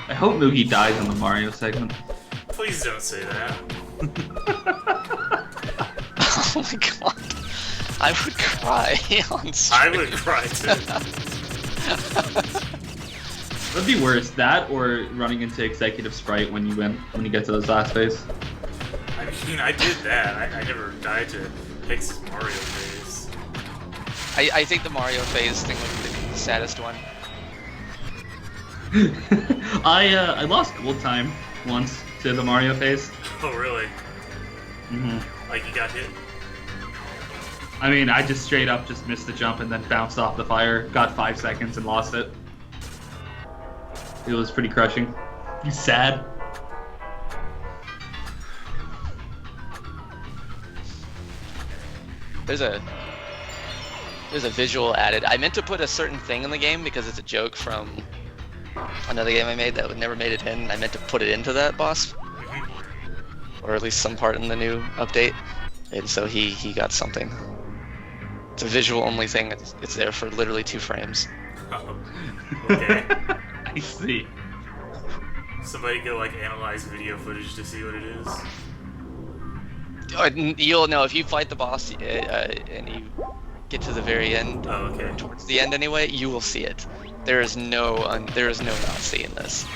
I hope Moogie dies in the Mario segment. Please don't say that. Oh my god. I would cry on stream. I would cry too. That'd be worse, that or running into Executive Sprite when you get to this last phase. I mean, I did that. I never died to Hex's Mario phase. I think the Mario phase thing was the saddest one. I lost gold time once to the Mario phase. Oh, really? Mm-hmm. Like you got hit? I mean, I just straight up just missed the jump and then bounced off the fire, got 5 seconds and lost it. It was pretty crushing. You sad? There's a visual added. I meant to put a certain thing in the game because it's a joke from another game I made that would never made it in. I meant to put it into that boss, or at least some part in the new update, and so he got something. It's a visual only thing. It's there for literally 2 frames. Oh, okay. I see. Somebody go like analyze video footage to see what it is. You'll know if you fight the boss and you get to the very end. Oh, okay. Towards the end, anyway, you will see it. There is no not seeing this.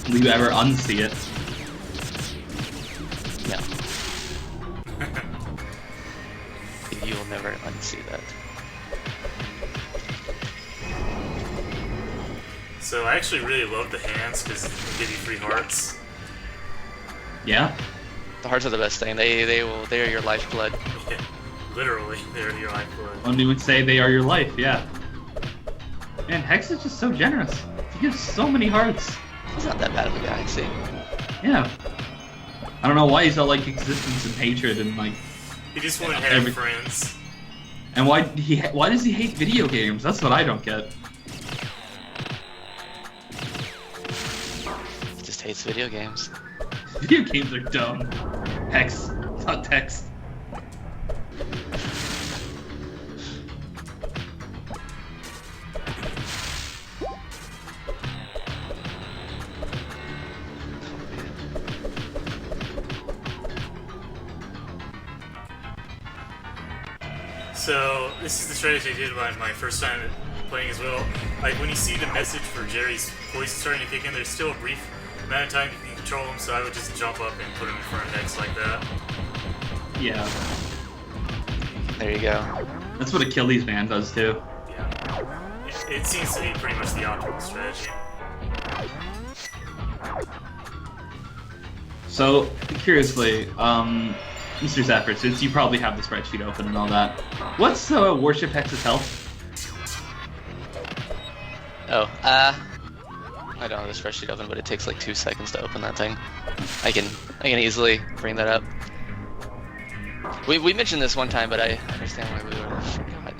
Will you ever unsee it? No. You will never unsee that. So I actually really love the hands because they give you free hearts. Yeah? The hearts are the best thing. They are your lifeblood. Yeah, literally, they're your lifeblood. One would say they are your life, yeah. Man, Hex is just so generous. He gives so many hearts. He's not that bad of a guy, see. Yeah. I don't know why he's all like existence and hatred and like. He just wouldn't have friends. And why does he hate video games? That's what I don't get. He just hates video games. Video games are dumb. Hex, not text. So this is the strategy I did my first time playing as well. Like when you see the message for Jerry's poison starting to kick in, there's still a brief amount of time you can control him, so I would just jump up and put him in front of Hex like that. Yeah. There you go. That's what Achilles Man does too. Yeah. It seems to be pretty much the optimal strategy. So, curiously, Mr. Zephyr, since you probably have the spreadsheet open and all that, what's Worship Hex's health? Oh, I don't have the spreadsheet open, but it takes like 2 seconds to open that thing. I can easily bring that up. We mentioned this one time, but I understand why we would have forgotten.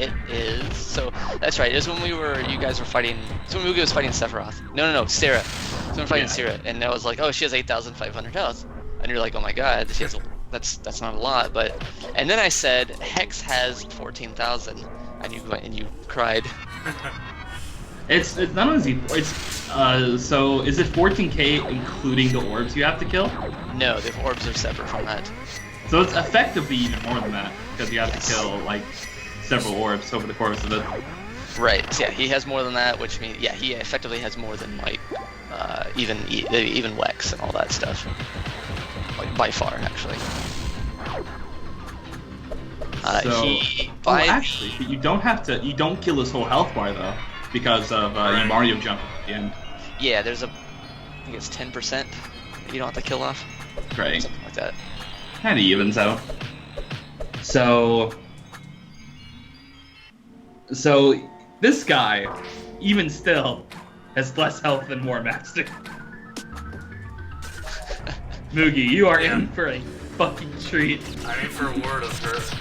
It is so that's right. It was when you guys were fighting. It's when Mugi was fighting Sephiroth. No, Sarah. So we were fighting Sarah, and I was like, oh, she has 8,500 health, and you're like, oh my god, she has that's not a lot, but. And then I said Hex has 14,000, and you went and you cried. It's not only so is it 14k including the orbs you have to kill? No, the orbs are separate from that. So it's effectively even more than that because you have to kill like several orbs over the course of it. Right. So, yeah, he has more than that, which means he effectively has more than like even Wex and all that stuff. Like by far, actually. Actually, you don't have to. You don't kill his whole health bar though, because of your Mario jump at the end. Yeah, there's I think it's 10% that you don't have to kill off. Right. Something like that. Kind of evens out. So this guy, even still, has less health than War Master. Moogie, you are in for a fucking treat. I'm in for a world of hurt.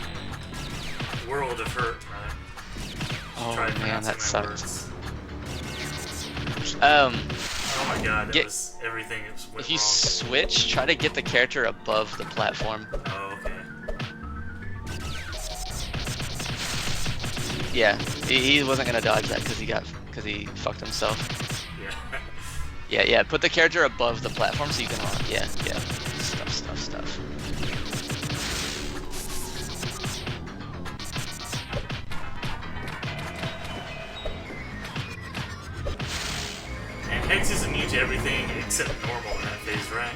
World of hurt, man. Oh man, that sucks. Oh my god, that was everything. If you switch, try to get the character above the platform. Oh, okay. Yeah, he wasn't gonna dodge that because he fucked himself. Yeah. Yeah. Put the character above the platform so you can. Yeah. Stuff. And Hex is immune to everything except normal in that phase, right?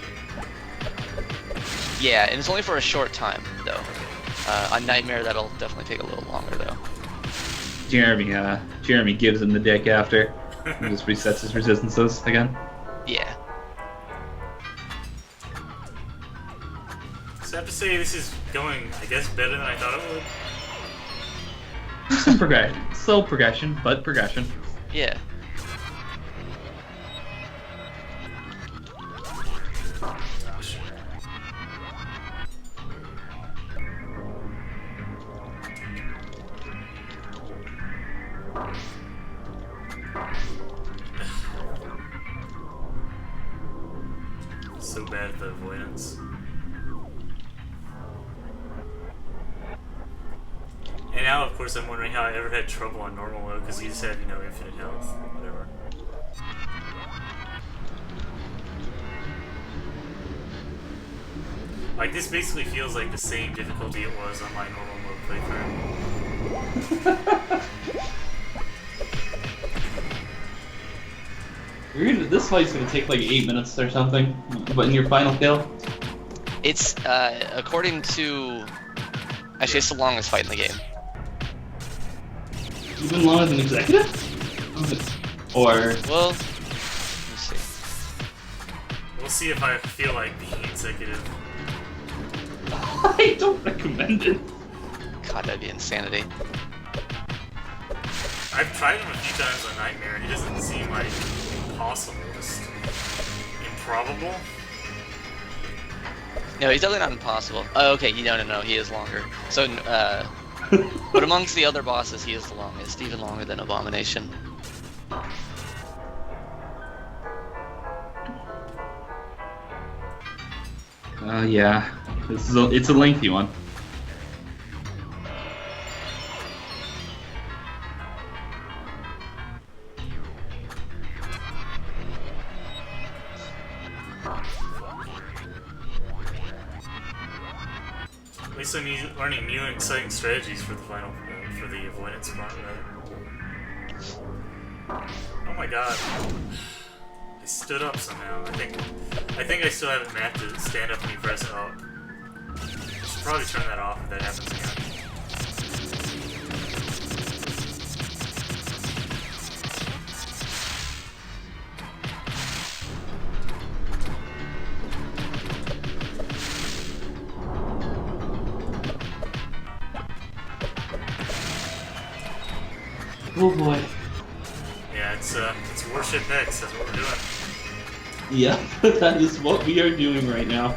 Yeah, and it's only for a short time though. On Nightmare, that'll definitely take a little longer though. Jeremy gives him the dick after. He just resets his resistances again. Yeah. So I have to say this is going, I guess, better than I thought it would. Some progression. Slow progression, but progression. Yeah. So bad at the avoidance. And now, of course, I'm wondering how I ever had trouble on normal mode because you just had, infinite health, whatever. Like, this basically feels like the same difficulty it was on my normal mode playthrough. This fight's gonna take like 8 minutes or something, but in your final kill? It's, according to... Actually, it's the longest fight in the game. Even longer than Executive? Or... Well, let's see. We'll see if I feel like being Executive. I don't recommend it. God, that'd be insanity. I've tried him a few times on Nightmare, and he doesn't seem like impossible, just improbable. No, he's definitely not impossible. Oh, okay, no, he is longer. So, but amongst the other bosses, he is the longest, even longer than Abomination. Yeah. It's a lengthy one. At least I'm learning new and exciting strategies for the final, for the avoidance part, rather. Oh my god. I stood up somehow. I think I still haven't mapped to stand up when you press up. I should probably turn that off if that happens again. Oh boy. Yeah, it's Worship Hex, that's what we're doing. Yeah, that is what we are doing right now.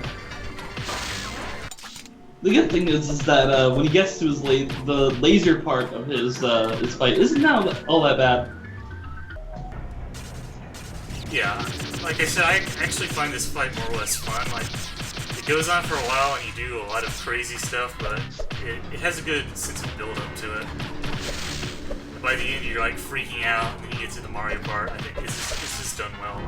The good thing is that when he gets to his the laser part of his fight isn't now all that bad. Yeah, like I said, I actually find this fight more or less fun. Like, it goes on for a while and you do a lot of crazy stuff, but it has a good sense of build-up to it. By the end, you're like freaking out, and then you get to the Mario part. I think it's just done well.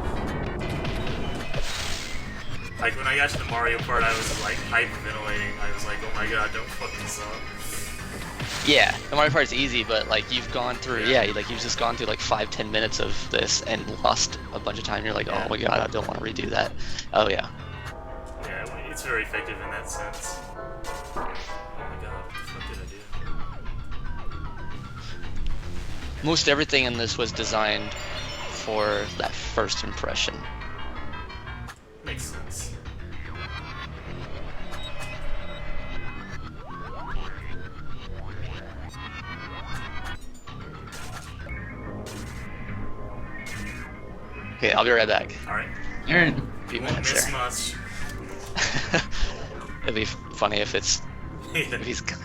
Like when I got to the Mario part, I was like hyperventilating. I was like, "Oh my god, don't fuck this up." Yeah, the Mario part's easy, but like you've gone through, like you've just gone through like 5-10 minutes of this and lost a bunch of time. You're like, "Oh my god, I don't want to redo that." Oh yeah. Yeah, it's very effective in that sense. Oh my god, what the fuck did I do? Most everything in this was designed for that first impression. Makes sense. Okay, I'll be right back. Alright. Aaron. Few Won't minutes miss there. much. It'd be funny if if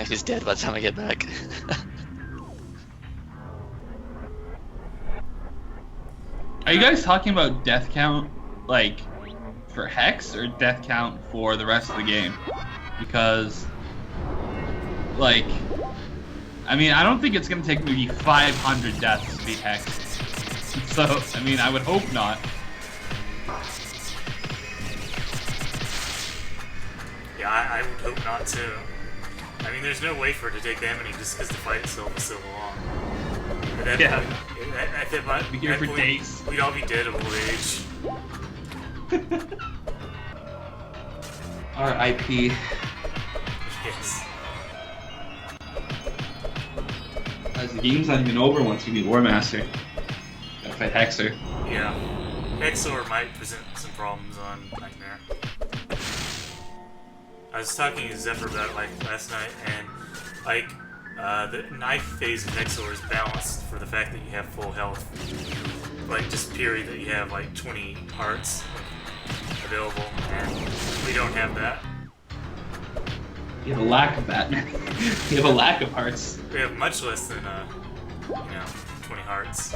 he's dead by the time I get back. Are you guys talking about death count, like, for Hex, or death count for the rest of the game? Because, like, I mean, I don't think it's gonna take maybe 500 deaths to beat Hex. So, I mean, I would hope not. Yeah, I would hope not too. I mean, there's no way for it to take that many just because the fight itself is so long. At that Yeah. point, at that Be here for point, days. we'd all be dead of old age. R.I.P. Yes. As the game's not even over once you beat War Master. Gotta fight Hexer. Yeah. Hexor might present some problems on Nightmare. I was talking to Zephyr about it like last night, and like the knife phase of Hexor is balanced for the fact that you have full health. Like just period that you have like 20 hearts available, and we don't have that. You have a lack of that. You have a lack of hearts. We have much less than 20 hearts.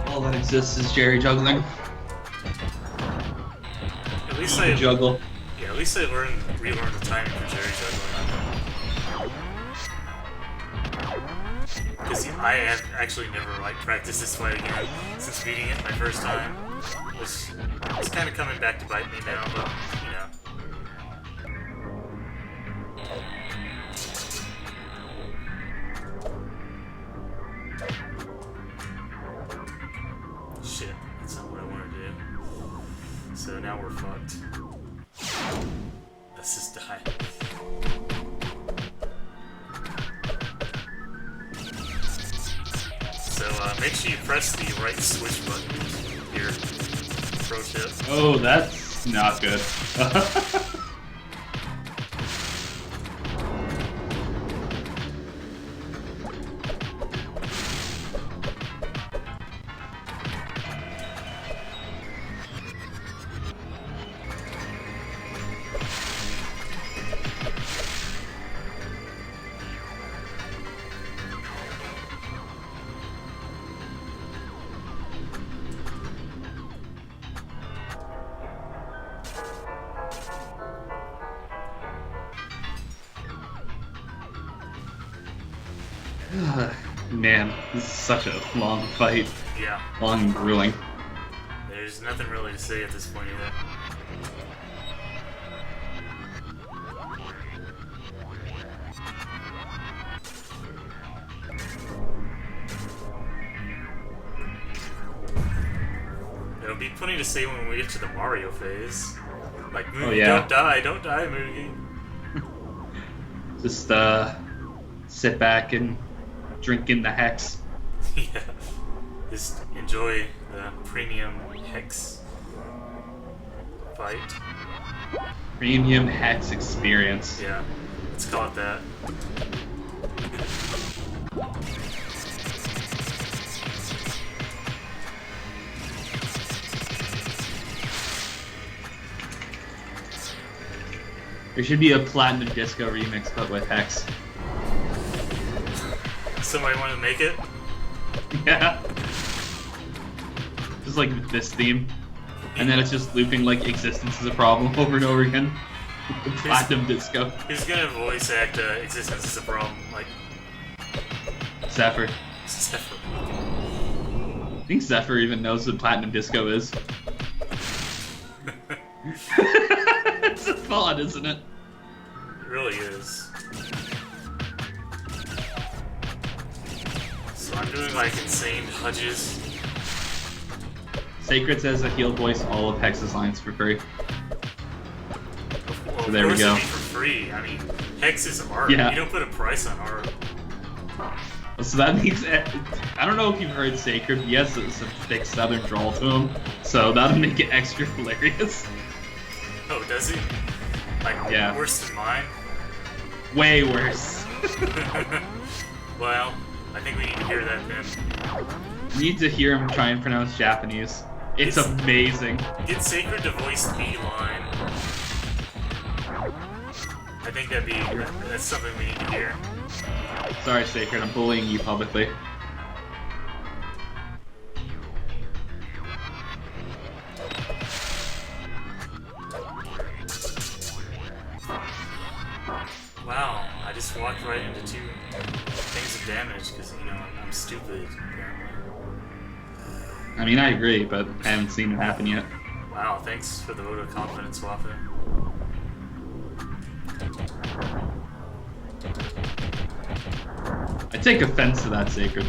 All that exists is Jerry juggling. At least I Juggle. Yeah, at least I relearned the timing for Jerry juggling. Because I have actually never like practiced this fight again since beating it my first time. Which is kind of coming back to bite me now, but you know. Shit, that's not what I wanted to do. So now we're fucked. Let's just die. So make sure you press the right switch button here. Pro tip. Oh, that's not good. Man, this is such a long fight. Yeah. Long and grueling. There's nothing really to say at this point either. There'll be plenty to say when we get to the Mario phase. Like, movie, don't die, movie. Just sit back and drink in the hex. Yeah. Just enjoy the premium hex fight. Premium hex experience. Yeah, let's call it that. There should be a Platinum Disco remix, but with hex. Somebody want to make it? Yeah. Just like this theme. And then it's just looping like Existence is a Problem over and over again. Platinum Disco. Who's gonna voice act Existence is a Problem? Like, Zephyr. Zephyr. I think Zephyr even knows what Platinum Disco is. It's a thought, isn't it? It really is. So I'm doing like insane hudges. Sacred says that he'll voice all of Hex's lines for free. Well, So there we of course go. it'd be for free. I mean, Hex is art. Yeah. You don't put a price on art. So that means, I don't know if you've heard Sacred, but he has some thick southern drawl to him, so that'll make it extra hilarious. Oh, does he? Like, Yeah. worse than mine? Way worse. Well, I think we need to hear that then. You need to hear him try and pronounce Japanese. It's amazing. Get Sacred to voice the line. I think that's something we need to hear. Sorry, Sacred, I'm bullying you publicly. Wow, I just walked right into 2 things of damage because, you know, I'm stupid, apparently. I mean, I agree, but I haven't seen it happen yet. Wow, thanks for the vote of confidence, Wafa. I take offense to that, Sacred.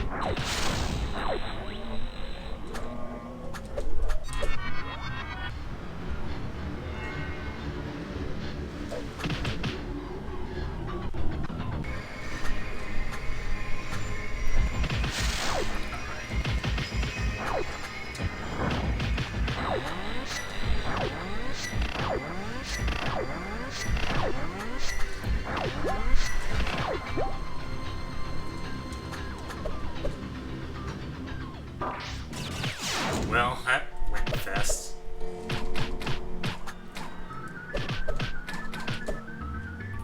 Well, that went fast.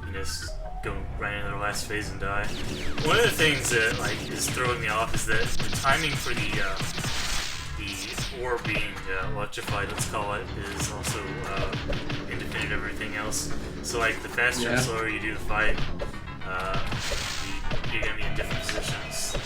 You just go right into the last phase and die. One of the things that is throwing me off is that the timing for the ore being electrified, let's call it, is also independent of everything else. So like the faster and slower you do the fight, you're gonna be in different positions.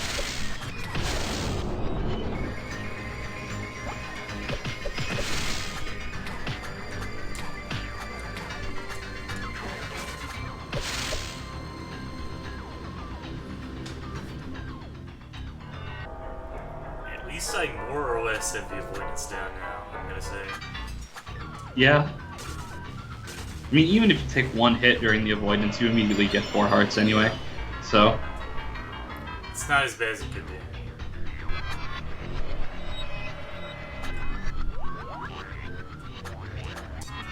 At least I more or less have the avoidance down now, I'm gonna say. Yeah. I mean, even if you take 1 hit during the avoidance, you immediately get 4 hearts anyway. So. It's not as bad as it could be.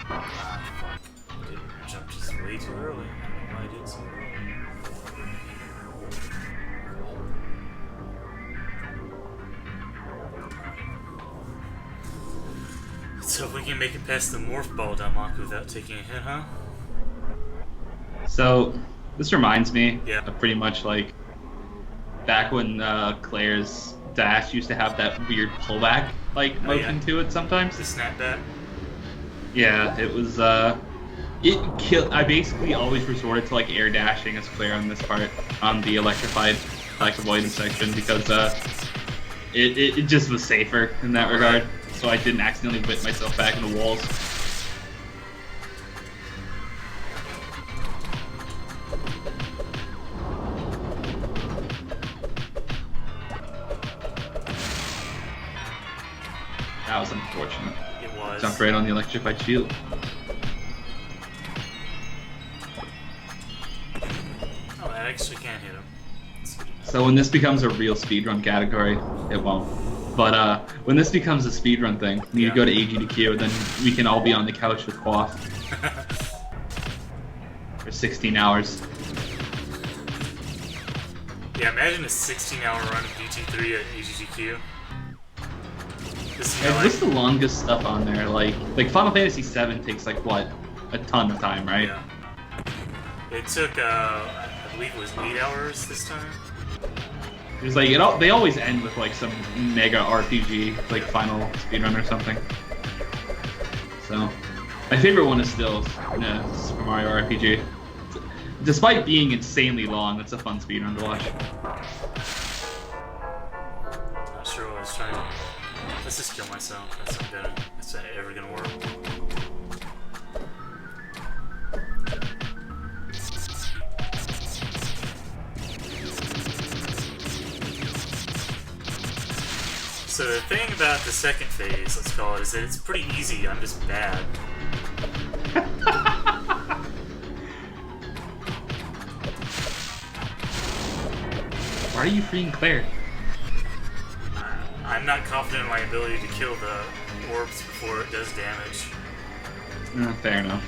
Ah, fuck. I didn't jump just way too early. I don't know why I did so early. So we can make it past the morph ball to unlock without taking a hit, huh? So, this reminds me of pretty much like back when Claire's dash used to have that weird pullback motion to it sometimes. The snapback? Yeah, it was I basically always resorted to air dashing as Claire on this part on the electrified avoidance section because it just was safer in that regard. So I didn't accidentally whip myself back into walls. That was unfortunate. It was. Jumped right on the electrified shield. Oh, I actually can't hit him. So when this becomes a real speedrun category, it won't. But when this becomes a speedrun thing, you go to AG to Q, then we can all be on the couch with Quaff. For 16 hours. Yeah, imagine a 16-hour run of DT3 at AGGQ. What's the longest stuff on there? Like Final Fantasy VII takes what? A ton of time, right? Yeah. It took, I believe it was 8 hours this time. It was they always end with some mega RPG, final speedrun or something. So, my favorite one is still Super Mario RPG. Despite being insanely long, it's a fun speedrun to watch. Not sure what I was trying to. Let's just kill myself. That's not ever gonna work. So the thing about the second phase, let's call it, is that it's pretty easy. I'm just bad. Why are you freeing Claire? I'm not confident in my ability to kill the orbs before it does damage. Fair enough.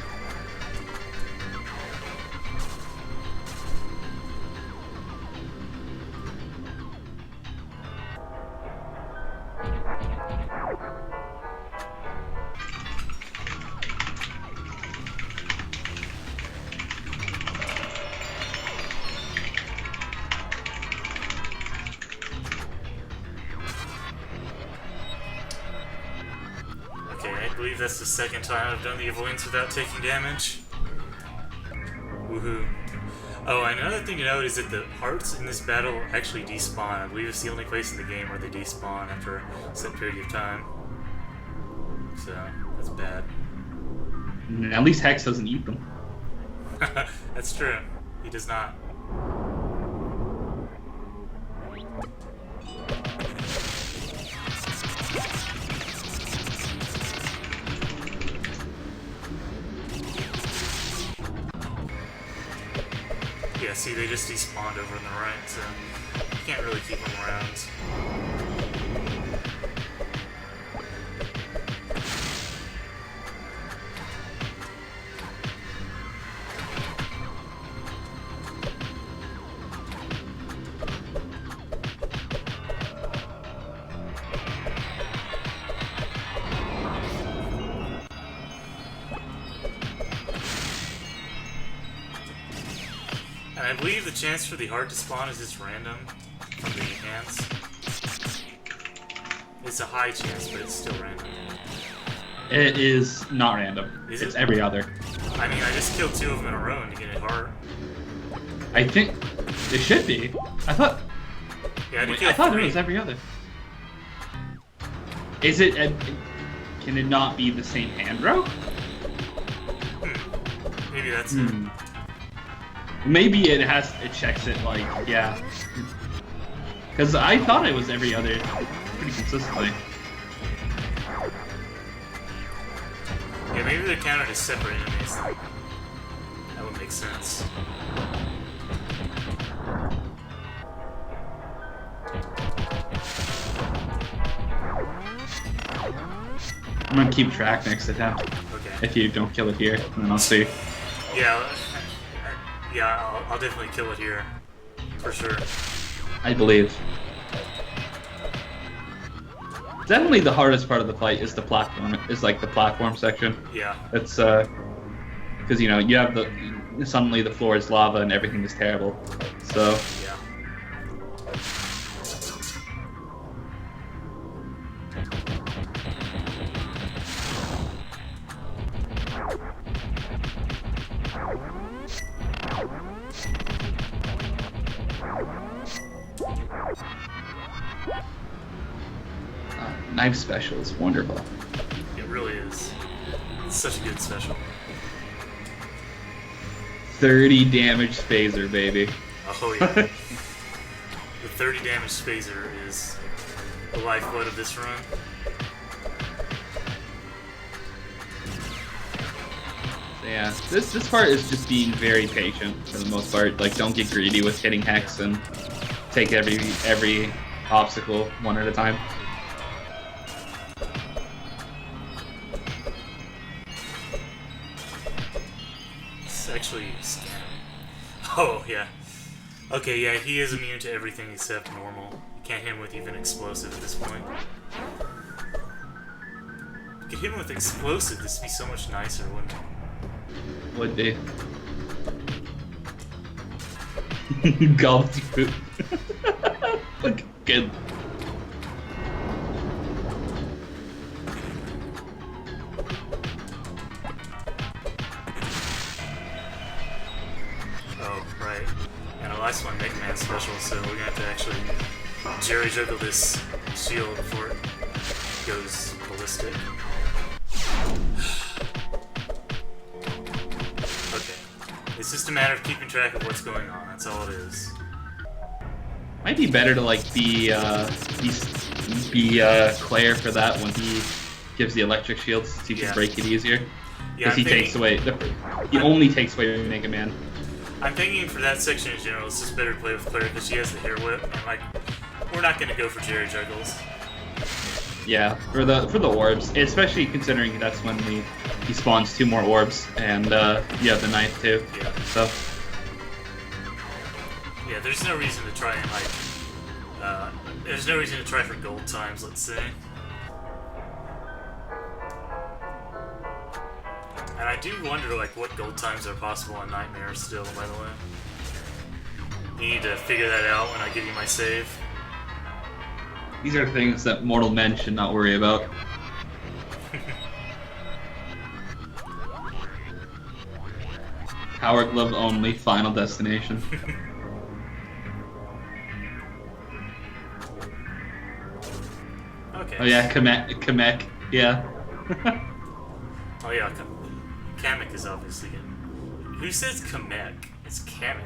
Okay, I believe that's the second time I've done the avoidance without taking damage. Woohoo. Oh, and another thing to note is that the hearts in this battle actually despawn. I believe it's the only place in the game where they despawn after a set period of time. So, that's bad. At least Hex doesn't eat them. That's true. He does not. Yeah, see, they just despawned over on the right, so you can't really keep them around. And I believe the chance for the heart to spawn is just random from the hands. It's a high chance, but it's still random. It is not random. Is it's it? every other. I mean, I just killed 2 of them in a row and to get a heart. I think it should be. I thought. Yeah, Wait, I thought it was every other. Is it? Can it not be the same hand row? Maybe that's it. Maybe it has. It checks it like yeah. Because I thought it was every other, pretty consistently. Yeah, maybe they're counted as separate enemies. That would make sense. I'm gonna keep track next attempt. Okay. If you don't kill it here, and then I'll see. Yeah, I'll definitely kill it here. For sure. I believe. Definitely the hardest part of the fight is the platform. Is like the platform section. Yeah. It's because you know you have the suddenly the floor is lava and everything is terrible. So Yeah. knife special is wonderful. It really is. It's such a good special. 30 damage phaser, baby. Oh yeah. The 30 damage phaser is the lifeblood of this run. Yeah, this part is just being very patient for the most part. Like, don't get greedy with hitting Hex and take every obstacle one at a time. It's actually scan. Oh yeah. Okay, yeah, he is immune to everything except normal. You can't hit him with even explosive at this point. You could hit him with explosive, this would be so much nicer, wouldn't it? Would be. Gulped poop. Look good. Oh, right. And the last one, Mega Man special, so we're gonna have to actually jerry juggle this shield before it goes ballistic. It's just a matter of keeping track of what's going on. That's all it is. Might be better to like be Claire for that when he gives the electric shields so you can break it easier. Yeah, Because he takes away he only takes away Mega Man. I'm thinking for that section in general, it's just better to play with Claire because she has the hair whip, and like we're not gonna go for Jerry Juggles. Yeah, for the orbs, especially considering that's when he spawns 2 more orbs, and you have the knife too. Yeah. So yeah, there's no reason to try and like there's no reason to try for gold times, let's say. And I do wonder like what gold times are possible on Nightmare still, by the way. You need to figure that out when I give you my save. these are things that mortal men should not worry about. Power glove only, final destination. Okay. Oh yeah, Kamek, yeah. Oh yeah, Kamek is obviously in. Who says Kamek? It's Kamek.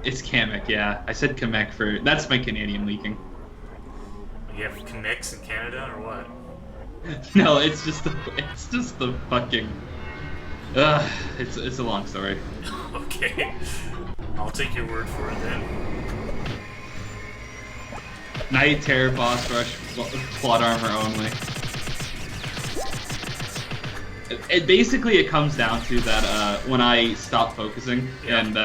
It's Kamek, yeah. I said Kamek for... That's my Canadian leaking. You have Kameks in Canada, or what? No, it's just the fucking... it's a long story. Okay. I'll take your word for it then. Night Terror boss rush, plot armor only. It basically comes down to that when I stop focusing and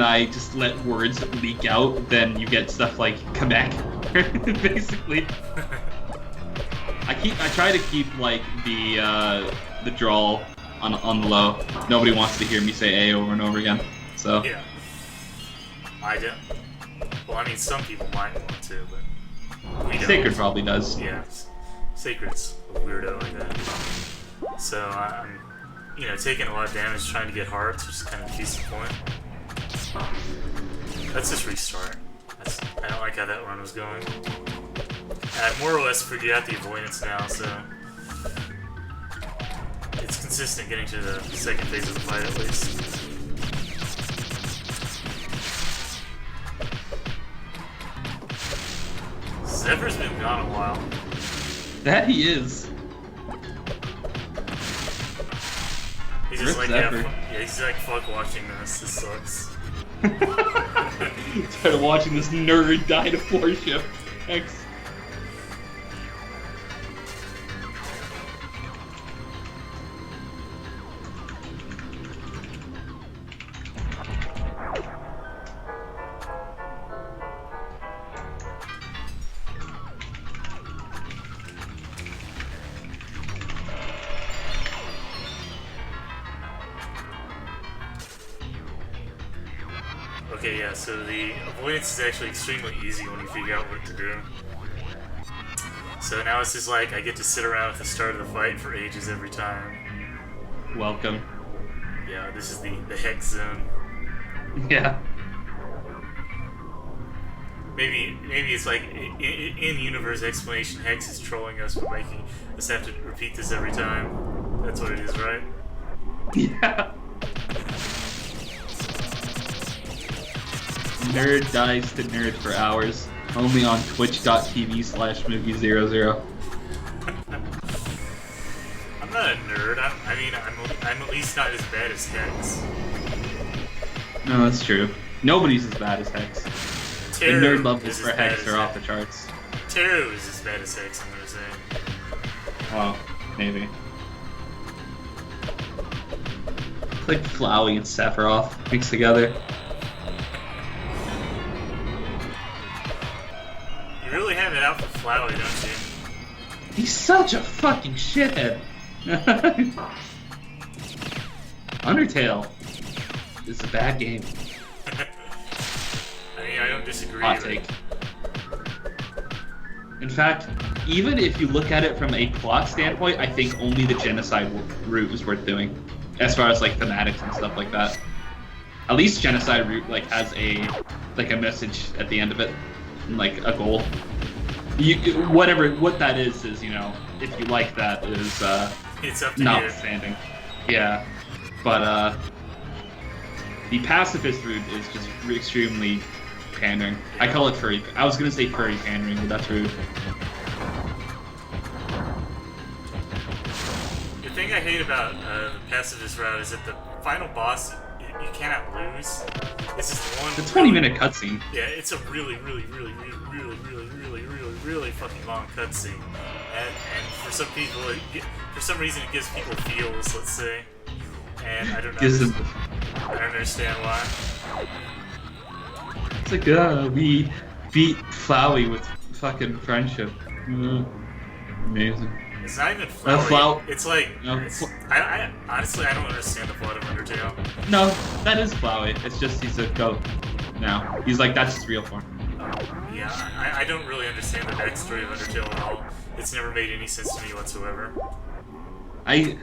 I just let words leak out, then you get stuff like Quebec, basically. I try to keep like the drawl on the low. Nobody wants to hear me say A over and over again, so. Yeah. I don't. Well, I mean, some people might want to, but we don't. Sacred probably does. Yeah, Sacred's a weirdo like that. So I'm, taking a lot of damage trying to get hearts, which is kind of defeats the point. Let's just restart. I don't like how that run was going. I more or less figured out the avoidance now, so it's consistent getting to the second phase of the fight at least. Zephyr's been gone a while. That he is. He's just Rip like, Zephyr. he's like, fuck watching this. This sucks. Tired of watching this nerd die to 4 ship. Thanks. Okay, yeah, so the avoidance is actually extremely easy when you figure out what to do. So now it's just like I get to sit around at the start of the fight for ages every time. Welcome. Yeah, this is the Hex Zone. Yeah. Maybe it's like in-universe explanation. Hex is trolling us for making us have to repeat this every time. That's what it is, right? Yeah. Nerd dies to nerd for hours. Only on twitch.tv/movie00. I'm not a nerd. I'm at least not as bad as Hex. No, that's true. Nobody's as bad as Hex. The nerd levels for Hex are off the charts. Teru is as bad as Hex, I'm gonna say. Oh, maybe. It's like Flowey and Sephiroth mixed together. You really have it out for Flowey, don't you? He's such a fucking shithead. Undertale is a bad game. I mean, I don't disagree. Hot take. In fact, even if you look at it from a plot standpoint, I think only the genocide route is worth doing, as far as like thematics and stuff like that. At least genocide route like has a message at the end of it, and, like a goal. What that is if you like that is it's up to notwithstanding. Yeah, but the pacifist route is just extremely pandering. I call it furry. I was gonna say furry pandering, but that's rude. The thing I hate about the pacifist route is that the final boss, you cannot lose. It's just one. It's a 20-minute cutscene. Yeah, it's a really fucking long cutscene, and for some people, for some reason, it gives people feels. Let's say, and I don't know. I don't understand why. It's like, we beat Flowey with fucking friendship. Amazing. It's not even Flowey. It's like, no. I honestly, I don't understand the plot of Undertale. No, that is Flowey. It's just he's a goat now. He's like, that's his real form. Yeah, I don't really understand the backstory of Undertale at all. It's never made any sense to me whatsoever. I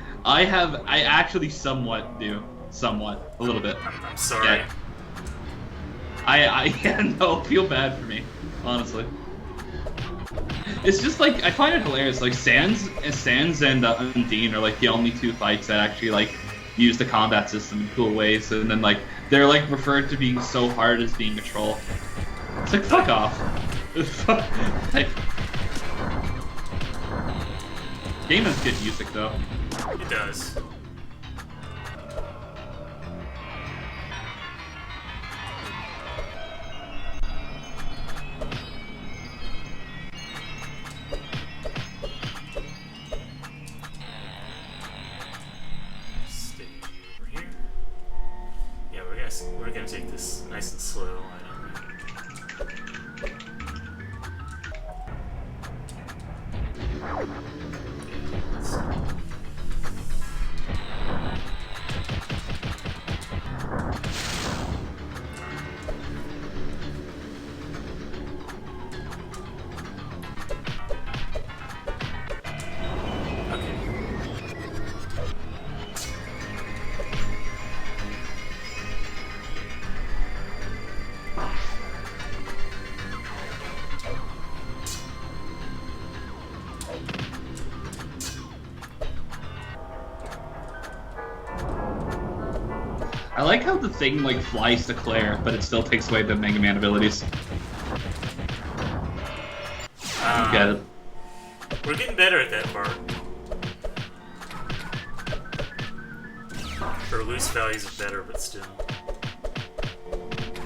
actually somewhat do. Somewhat. A little bit. I'm sorry. Yeah. Yeah, no, feel bad for me, honestly. It's just like, I find it hilarious, like Sans and Undine are like the only two fights that actually like use the combat system in cool ways, and then like they're like referred to being so hard as being a troll. It's like, fuck off. Game has good music though. It does. Stay over here. Yeah, we're gonna take this nice and slow. I like how the thing like flies to Claire, but it still takes away the Mega Man abilities. Get it. We're getting better at that part. For loose values are better, but still.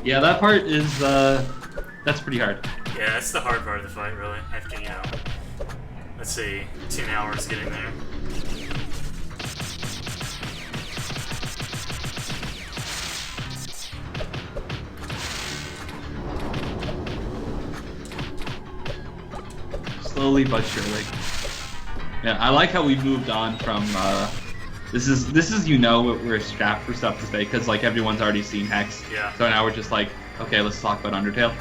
Yeah, that part is that's pretty hard. Yeah, that's the hard part of the fight, really. After, you know, let's say 10 hours getting there. Slowly but surely. Yeah, I like how we moved on from this is you know we're strapped for stuff to say because like everyone's already seen Hex. Yeah. So now we're just like, okay, let's talk about Undertale.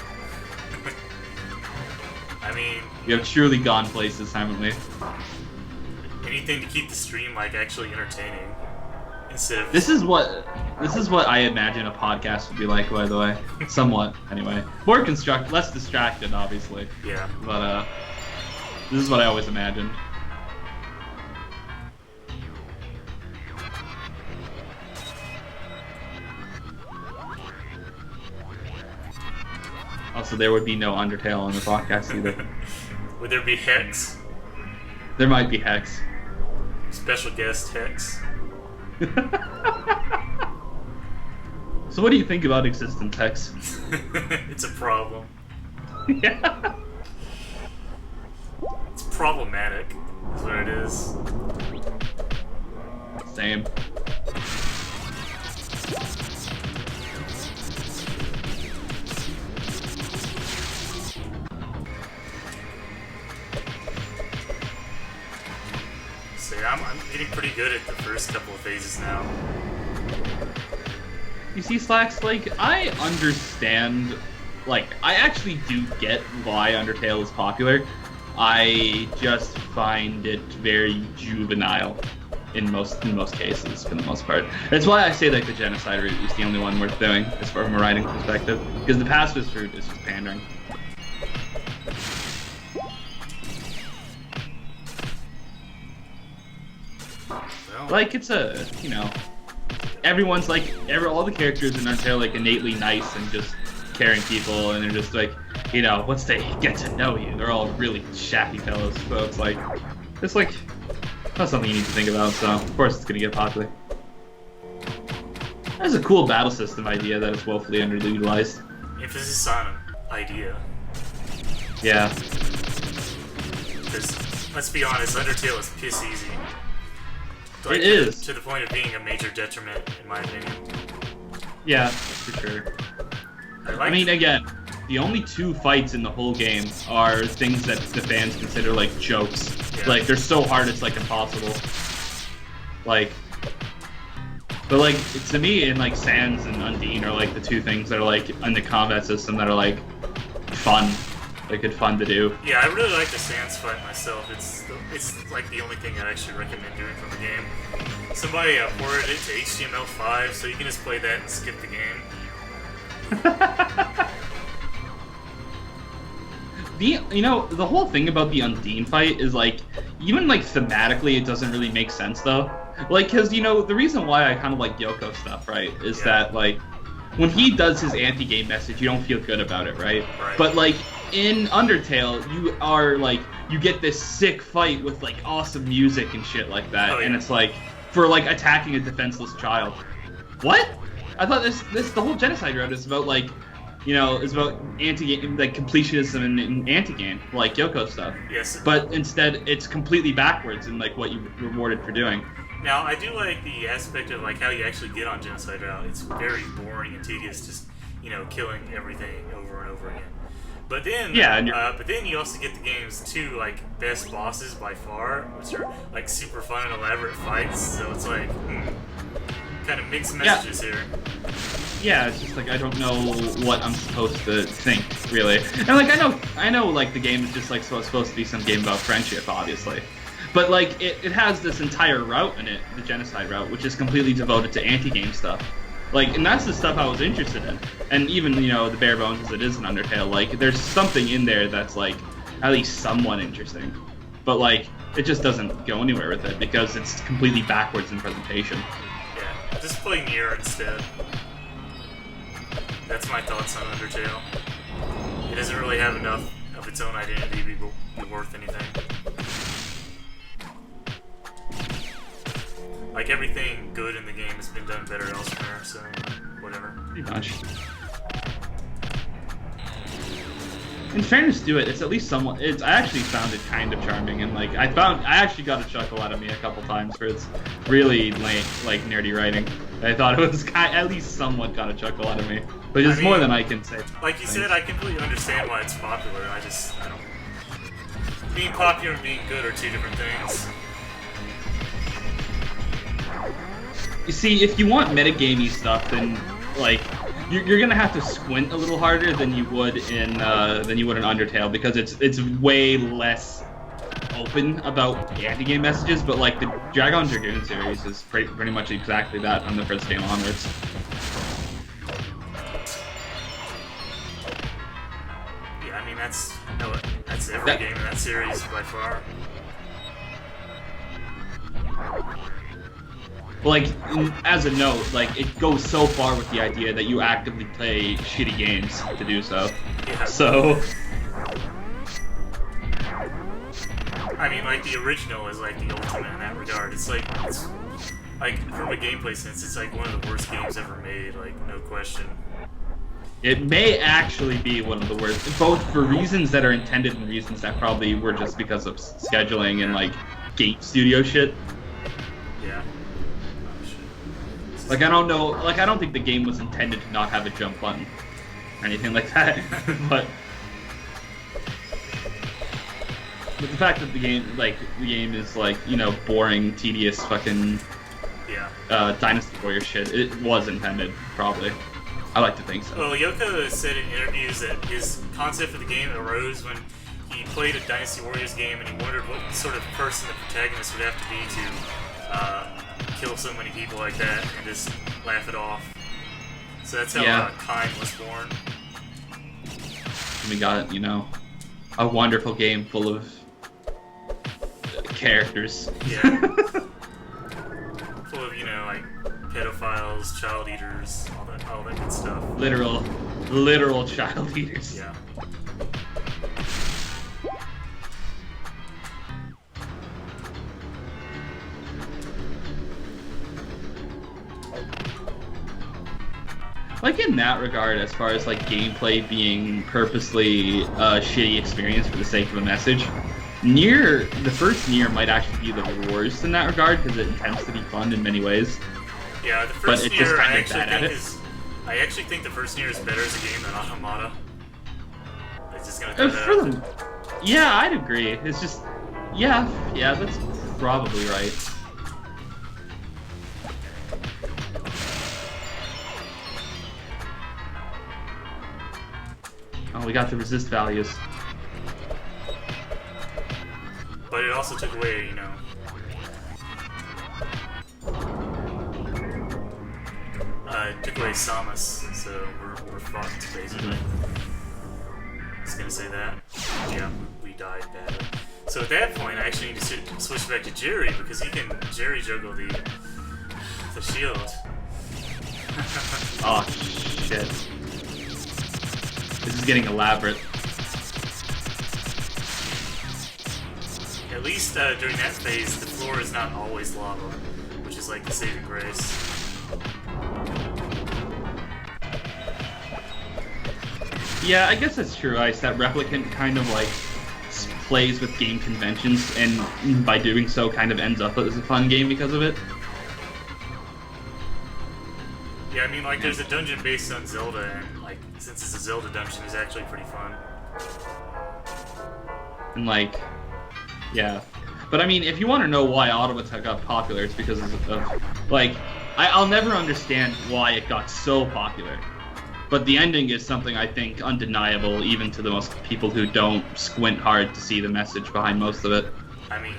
I mean, We have truly gone places, haven't we? anything to keep the stream like actually entertaining instead of This is what I imagine a podcast would be like, by the way. Somewhat, anyway. More less distracted, obviously. yeah. But this is what I always imagined. Also, there would be no Undertale on the podcast either. Would there be Hex? There might be Hex. Special guest Hex? So what do you think about existence, Hex? It's a problem. Yeah. It's problematic, is what it is. Same. So yeah, I'm getting pretty good at the first couple of phases now. You see, Slacks, like, I understand, like, I actually do get why Undertale is popular. I just find it very juvenile in most cases, for the most part. That's why I say, like, the genocide route is the only one worth doing, as far from a writing perspective, because the pacifist route is just pandering. Well, Like, it's a, you know, everyone's like, all the characters in Undertale are like innately nice and just caring people, and they're just like, you know, once they get to know you, they're all really shappy fellows. So it's like not something you need to think about. So of course it's gonna get popular. That's a cool battle system idea that is woefully underutilized. emphasis on idea. Yeah. Because, let's be honest, Undertale is piss easy. Like, It is. To the point of being a major detriment, in my opinion. Yeah, for sure. I I mean, again, the only two fights in the whole game are things that the fans consider like jokes. Yeah. Like, they're so hard it's like impossible. Like, but like, to me, in like Sans and Undine are like the two things that are like in the combat system that are like fun. good fun to do. Yeah, I really like the Sans fight myself. It's like the only thing I'd actually recommend doing from the game. Somebody ported it to HTML5, so you can just play that and skip the game. The whole thing about the Undine fight is like, even like thematically, it doesn't really make sense though. Like, cause the reason why I kind of like Yoko stuff, right, is that like, when he does his anti-game message, you don't feel good about it, right? But like in Undertale, you are like, you get this sick fight with like awesome music and shit like that, and it's like for like attacking a defenseless child. What? I thought the whole genocide route is about like, is about anti-game, like completionism and anti-game, like Yoko stuff. Yes. But instead, it's completely backwards in like what you rewarded for doing. Now, I do like the aspect of like how you actually get on genocide route. It's very boring and tedious, just killing everything over and over again. But then, but then you also get the game's two like best bosses by far, which are like super fun and elaborate fights. So it's like kind of mixed messages here. Yeah, it's just like I don't know what I'm supposed to think really, and like I know like the game is just like supposed to be some game about friendship, obviously. But like it has this entire route in it, the genocide route, which is completely devoted to anti-game stuff. Like, and that's the stuff I was interested in. And even the bare bones as it is in Undertale, like there's something in there that's like at least somewhat interesting. But like it just doesn't go anywhere with it because it's completely backwards in presentation. Yeah, just play Nier instead. That's my thoughts on Undertale. It doesn't really have enough of its own identity to be worth anything. Like, everything good in the game has been done better elsewhere, so whatever. Pretty much. In fairness to it, it's at least somewhat. I actually found it kind of charming, and like I actually got a chuckle out of me a couple times for its really lame, like nerdy writing. I thought it was at least somewhat got a chuckle out of me, but it's more than I can say. Like you said, I completely understand why it's popular. I don't. Being popular and being good are two different things. You see, if you want metagamey stuff, then like you're gonna have to squint a little harder than you would in Undertale because it's way less open about anti-game messages. But like the Dragon Dragoon series is pretty much exactly that from the first game onwards. Yeah, I mean that's every game in that series by far. Like, as a note, like, it goes so far with the idea that you actively play shitty games to do so. Yeah. So... I mean, like, the original is, like, the ultimate in that regard. It's like, from a gameplay sense, it's, like, one of the worst games ever made, like, no question. It may actually be one of the worst, both for reasons that are intended and reasons that probably were just because of scheduling and, like, game studio shit. Yeah. Like, I don't think the game was intended to not have a jump button or anything like that, but the fact that the game is like, boring, tedious, fucking Dynasty Warrior shit, it was intended, probably. I like to think so. Well, Yoko said in interviews that his concept for the game arose when he played a Dynasty Warriors game and he wondered what sort of person the protagonist would have to be to kill so many people like that and just laugh it off. So that's how Kine was born. We got, a wonderful game full of characters. Yeah. Full of, like, pedophiles, child eaters, all that good stuff. Literal child eaters. Yeah. Like, in that regard, as far as, like, gameplay being purposely a shitty experience for the sake of a message, the first Nier might actually be the worst in that regard, because it intends to be fun in many ways. Yeah, the first but Nier, I actually think the first Nier is better as a game than Automata. It's just gonna throw that out. Yeah, I'd agree. It's just... Yeah, that's probably right. Oh, we got the resist values. but it also took away, you know, it took away Samus, so we're fucked, basically. I was gonna say that. Yeah, we died badly. So at that point, I actually need to switch back to Jerry, because he can Jerry juggle the shield. Oh, shit. This is getting elaborate. At least during that phase, the floor is not always lava, which is like the saving grace. Yeah, I guess that's true, Ice. That Replicant kind of like plays with game conventions, and by doing so kind of ends up as a fun game because of it. Yeah, I mean, like, there's a dungeon based on Zelda, and like, since it's a Zelda dungeon, it's actually pretty fun. And like, yeah. But I mean, if you want to know why Automata got popular, it's because of like, I'll never understand why it got so popular. But the ending is something I think undeniable, even to the most people who don't squint hard to see the message behind most of it. I mean,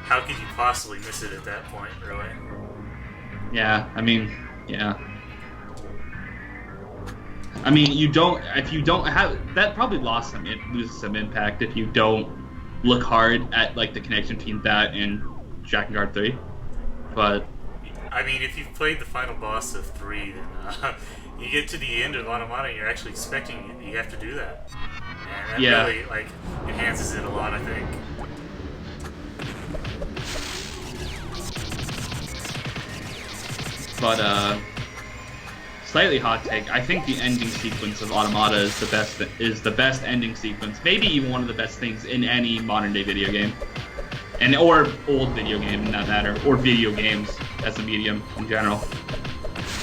how could you possibly miss it at that point, really? Yeah, I mean, yeah. I mean, if you don't have, that probably loses some impact if you don't look hard at like the connection between that and Dragon Guard 3. But I mean, if you've played the final boss of 3, then you get to the end of Automata and you're actually expecting you have to do that. And that really, like, enhances it a lot, I think. But, slightly hot take, I think the ending sequence of Automata is the best ending sequence, maybe even one of the best things in any modern day video game. Or old video game, in that matter, or video games as a medium in general.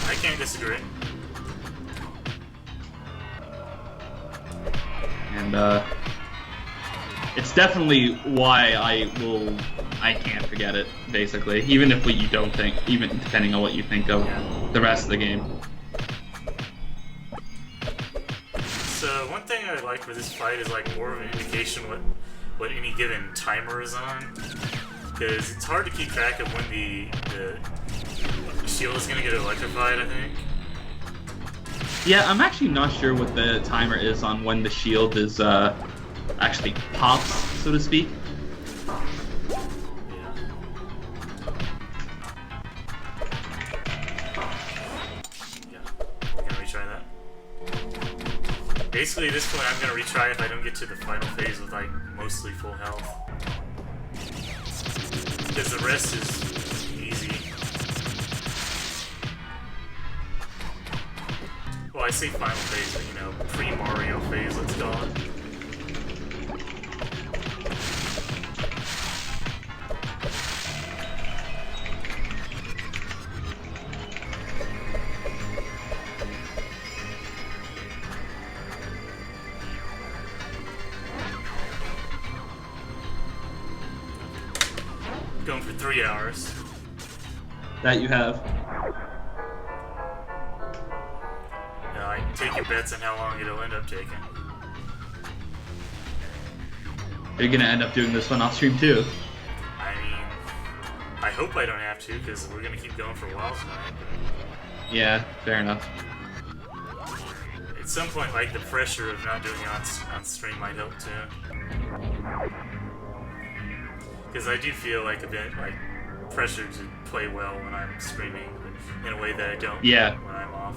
I can't disagree. And it's definitely why I can't forget it, basically, even you don't think, even depending on what you think of the rest of the game. So one thing I like for this fight is like more of an indication what any given timer is on, because it's hard to keep track of when the shield is gonna get electrified, I think. Yeah, I'm actually not sure what the timer is on when the shield is actually pops, so to speak. Yeah, we're gonna retry that. Basically, at this point, I'm gonna retry if I don't get to the final phase with like mostly full health, because the rest is easy. Well, I say final phase, but you know, pre-Mario phase, let's call it. Going for 3 hours. That you have. Take your bets on how long it'll end up taking. You're gonna end up doing this one off stream too. I mean, I hope I don't have to, because we're gonna keep going for a while tonight. Yeah, fair enough. At some point, like, the pressure of not doing it on stream might help too. Because I do feel like a bit like pressure to play well when I'm streaming, but in a way that I don't when I'm off.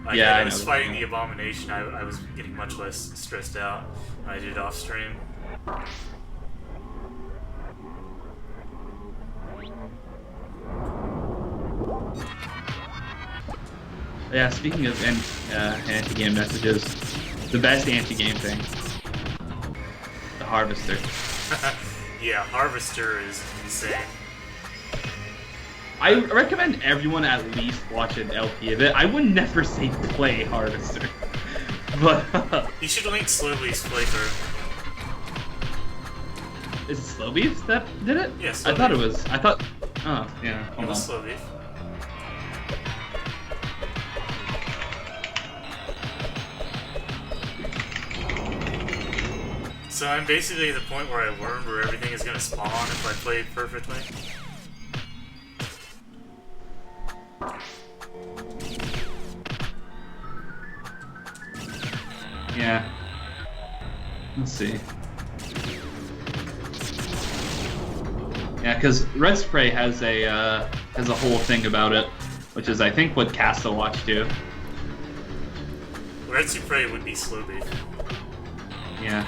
Like, yeah, I was fighting the Abomination, I was getting much less stressed out when I did it off stream. Yeah, speaking of anti-game messages, the best anti-game thing, the Harvester. Yeah, Harvester is insane. I recommend everyone at least watch an LP of it. I would never say play Harvester, but you should link Slowly's playthrough. Is it Slowbeef that did it? Yes. Yeah, I thought it was. Oh, yeah. It was Slowbeef. So I'm basically at the point where I learned where everything is gonna spawn if I play it perfectly. Yeah. Let's see. Yeah, because Red Spray has a whole thing about it, which is I think what Casta Watch do. Red Spray would be slow bait. Yeah.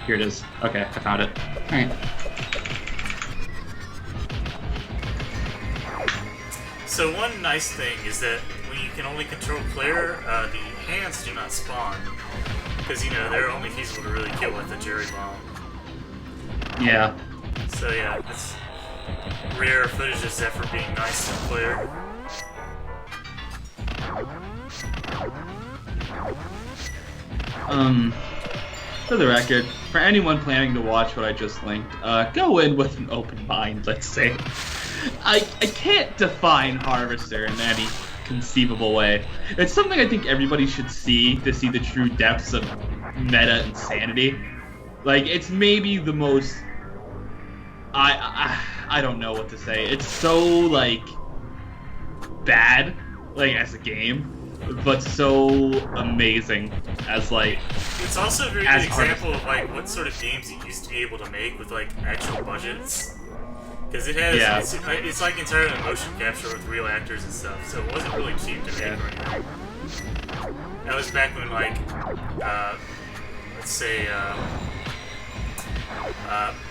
Here it is. Okay, I found it. Alright. So one nice thing is that when you can only control player, the hands do not spawn. Because, you know, they're only feasible to really kill with the Jerry Bomb. Yeah. So yeah, it's rare footage is that for being nice to the player. For the record, for anyone planning to watch what I just linked, go in with an open mind, let's say. I can't define Harvester in any conceivable way. It's something I think everybody should see to see the true depths of meta insanity. Like, it's maybe the most... I don't know what to say. It's so, like, bad, like, as a game, but so amazing as, like... It's also a very good example of, like, what sort of games you used to be able to make with, like, actual budgets. Because it has, it's like entirely motion capture with real actors and stuff, so it wasn't really cheap to make or anything. That was back when, like, let's say,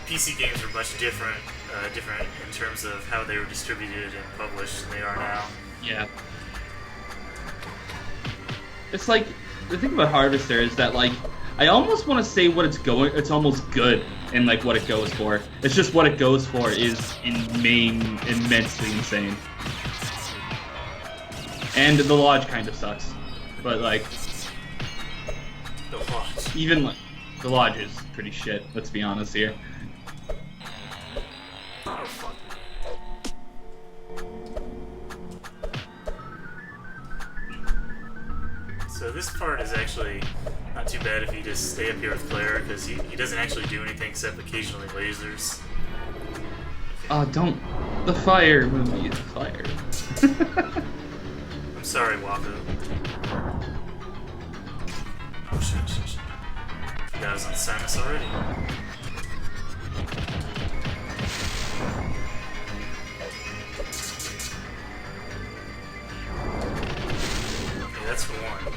PC games were much different in terms of how they were distributed and published than they are now. Yeah. It's like, the thing about Harvester is that, like, I almost want to say it's almost good in, like, what it goes for. It's just what it goes for is immensely insane. And the Lodge kind of sucks. But, like... The Lodge. Even, like, the Lodge is pretty shit, let's be honest here. Oh, fuck. So this part is actually not too bad if you just stay up here with Claire, because he doesn't actually do anything except occasionally lasers. Oh, don't... The fire will be the fire. I'm sorry, Wafu. Oh, shit. You guys on Samus already. Okay, that's for one.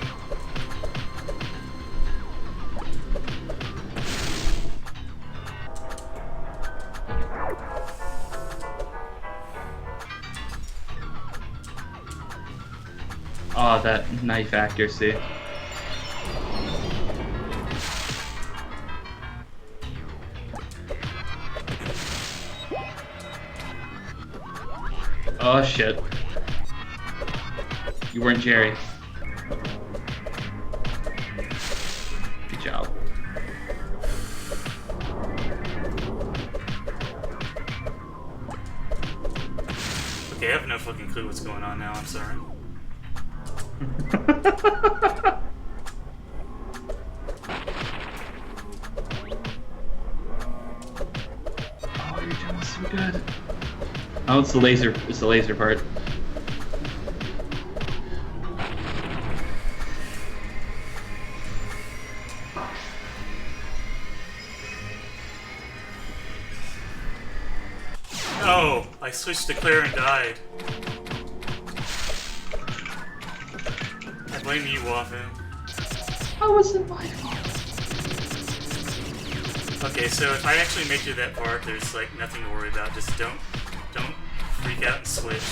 Oh, that knife accuracy. Oh shit. You weren't Jerry. Good job. Okay, I have no fucking clue what's going on now, I'm sorry. Oh, you're doing so good. Oh, it's the laser part. Oh, I switched to Claire and died. I blame you, Wafu. How was it my fault? Okay, so if I actually make it that part, there's like nothing to worry about. Just don't freak out and switch.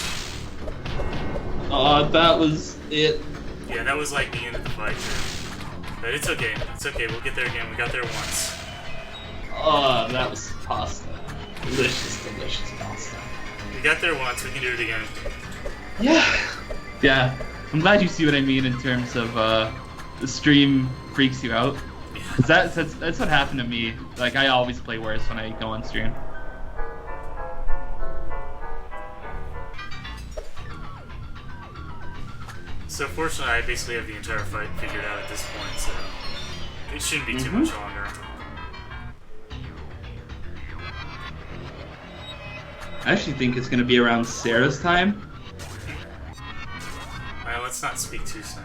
Oh, that was it. Yeah, that was like the end of the fight too. But it's okay. It's okay. We'll get there again. We got there once. Oh, that was pasta. Delicious, delicious pasta. We got there once. We can do it again. Yeah. Yeah. I'm glad you see what I mean in terms of the stream freaks you out. 'Cause that's what happened to me. Like, I always play worse when I go on stream. So fortunately, I basically have the entire fight figured out at this point, so it shouldn't be too much longer. I actually think it's going to be around Sarah's time. Well, let's not speak too soon.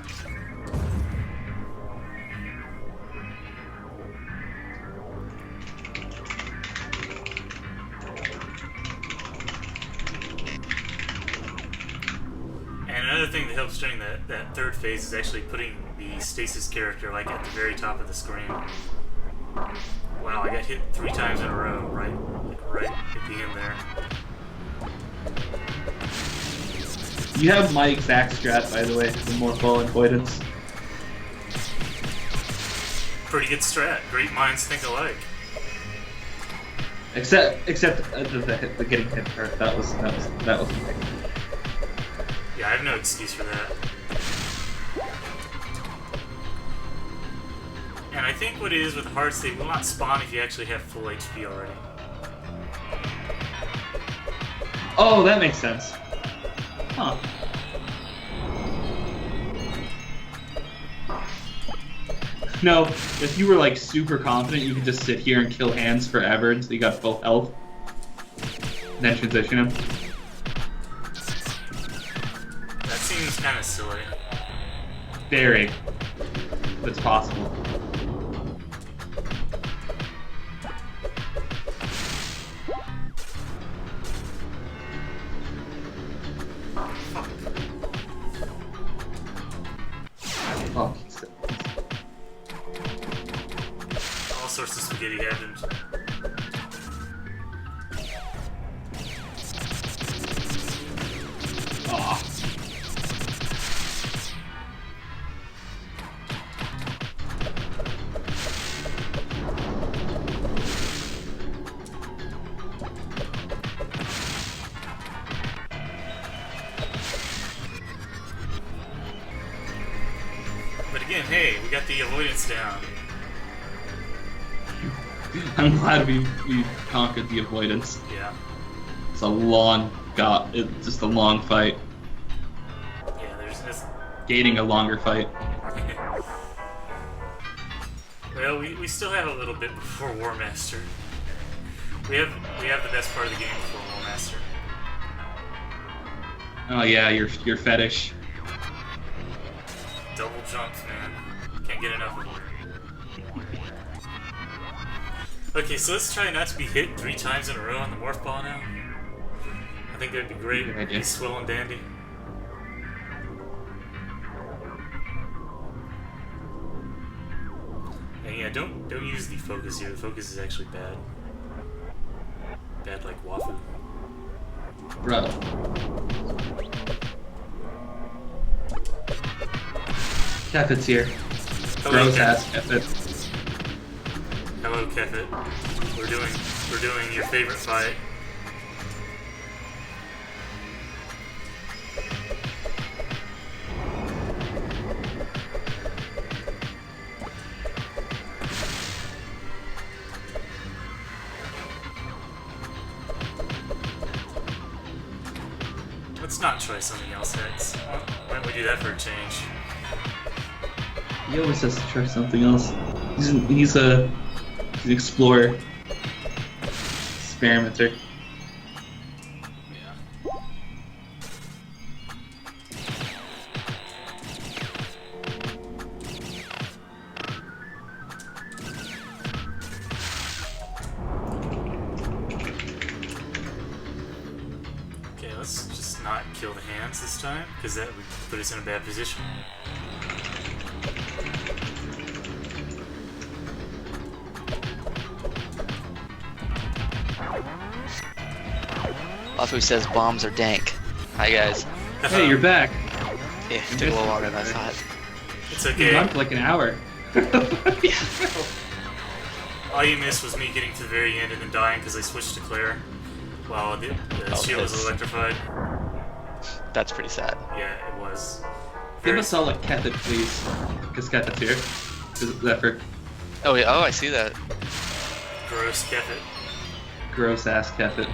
And another thing that helps during that third phase is actually putting the stasis character like at the very top of the screen. Wow, I got hit 3 times in a row, right at the end there. You have my exact strat, by the way, the Morphle Avoidance. Pretty good strat. Great minds think alike. Except the getting hit part. That was amazing. Yeah, I have no excuse for that. And I think what it is with hearts, they will not spawn if you actually have full HP already. Oh, that makes sense. Huh. No, if you were like super confident, you could just sit here and kill hands forever until you got full health. And then transition him. That seems kind of silly. Very. But it's possible. Oh, All sorts of spaghetti happened. aw. But again, hey, we got the avoidance down. I'm glad we conquered the avoidance. Yeah. It's just a long fight. Yeah, there's this. Gaining a longer fight. Well, we still have a little bit before War Master. We have the best part of the game before War Master. Oh yeah, your fetish. Double jumps, man. Can't get enough of them. Okay, so let's try not to be hit 3 times in a row on the morph ball now. I think that'd be great. Good idea. Be swell and dandy. And yeah, don't use the focus here. The focus is actually bad. Bad like Wafu. Bro. Kefit's here. Hello, Gross Kef. ass Kefit. Hello, Kefit. We're doing your favorite fight. Let's not try something else, Hex. Why don't we do that for a change? He always has to try something else. He's an explorer. Experimenter. Yeah. Okay, let's just not kill the hands this time, because that would put us in a bad position. Wafu says bombs are dank. Hi guys. Hey, you're back. Yeah, it took a little longer than I thought. It's You okay. run for like an hour. All you missed was me getting to the very end and then dying because I switched to Claire while the shield was that's- electrified. That's pretty sad. Yeah, it was. Give Very- us all a Kefit, please. Because Kefit's here. Zephyr. Oh yeah, oh I see that. gross Kefit. Gross ass Kefit.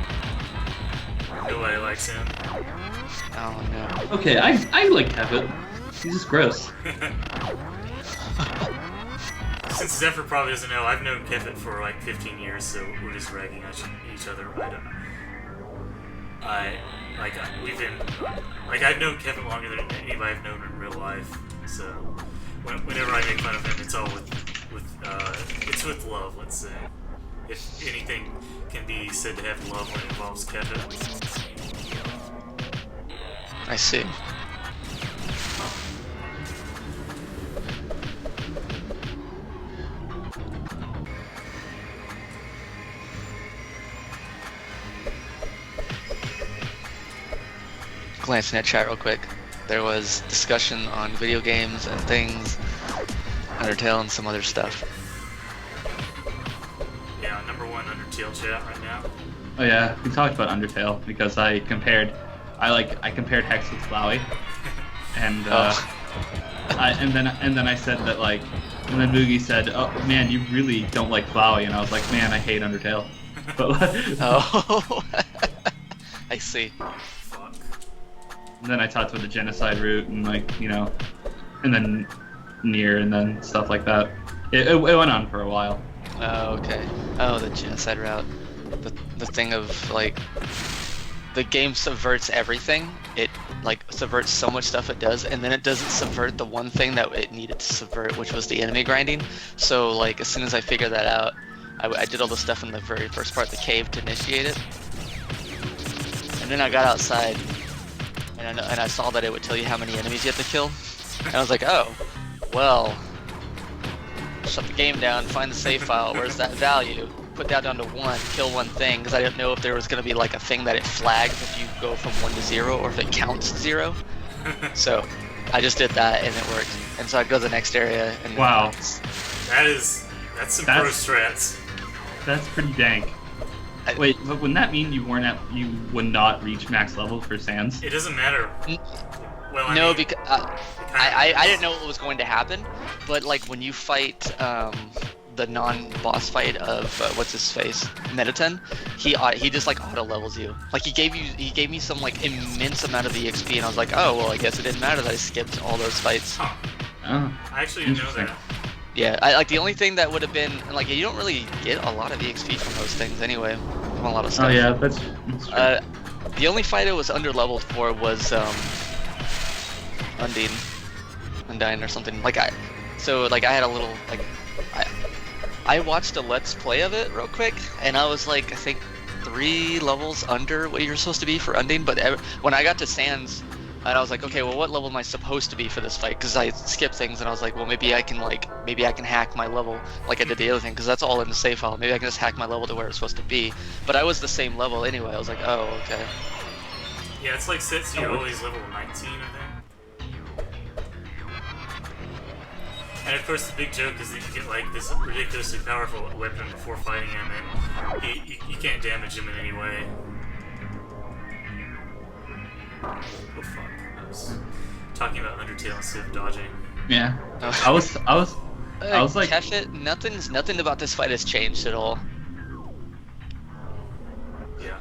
Nobody likes him. Oh no. Okay, I like Kefit. He's just gross. Since Zephyr probably doesn't know, I've known Kefit for like 15 years, so we're just ragging on each other. I don't know. we've been like I've known Kevin longer than anybody I've known in real life. So whenever I make fun of him, it's all it's with love. Let's say, if anything can be said to have love when it involves Kevin. I see. Glancing at chat real quick, there was discussion on video games and things, Undertale and some other stuff. Yeah, #1 Undertale chat right now. Oh yeah, we talked about Undertale because I compared Hex with Flowey, and and then I said that and then Moogie said, "Oh man, you really don't like Flowey," and I was like, "Man, I hate Undertale." But oh, I see. And then I talked about the genocide route and and then Nier and then stuff like that. It went on for a while. Oh, okay. Oh, the genocide route. The thing of the game subverts everything. It subverts so much stuff it does, and then it doesn't subvert the one thing that it needed to subvert, which was the enemy grinding. So as soon as I figured that out, I did all the stuff in the very first part, the cave, to initiate it. And then I got outside. And I saw that it would tell you how many enemies you have to kill. And I was like, oh, well, shut the game down, find the save file, where's that value? Put that down to 1, kill one thing, because I didn't know if there was going to be a thing that it flags if you go from 1 to 0, or if it counts 0. So I just did that, and it worked. And so I'd go to the next area. And wow. That's some pro strats. That's pretty dank. Wait, but wouldn't that mean you would not reach max level for Sans? It doesn't matter. Well, no, because I didn't know what was going to happen, but when you fight the non-boss fight of what's his face, Mediten, he just auto levels you. He gave me some immense amount of EXP, and I was like, oh well, I guess it didn't matter that I skipped all those fights. Huh. Oh, I actually didn't know that. Yeah, the only thing that would have been you don't really get a lot of EXP from those things anyway, from a lot of stuff. Oh yeah, that's true. The only fight I was under leveled for was Undyne or something. I had a little I watched a let's play of it real quick, and I was I think 3 levels under what you're supposed to be for Undyne. But when I got to Sans, and I was like, okay, well, what level am I supposed to be for this fight? Because I skipped things, and I was like, well, maybe I can hack my level like I did the other thing, because that's all in the save file. Maybe I can just hack my level to where it's supposed to be. But I was the same level anyway. I was like, oh, okay. Yeah, it's sets you always level 19, I think. And of course, the big joke is that you get this ridiculously powerful weapon before fighting him, and you can't damage him in any way. Oh fuck! I was talking about Undertale instead of dodging. Yeah. I was like, Kefit, nothing about this fight has changed at all. Yeah.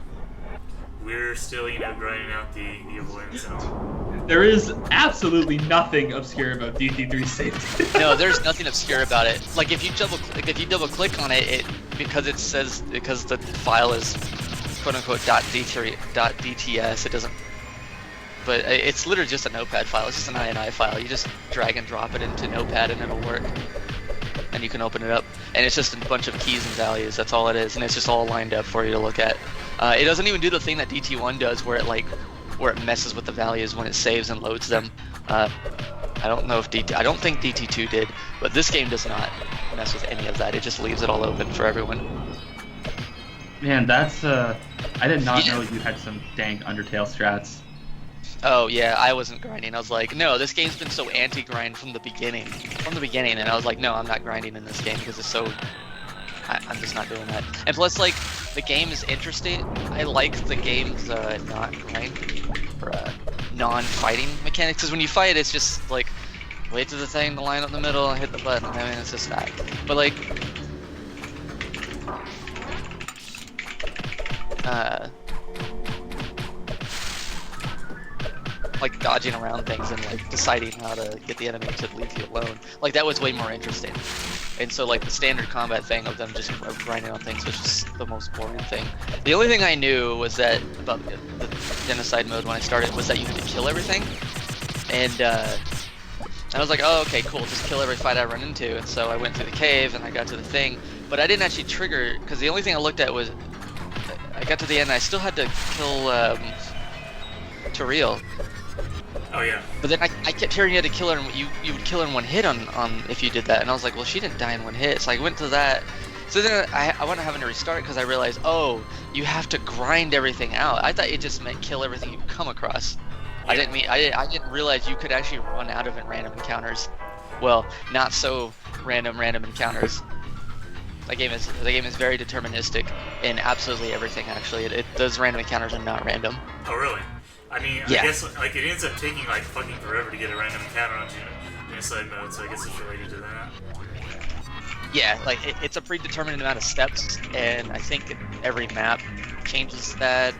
We're still, grinding out the avoidance zone. There is absolutely nothing obscure about DT3 safety. No, there's nothing obscure about it. If you double click on it, because the file is quote unquote .dts, it doesn't. But it's literally just a notepad file. It's just an INI file. You just drag and drop it into notepad and it'll work. And you can open it up. And it's just a bunch of keys and values. That's all it is. And it's just all lined up for you to look at. It doesn't even do the thing that DT1 does, where it messes with the values when it saves and loads them. I don't know if I don't think DT2 did, but this game does not mess with any of that. It just leaves it all open for everyone. Man, that's I did not know you had some dank Undertale strats. Oh yeah, I wasn't grinding. I was like, no, this game's been so anti-grind from the beginning. And I was like, no, I'm not grinding in this game because it's so. I'm just not doing that. And plus, the game is interesting. I like the game's not grind or non-fighting mechanics. Because when you fight, it's just wait for the thing to line up in the middle and hit the button. I mean, it's just that. But dodging around things and deciding how to get the enemy to leave you alone. That was way more interesting. And so like the standard combat thing of them just grinding on things was just the most boring thing. The only thing I knew was that about the genocide mode when I started was that you had to kill everything. And I was like, oh, okay, cool, just kill every fight I run into. And so I went through the cave and I got to the thing, but I didn't actually trigger, because the only thing I looked at was, I got to the end and I still had to kill Tariel. Oh yeah. But then I kept hearing you had to kill her, and you would kill her in one hit on if you did that. And I was like, well, she didn't die in one hit. So I went to that. So then I wound up having to restart because I realized, oh, you have to grind everything out. I thought it just meant kill everything you come across. I didn't realize you could actually run out of random encounters. Well, not so random encounters. The game is very deterministic in absolutely everything. Actually, those random encounters are not random. Oh really? I mean, Yeah. I guess like it ends up taking like fucking forever to get a random encounter on genocide mode, so I guess it's related to that. Yeah, like it's a predetermined amount of steps, and I think every map changes that.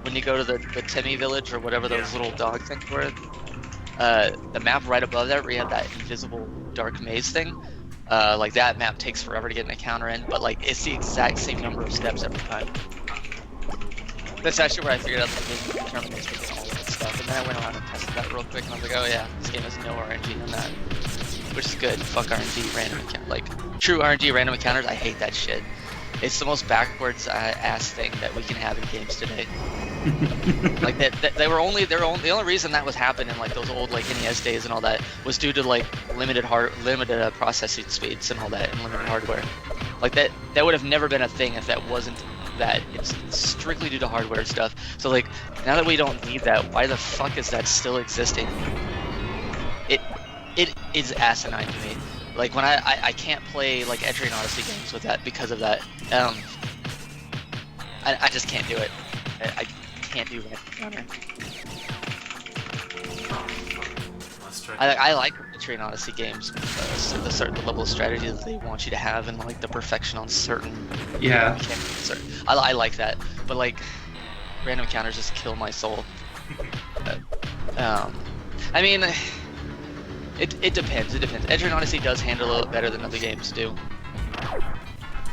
When you go to the Temi village or whatever those little dog things were, the map right above that where you have that invisible dark maze thing, like that map takes forever to get an encounter in, but like it's the exact same number of steps every time. That's actually where I figured out the main deterministic and all that stuff, and then I went around and tested that real quick, and I was like, oh yeah, this game has no RNG on that, which is good. Fuck RNG random encounter, like true RNG random encounters. I hate that shit. It's the most backwards ass thing that we can have in games today. Like the only reason that was happening in like those old like NES days and all that was due to like limited processing speeds and all that and limited hardware. Like that would have never been a thing if that wasn't that. It's strictly due to hardware stuff. So like now that we don't need that, why the fuck is that still existing? It is asinine to me. Like when I can't play like Etrian Odyssey games with that because of that. I just can't do it. I can't do that. I like Etrian Odyssey games, the certain level of strategy that they want you to have, and like the perfection on certain. Yeah. I like that, but like random encounters just kill my soul. I mean. It depends. Etrian Odyssey does handle it better than other games do.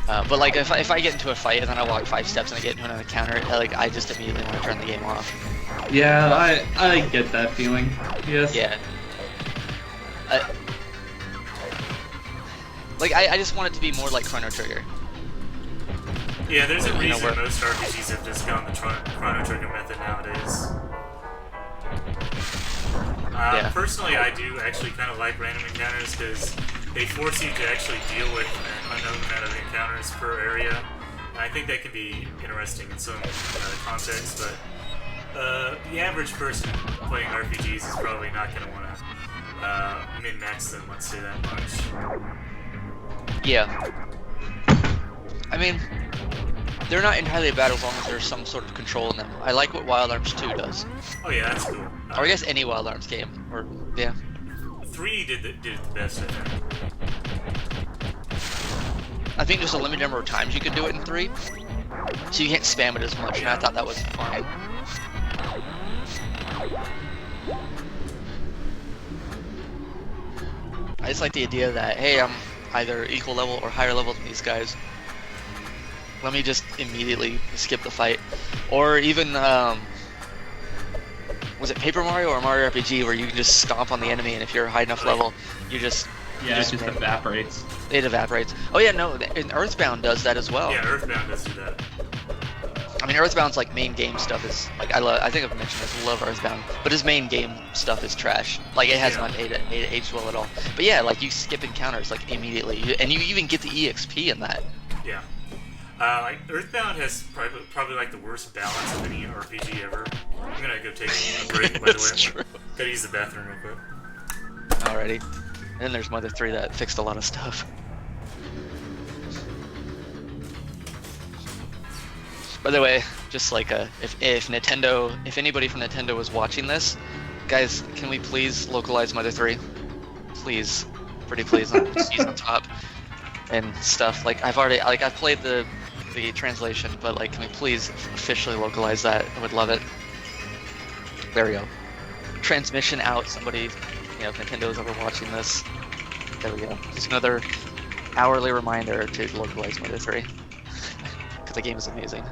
But like if I get into a fight and then I walk 5 steps and I get into an encounter, like I just immediately want to turn the game off. Yeah, I get that feeling. Yes. Yeah. Like I just want it to be more like Chrono Trigger. Yeah, there's a reason most RPGs have just gone the Chrono Trigger method nowadays. Personally, I do actually kind of like random encounters because they force you to actually deal with an unknown amount of encounters per area. And I think that can be interesting in some contexts, but the average person playing RPGs is probably not going to want to min-max them, let's say that much. Yeah. I mean, they're not entirely bad as long as there's some sort of control in them. I like what Wild Arms 2 does. Oh yeah, that's cool. Or I guess any Wild Arms game. Or yeah. 3 did it the best, I think. I think there's a limited number of times you could do it in 3, so you can't spam it as much, and I thought that was fine. I just like the idea that, hey, I'm either equal level or higher level than these guys. Let me just immediately skip the fight. Or even, was it Paper Mario or Mario RPG where you can just stomp on the enemy, and if you're a high enough level, you just... Yeah, it just evaporates. It evaporates. Oh yeah, no, and Earthbound does that as well. Yeah, Earthbound does do that. I mean, Earthbound's like main game stuff is like I think I've mentioned this. I love Earthbound, but his main game stuff is trash. Like it has not aged well at all. But yeah, like you skip encounters like immediately, and you even get the EXP in that. Yeah. Like Earthbound has probably like the worst balance of any RPG ever. I'm gonna go take a break, by the way. True. Gotta use the bathroom real quick. Alrighty. And then there's Mother 3 that fixed a lot of stuff. By the way, just like if anybody from Nintendo was watching this, guys, can we please localize Mother 3? Please, pretty please, she's on top and stuff. Like I've played the translation, but like, can we please officially localize that? I would love it. There we go. Transmission out. Somebody, if Nintendo's ever watching this, There we go. Just another hourly reminder to localize Mother 3. Because the game is amazing.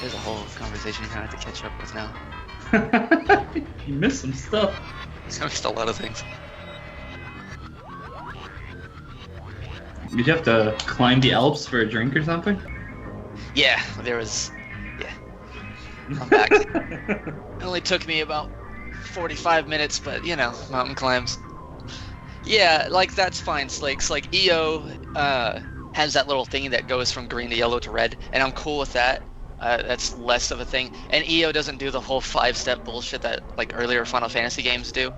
There's a whole conversation you're gonna have to catch up with now. You missed some stuff. I missed a lot of things. Did you have to climb the Alps for a drink or something? Yeah, there was. Yeah. I'm back. It only took me about 45 minutes, but you know, mountain climbs. Yeah, like that's fine, Slikes. Like EO has that little thing that goes from green to yellow to red, and I'm cool with that. That's less of a thing. And EO doesn't do the whole 5-step bullshit that like earlier Final Fantasy games do.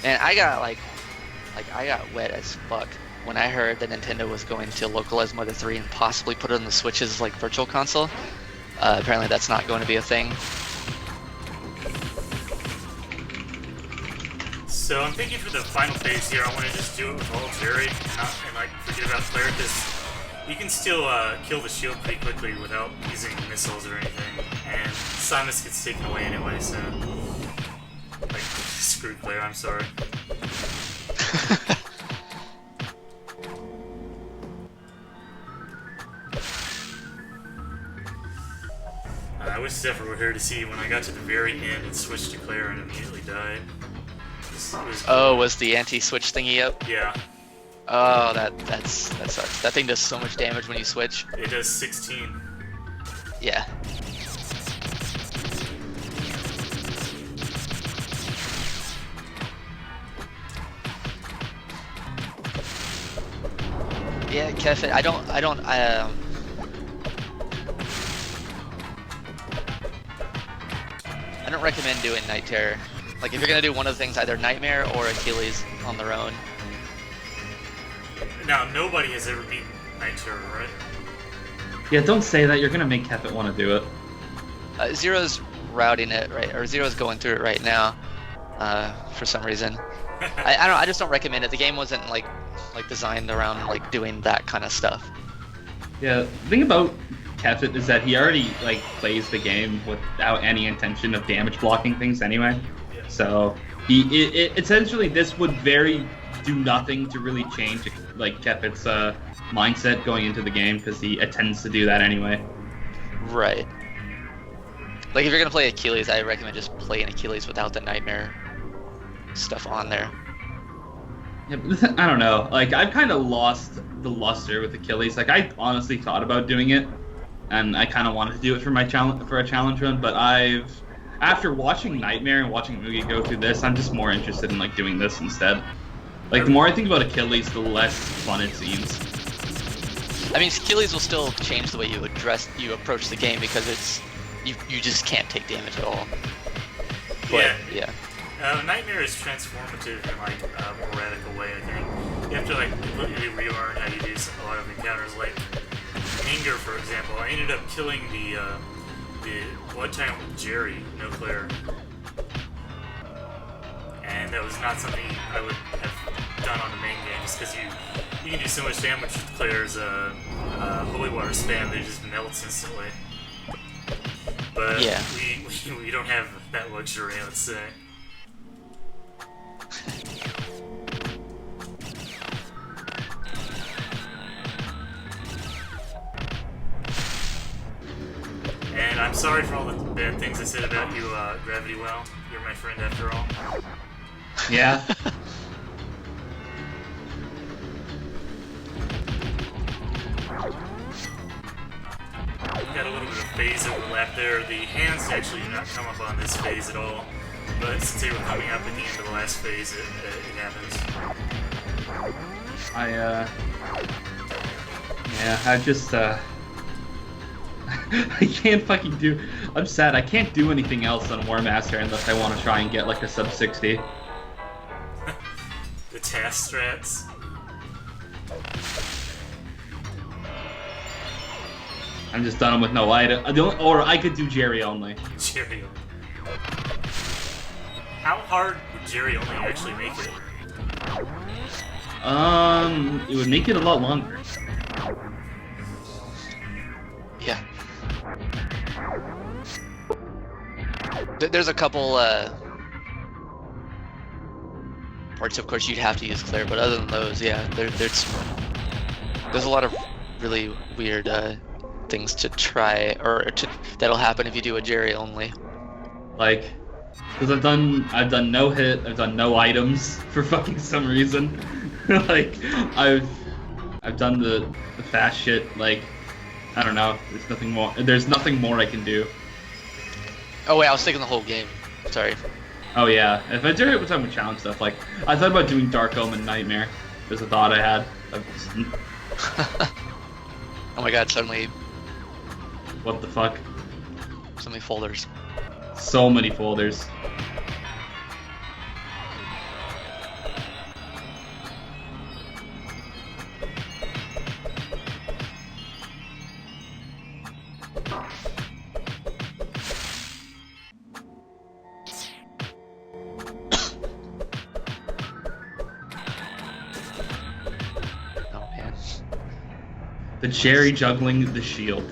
And I got I got wet as fuck when I heard that Nintendo was going to localize Mother 3 and possibly put it on the Switch's like virtual console. Apparently that's not going to be a thing. So I'm thinking for the final phase here, I want to just do it with all Jerry and like forget about Claire, because you can still kill the shield pretty quickly without using missiles or anything, and Simus gets taken away anyway, so like screw Claire, I'm sorry. I wish Zephyr were here to see when I got to the very end and switched to Claire and immediately died. Oh, was the anti-switch thingy up? Yeah. Oh, that sucks. That thing does so much damage when you switch. It does 16. Yeah. Yeah, Kevin, I don't recommend doing Night Terror. Like, if you're gonna do one of the things, either Nightmare or Achilles on their own. Now, nobody has ever beaten Night Terror, right? Yeah, don't say that. You're gonna make Kefit want to do it. Zero's routing it, right? Or Zero's going through it right now, for some reason. I just don't recommend it. The game wasn't like designed around like doing that kind of stuff. Yeah, the thing about Kefit is that he already like plays the game without any intention of damage blocking things anyway. Yeah. So essentially this would do nothing to really change like Kefit's mindset going into the game, because he tends to do that anyway. Right. Like if you're gonna play Achilles, I recommend just playing Achilles without the Nightmare stuff on there. Yeah, but I don't know. Like, I've kind of lost the luster with Achilles. Like, I honestly thought about doing it, and I kind of wanted to do it for a challenge run. But after watching Nightmare and watching Mugi go through this, I'm just more interested in like doing this instead. Like, the more I think about Achilles, the less fun it seems. I mean, Achilles will still change the way you approach the game, because it's you just can't take damage at all. But, yeah. Nightmare is transformative in like a more radical way, I think. You have to like completely relearn how you do a lot of encounters. Like Anger, for example, I ended up killing the blood giant with Jerry, no Claire, and that was not something I would have done on the main game, just because you can do so much damage with Claire's holy water spam that it just melts instantly. But yeah, we don't have that luxury, let's say. And I'm sorry for all the bad things I said about you, Gravity Well. You're my friend after all. Yeah. Got a little bit of phase overlap there. The hands actually do not come up on this phase at all. But since they were coming up at the end of the last phase, it happens. I just, I can't fucking do... I'm sad, I can't do anything else on War Master unless I want to try and get like a sub 60. The task strats. I'm just done with no item. Or I could do Jerry only. Jerry. How hard would Jerry only actually make it? It would make it a lot longer. Yeah. There's a couple parts, of course, you'd have to use Claire, but other than those, yeah, there's a lot of really weird things to try, or that'll happen if you do a Jerry only. Like, because I've done no hit, I've done no items for fucking some reason. Like, I've done the fast shit. Like, I don't know. There's nothing more. There's nothing more I can do. Oh wait, I was thinking the whole game. Sorry. Oh yeah, if I do it with some challenge stuff, like I thought about doing Dark Omen Nightmare. There's a thought I had. Oh my god! Suddenly, What the fuck? so many folders. So many folders. Oh man. The Jerry juggling the shield.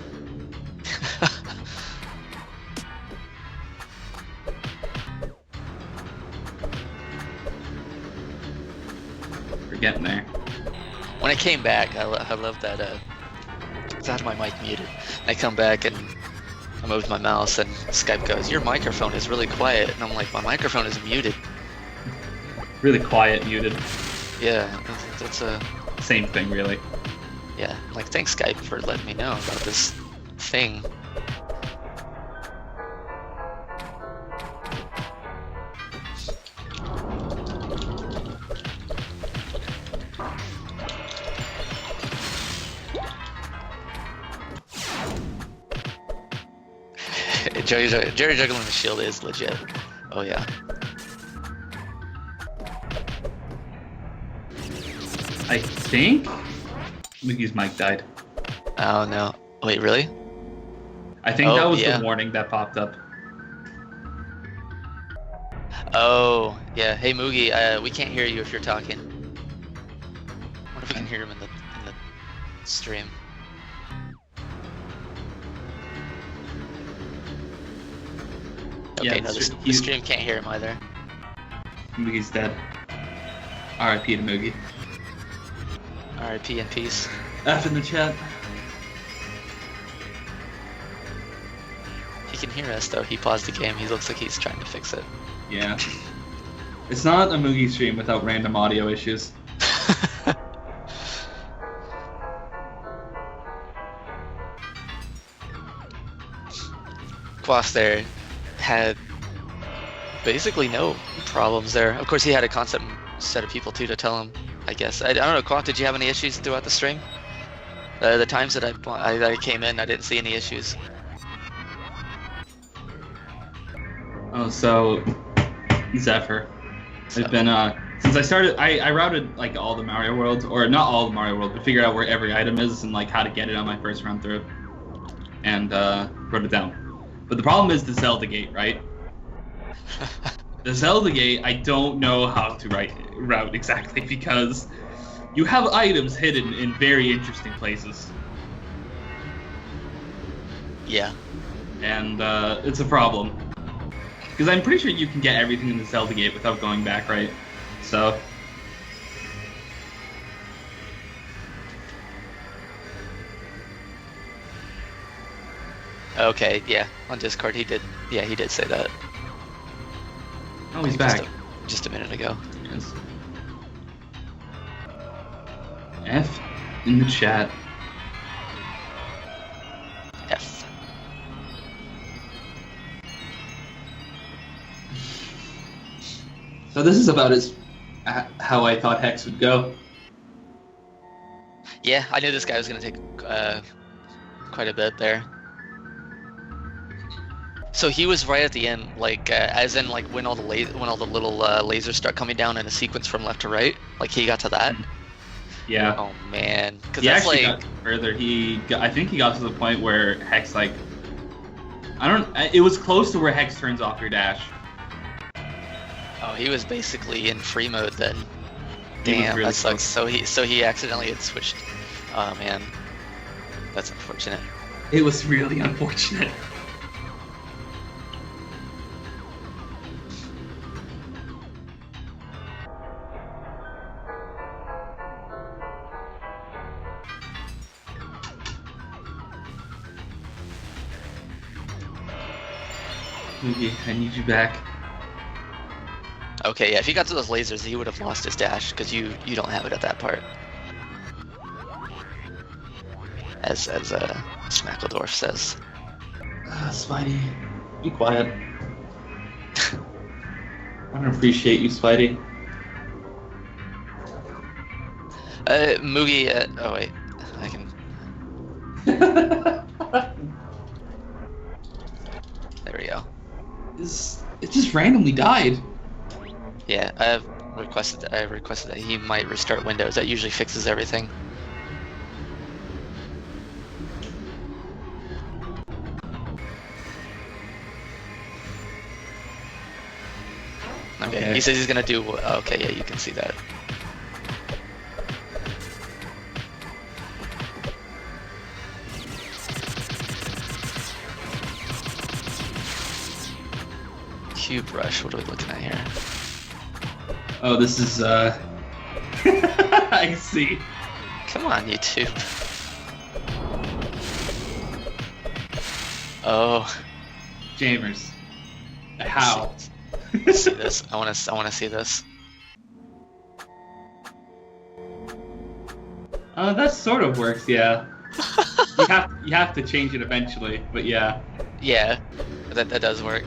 We're getting there. When I came back, I love that. I had my mic muted. I come back and I moved my mouse, and Skype goes, "Your microphone is really quiet," and I'm like, "My microphone is muted." Really quiet, muted. Yeah, that's a Same thing, really. yeah. I'm like, thanks Skype for letting me know about this thing. Jerry juggling the shield is legit. Oh yeah. I think Mickey's mic died. Oh no. Wait, really? I think Oh, that was yeah. the warning that popped up. Oh yeah. Hey Moogie, we can't hear you if you're talking. What if we can hear him in the stream? Okay, Yeah, no, the stream can't hear him either. Moogie's dead. R.I.P. to Moogie. R.I.P. in peace. F in the chat. He can hear us though. He paused the game. He looks like he's trying to fix it. Yeah. It's not a Moogie stream without random audio issues. Quas there had basically no problems there. Of course, he had a constant set of people too to tell him. I guess I don't know. Quas, did you have any issues throughout the stream? The times that I came in, I didn't see any issues. Oh, so Zephyr. I've been since I started. I routed like all the Mario worlds, or not all the Mario worlds, but figured out where every item is and like how to get it on my first run through, and wrote it down. But the problem is the Zelda gate, right? The Zelda gate, I don't know how to route exactly because you have items hidden in very interesting places. Yeah. And it's a problem. Because I'm pretty sure you can get everything in the Zelda gate without going back, right? So... Okay, yeah. On Discord, he did. Yeah, he did say that. Oh, he's back. Just a minute ago. Yes. F in the chat. F. So this is about as how I thought Hex would go. Yeah, I knew this guy was gonna take quite a bit there. So he was right at the end, like as in like when all the little lasers start coming down in a sequence from left to right. Like he got to that. Yeah. Oh man, because He that's actually like got further. I think he got to the point where Hex like It was close to where Hex turns off your dash. Oh, he was basically in free mode then. He was Damn, really that sucks. close. So he accidentally had switched. Oh man, that's unfortunate. It was really unfortunate. Moogie, I need you back. Okay, yeah, if he got to those lasers, he would have lost his dash because you don't have it at that part. As Schmackledorf says. Spidey, be quiet. I don't appreciate you, Spidey. Moogie. Oh wait, I can. There we go. It just randomly died. Yeah, I requested that he might restart Windows. That usually fixes everything. Okay, he says he's gonna do. Okay, yeah, you can see that. Cube rush. What are we looking at here? Oh, this is I see. Come on, YouTube. Oh. Jamers. How? Let's see this. I wanna see this. That sort of works, yeah. you have to change it eventually, but yeah. Yeah, that does work.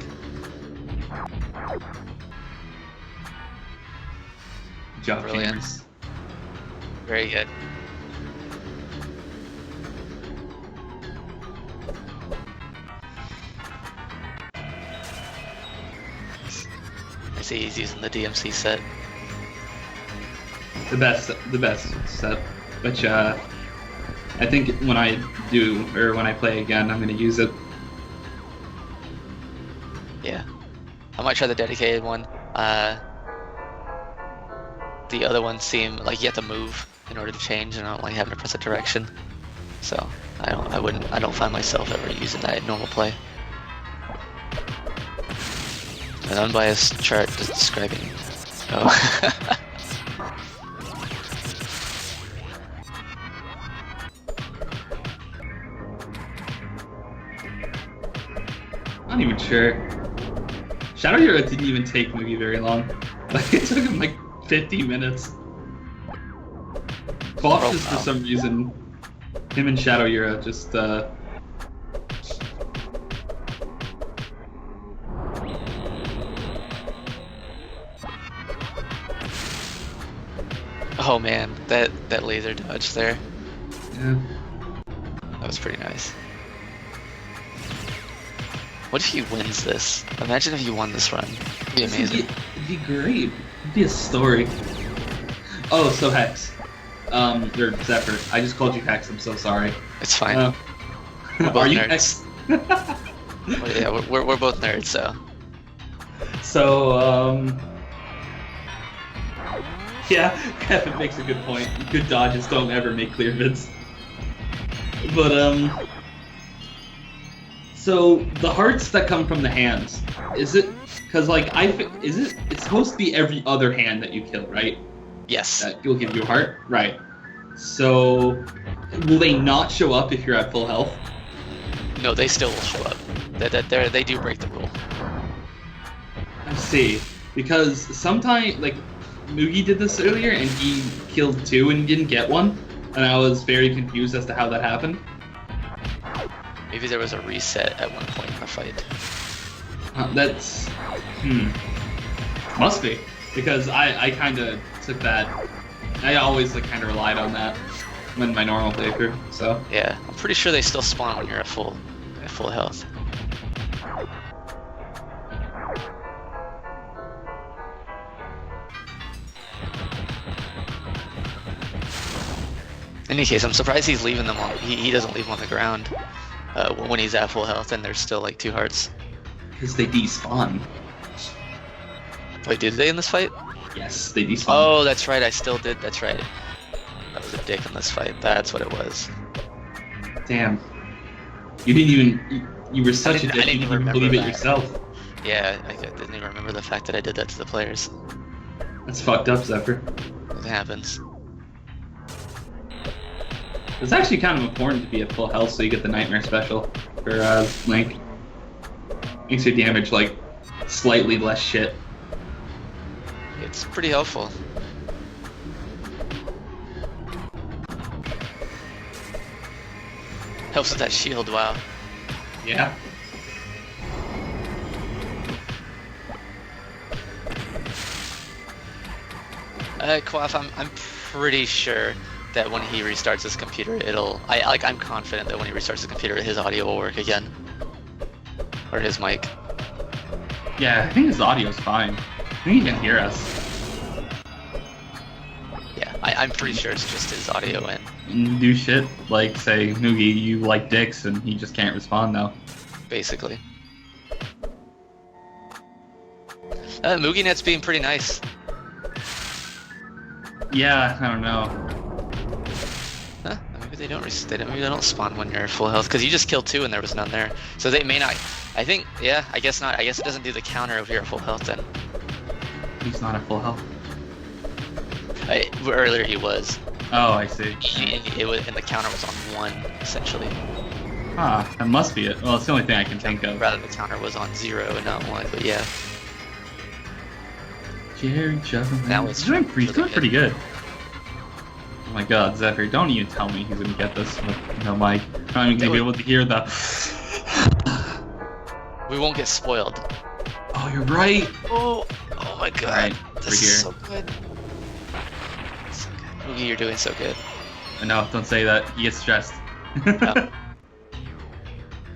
Good job, Brilliant. Jamers. Very good. I see he's using the DMC set. The best set, which I think when I play again, I'm gonna use it. Yeah, I might try the dedicated one. The other ones seem like you have to move in order to change, and I don't like having to press a direction. So I don't find myself ever using that in normal play. An unbiased chart describing. Oh. Not even sure. Shadow Hero didn't even take maybe very long. Like it took him like 50 minutes. Bob just for some reason, him and Shadow Hero just Oh man, that laser dodge there. yeah. That was pretty nice. What if he wins this? Imagine if you won this run. It'd be amazing. It'd be great. It'd be a story. Oh, so Hex. Or Zephyr. I just called you Hex, I'm so sorry. It's fine. Are you nerds. Hex? Well, yeah, we're both nerds, so. So, yeah, Kevin makes a good point. Good dodges don't ever make clear vids. But, so the hearts that come from the hands, is it, cause like, it's supposed to be every other hand that you kill, right? Yes. That will give you a heart? Right. So, will they not show up if you're at full health? No, they still will show up. They do break the rule. I see. Because sometimes, like, Moogie did this earlier, and he killed 2 and didn't get 1, and I was very confused as to how that happened. Maybe there was a reset at one point in the fight. That's... Must be. Because I kind of took that... I always, like, kind of relied on that when my normal playthrough, so... Yeah, I'm pretty sure they still spawn when you're at full health. In any case, I'm surprised he's leaving them on. He doesn't leave them on the ground. when he's at full health and there's still like 2 hearts. Because they despawn. Wait, did they in this fight? Yes, they despawn. Oh, that's right. I still did. That's right. I was a dick in this fight. That's what it was. Damn. You didn't even. You were such a I dick. didn't You even didn't believe it remember that. yourself. Yeah, I didn't even remember the fact that I did that to the players. That's fucked up, Zephyr. It happens. It's actually kind of important to be at full health so you get the Nightmare special for Link. Makes your damage like slightly less shit. It's pretty helpful. Helps with that shield, wow. Yeah. Quaff, I'm pretty sure that when he restarts his computer, I'm confident that when he restarts the computer, his audio will work again. Or his mic. Yeah, I think his audio's fine. I think he can hear us. Yeah, I'm pretty sure it's just his audio and And do shit like say, Noogie, you like dicks, and he just can't respond now. basically. MoogieNet's being pretty nice. Yeah, I don't know. Huh? Maybe they don't spawn when you're full health because you just killed 2 and there was none there. So they may not. I think. Yeah. I guess not. I guess it doesn't do the counter if you're at full health then. He's not at full health. Earlier he was. Oh, I see. And the counter was on 1 essentially. Ah, that must be it. Well, it's the only thing I can think of. Rather the counter was on 0 and not 1. But yeah. Jerry Juggerman. Now it's He's doing pretty good. Oh my god, Zephyr, don't even tell me he's gonna get this with no mic. I'm not even gonna be able to hear the... We won't get spoiled. Oh, you're right! Oh my god. Alright, This we're is here. so good. So good. Oogie, you're doing so good. No, don't say that. He gets stressed. No.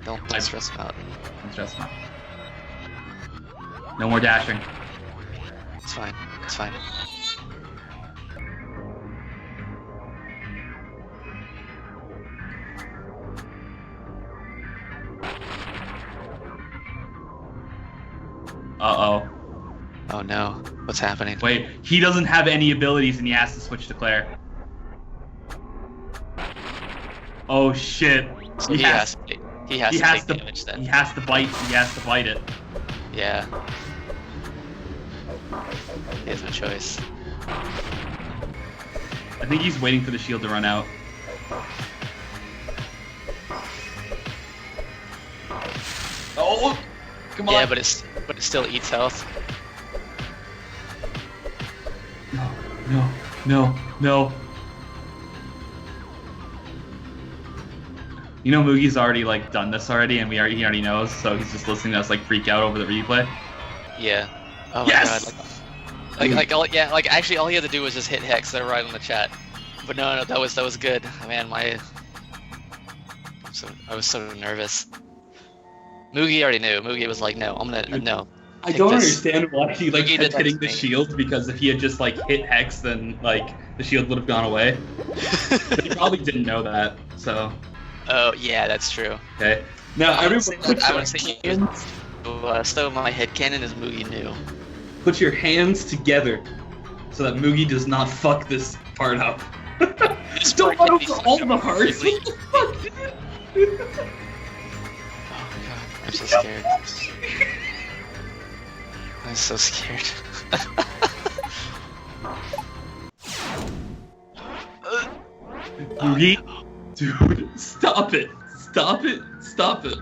Don't stress him out. Don't stress him out. No more dashing. It's fine. It's fine. Uh-oh. Oh no. What's happening? Wait, he doesn't have any abilities and he has to switch to Claire. Oh shit. So he has to take damage then. He has to bite it. Yeah. He has no choice. I think he's waiting for the shield to run out. Oh! Come on! Yeah, but it still eats health. No. You know Moogie's already like done this already, and he already knows, so he's just listening to us like freak out over the replay. Yeah. Oh my Yes! god. Actually all he had to do was just hit Hex there right on the chat. But no, that was good. Man, I was so nervous. Moogie already knew. Moogie was like, no, I'm gonna no. I don't this. understand why he like Moogie kept did that hitting to the me. shield, because if he had just like hit Hex, then like the shield would have gone away. But he probably didn't know that, so. Oh yeah, that's true. Okay. Now I would everyone say so my headcanon is Moogie knew. put your hands together so that Moogie does not fuck this part up. This Don't part run can be over all fucked the up hearts. really- What the fuck, dude? Oh my god, I'm so scared. I'm so scared. Moogie? Dude, stop it. Stop it. Stop it.